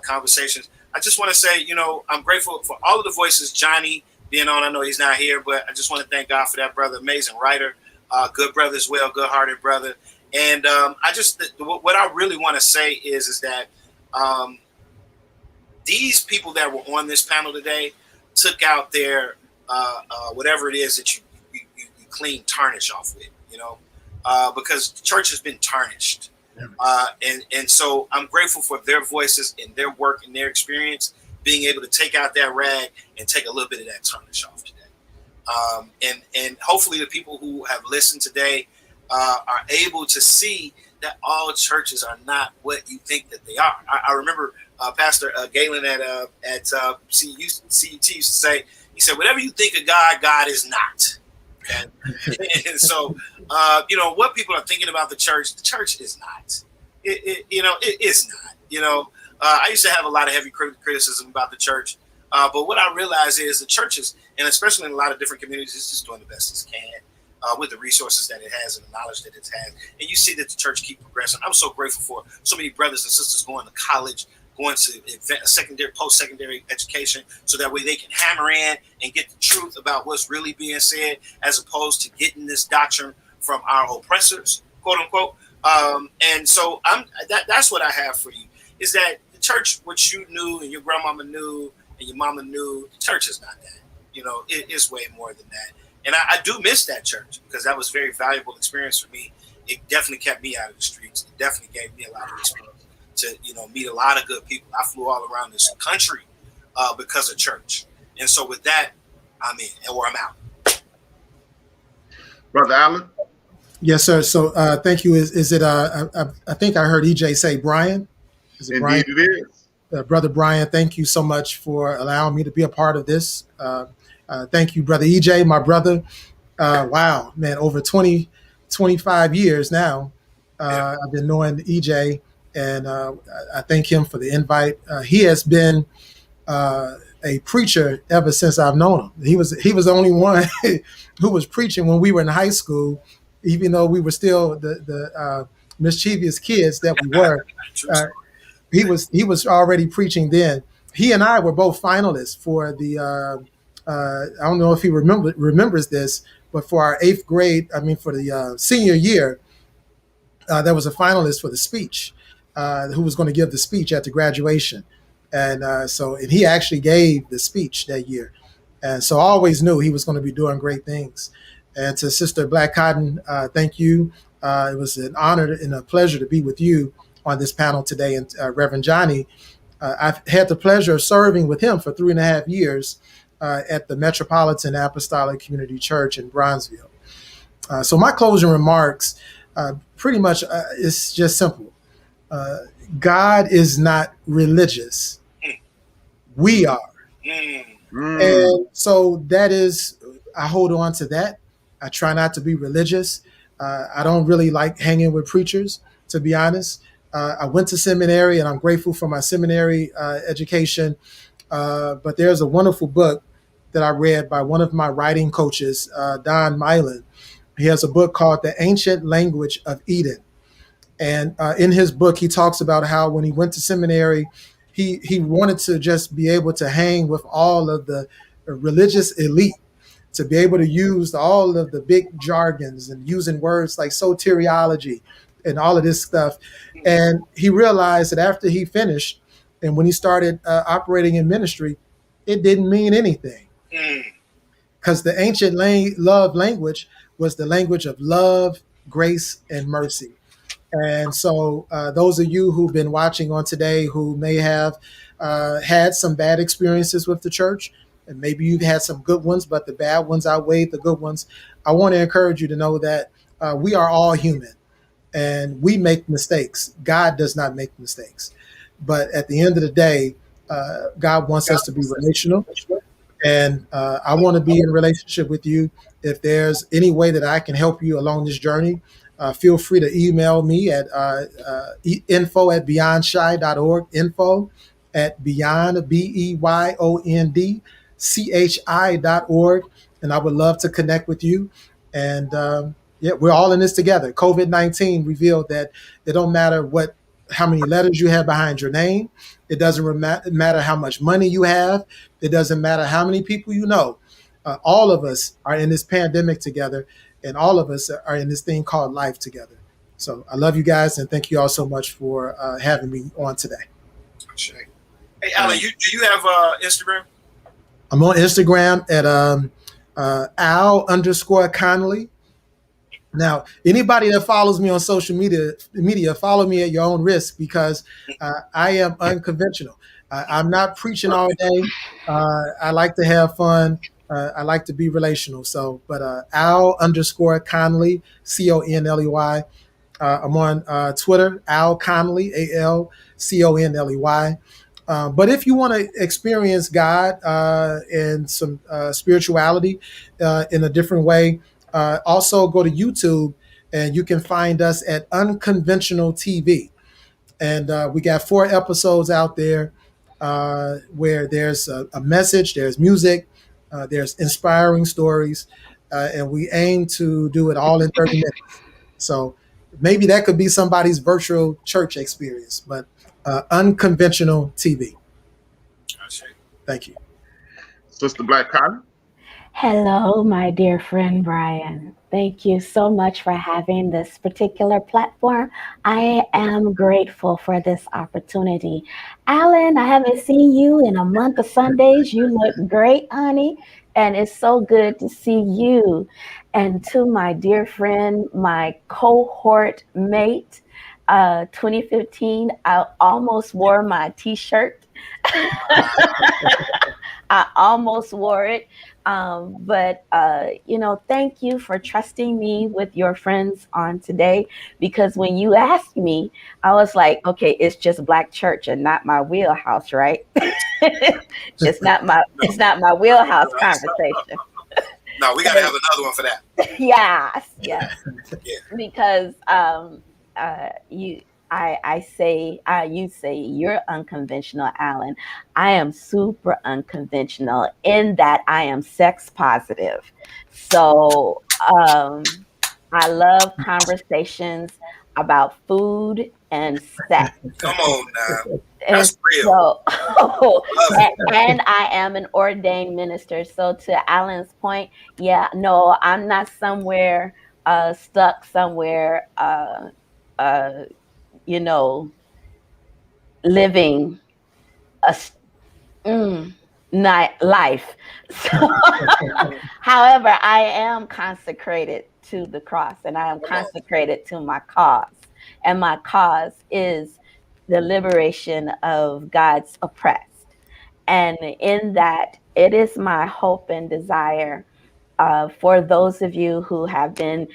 conversations. I just want to say, I'm grateful for all of the voices. Johnny being on, I know he's not here, but I just want to thank God for that, brother. Amazing writer. good brother as well, good-hearted brother. And what I really want to say is that these people that were on this panel today took out their whatever it is that you clean tarnish off with, because the church has been tarnished. And so I'm grateful for their voices and their work and their experience, being able to take out that rag and take a little bit of that tarnish off today. And hopefully the people who have listened today are able to see that all churches are not what you think that they are. I remember Pastor Galen at CUT used to say, he said, whatever you think of God, God is not. Okay? And so, what people are thinking about the church is not. It is not. I used to have a lot of heavy criticism about the church, but what I realize is the churches, and especially in a lot of different communities, is just doing the best it can with the resources that it has and the knowledge that it has. And you see that the church keep progressing. I'm so grateful for so many brothers and sisters going to college, going to secondary, post-secondary education, so that way they can hammer in and get the truth about what's really being said, as opposed to getting this doctrine from our oppressors, quote unquote. And so that's what I have for you, is that the church, what you knew and your grandmama knew and your mama knew, the church is not that. It is way more than that. And I do miss that church, because that was a very valuable experience for me. It definitely kept me out of the streets. It definitely gave me a lot of experience to meet a lot of good people. I flew all around this country because of church. And so with that, I'm in, or I'm out. Brother Allen? Yes, sir. So thank you. Is it, I think I heard EJ say Brian. Is it Indeed Brian? it is. Brother Brian, thank you so much for allowing me to be a part of this. Thank you, Brother EJ, my brother. Wow, man, over 25 years now. I've been knowing EJ, and I thank him for the invite. He has been a preacher ever since I've known him. He was the only one who was preaching when we were in high school, even though we were still the mischievous kids that we were. He was already preaching then. He and I were both finalists for the I don't know if he remembers this, but for our for the senior year, there was a finalist for the speech, who was going to give the speech at the graduation. And and he actually gave the speech that year. And so I always knew he was going to be doing great things. And to Sister Black Cotton, thank you. It was an honor and a pleasure to be with you on this panel today. And Reverend Johnny, I've had the pleasure of serving with him for 3.5 years at the Metropolitan Apostolic Community Church in Bronzeville. So my closing remarks, pretty much, it's just simple. God is not religious. We are. And so that is, I hold on to that. I try not to be religious. I don't really like hanging with preachers, to be honest. I went to seminary, and I'm grateful for my seminary education. But there's a wonderful book that I read by one of my writing coaches, Don Milan. He has a book called The Ancient Language of Eden. And in his book, he talks about how when he went to seminary, he wanted to just be able to hang with all of the religious elite, to be able to use all of the big jargons and using words like soteriology and all of this stuff. And he realized that after he finished and when he started operating in ministry, it didn't mean anything. Because the ancient love language was the language of love, grace, and mercy. And so those of you who've been watching on today who may have had some bad experiences with the church, and maybe you've had some good ones, but the bad ones outweighed the good ones, I want to encourage you to know that we are all human and we make mistakes. God does not make mistakes. But at the end of the day, God wants us to be relational. And I want to be in a relationship with you. If there's any way that I can help you along this journey, feel free to email me at info@beyondshy.org, info@beyond, BEYONDCHI.org. And I would love to connect with you. And we're all in this together. COVID-19 revealed that it don't matter how many letters you have behind your name. It doesn't matter how much money you have. It doesn't matter how many people you know. All of us are in this pandemic together. and all of us are in this thing called life together. So I love you guys, and thank you all so much for having me on today. Hey, Alan, do you have Instagram? I'm on Instagram at Al_Connolly. Now, anybody that follows me on social media, follow me at your own risk, because I am unconventional. I'm not preaching all day. I like to have fun. I like to be relational. So, but Al_Connolly, Conley. I'm on Twitter, Al Connolly, ALCONLEY. But if you want to experience God and some spirituality in a different way, also go to YouTube, and you can find us at Unconventional TV. And we got 4 episodes out there where there's a message, there's music, there's inspiring stories, and we aim to do it all in 30 minutes. So maybe that could be somebody's virtual church experience, but Unconventional TV. Thank you. Sister Black Cotton. Hello, my dear friend Brian. Thank you so much for having this particular platform. I am grateful for this opportunity. Alan, I haven't seen you in a month of Sundays. You look great, honey. And it's so good to see you. And to my dear friend, my cohort mate, 2015, I almost wore my t-shirt. I almost wore it. But thank you for trusting me with your friends on today, because when you asked me, I was like, okay, it's just Black church and not my wheelhouse, right? It's not my wheelhouse conversation. No, we gotta have another one for that. Yes. Yeah. Because you say you're unconventional, Alan. I am super unconventional in that I am sex positive. So I love conversations about food and sex. Come on now. That's real. And I am an ordained minister. So to Alan's point, no, I'm not somewhere stuck somewhere living a night life. So, however, I am consecrated to the cross, and I am consecrated to my cause. And my cause is the liberation of God's oppressed. And in that, it is my hope and desire for those of you who have been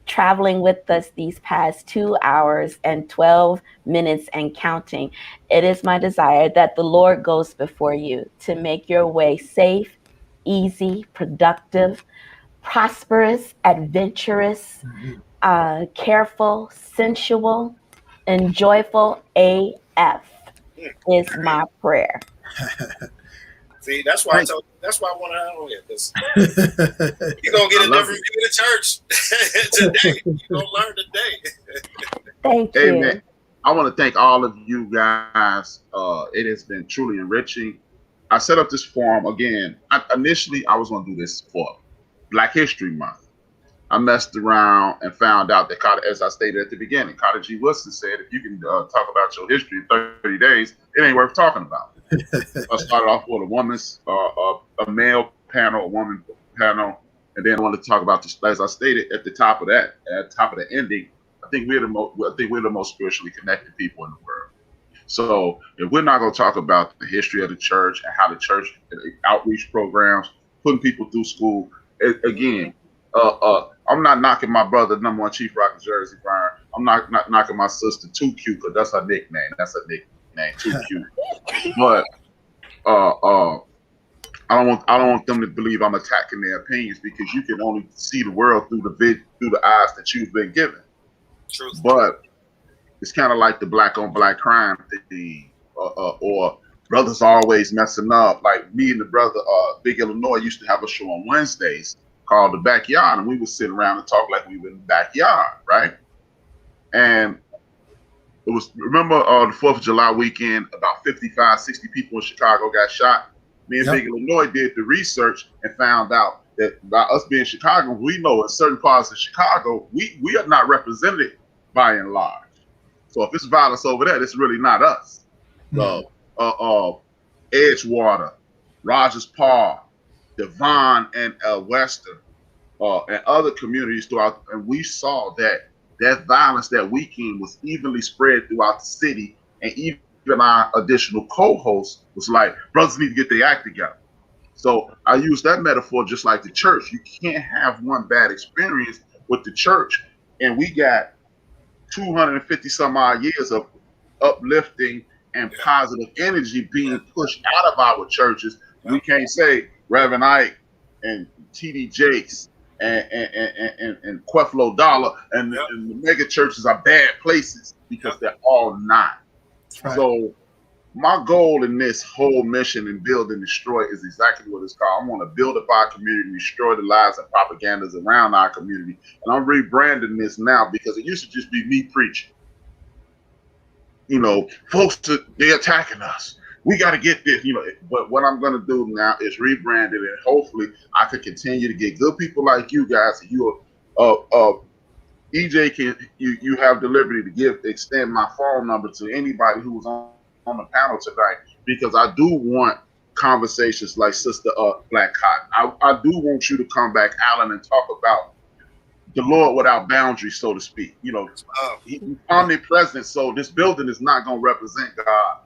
traveling with us these past 2 hours and 12 minutes and counting. It is my desire that the Lord goes before you to make your way safe, easy, productive, prosperous, adventurous, careful, sensual, and joyful AF is my prayer. See, that's why I want to have on here, because you're gonna get a different view of the church today. You're gonna learn today. Thank you. Amen. I want to thank all of you guys. It has been truly enriching. I set up this forum again. Initially, I was going to do this for Black History Month. I messed around and found out that, as I stated at the beginning, Carter G. Wilson said, if you can talk about your history in 30 days, it ain't worth talking about. I started off with a male panel, a woman panel, and then I wanted to talk about this, as I stated at the top of that, at the top of the ending. I think we're the most spiritually connected people in the world. So if we're not going to talk about the history of the church and how the church outreach programs, putting people through school, again, I'm not knocking my brother, #1 Chief Rock Jersey, Brian. I'm not knocking my sister Too Cute, because that's her nickname. That's her nickname, Too Cute. But I don't want them to believe I'm attacking their opinions, because you can only see the world through the eyes that you've been given. True. But it's kind of like the black on black crime thing, or brothers always messing up. Like me and the brother, Big Illinois, used to have a show on Wednesdays called The Backyard, and we would sit around and talk like we were in the backyard, right? And it was, remember the 4th of July weekend, about 55, 60 people in Chicago got shot. Me and Big Illinois did the research and found out that by us being Chicago, we know in certain parts of Chicago, we are not represented by and large. So if it's violence over there, it's really not us. The Edgewater, Rogers Park, Devon, and Western, and other communities throughout, and we saw that violence that weekend was evenly spread throughout the city, and even our additional co-hosts was like, brothers need to get their act together. So I use that metaphor just like the church. You can't have one bad experience with the church, and we got 250 some odd years of uplifting and positive energy being pushed out of our churches. We can't say Reverend Ike and T.D. Jakes and Creflo Dollar and the mega churches are bad places, because they're all not. Right. So my goal in this whole mission in Build and Destroy is exactly what it's called. I want to build up our community, destroy the lies and propagandas around our community. And I'm rebranding this now, because it used to just be me preaching. You know, folks, they're attacking us. We got to get this, you know. But what I'm going to do now is rebrand it, and hopefully I can continue to get good people like you guys. You EJ, you have the liberty to extend my phone number to anybody who's on the panel tonight, because I do want conversations like Sister Black Cotton. I do want you to come back, Alan, and talk about the Lord without boundaries, so to speak. You know, He's omnipresent, so this building is not going to represent God.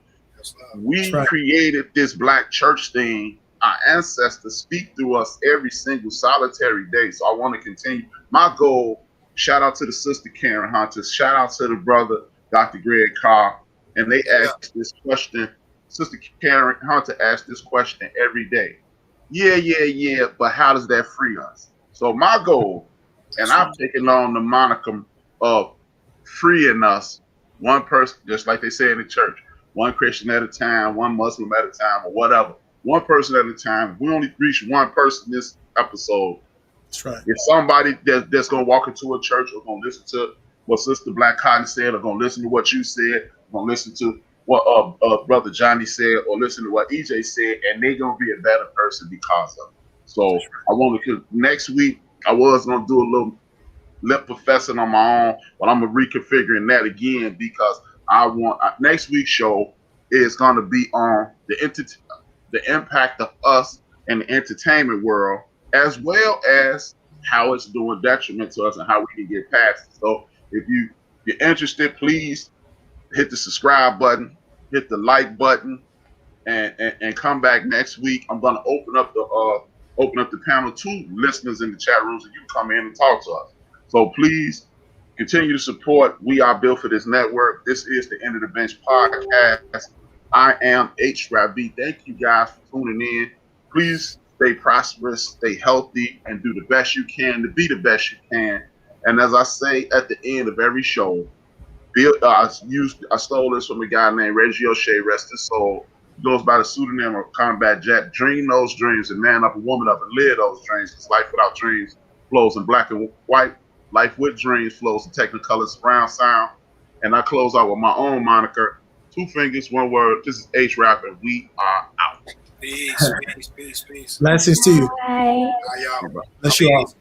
We created this black church thing. Our ancestors speak through us every single solitary day. So I want to continue. My goal, shout out to the sister Karen Hunter, shout out to the brother Dr. Greg Carr, and they asked this question. Sister Karen Hunter asked this question every day. Yeah, but how does that free us? So my goal, and I've taken on the moniker of freeing us, one person, just like they say in the church, one Christian at a time, one Muslim at a time, or whatever, one person at a time. If we only reach one person this episode, that's right. If somebody that's going to walk into a church or going to listen to what Sister Black Cotton said, or going to listen to what you said, going to listen to what Brother Johnny said, or listen to what EJ said, and they're going to be a better person because of it. So I want to, next week, I was going to do a little lip professing on my own, but I'm reconfiguring that again, because I want next week's show is going to be on the impact of us in the entertainment world, as well as how it's doing detriment to us and how we can get past it. So if you're interested, please hit the subscribe button, hit the like button, and come back next week. I'm going to open up the panel to listeners in the chat rooms, and you can come in and talk to us. So please continue to support. We are built for this network. This is the End of the Bench podcast. I am HRap. Thank you guys for tuning in. Please stay prosperous, stay healthy, and do the best you can to be the best you can. And as I say at the end of every show, I stole this from a guy named Reggie O'Shea, rest his soul. He goes by the pseudonym of Combat Jack. Dream those dreams and man up and woman up and live those dreams, because life without dreams flows in black and white. Life with dreams flows in technicolor surround sound. And I close out with my own moniker, 2 fingers, 1 word. This is HRap, and we are out. Peace. Blessings to you. Bye. Y'all. Bless you all.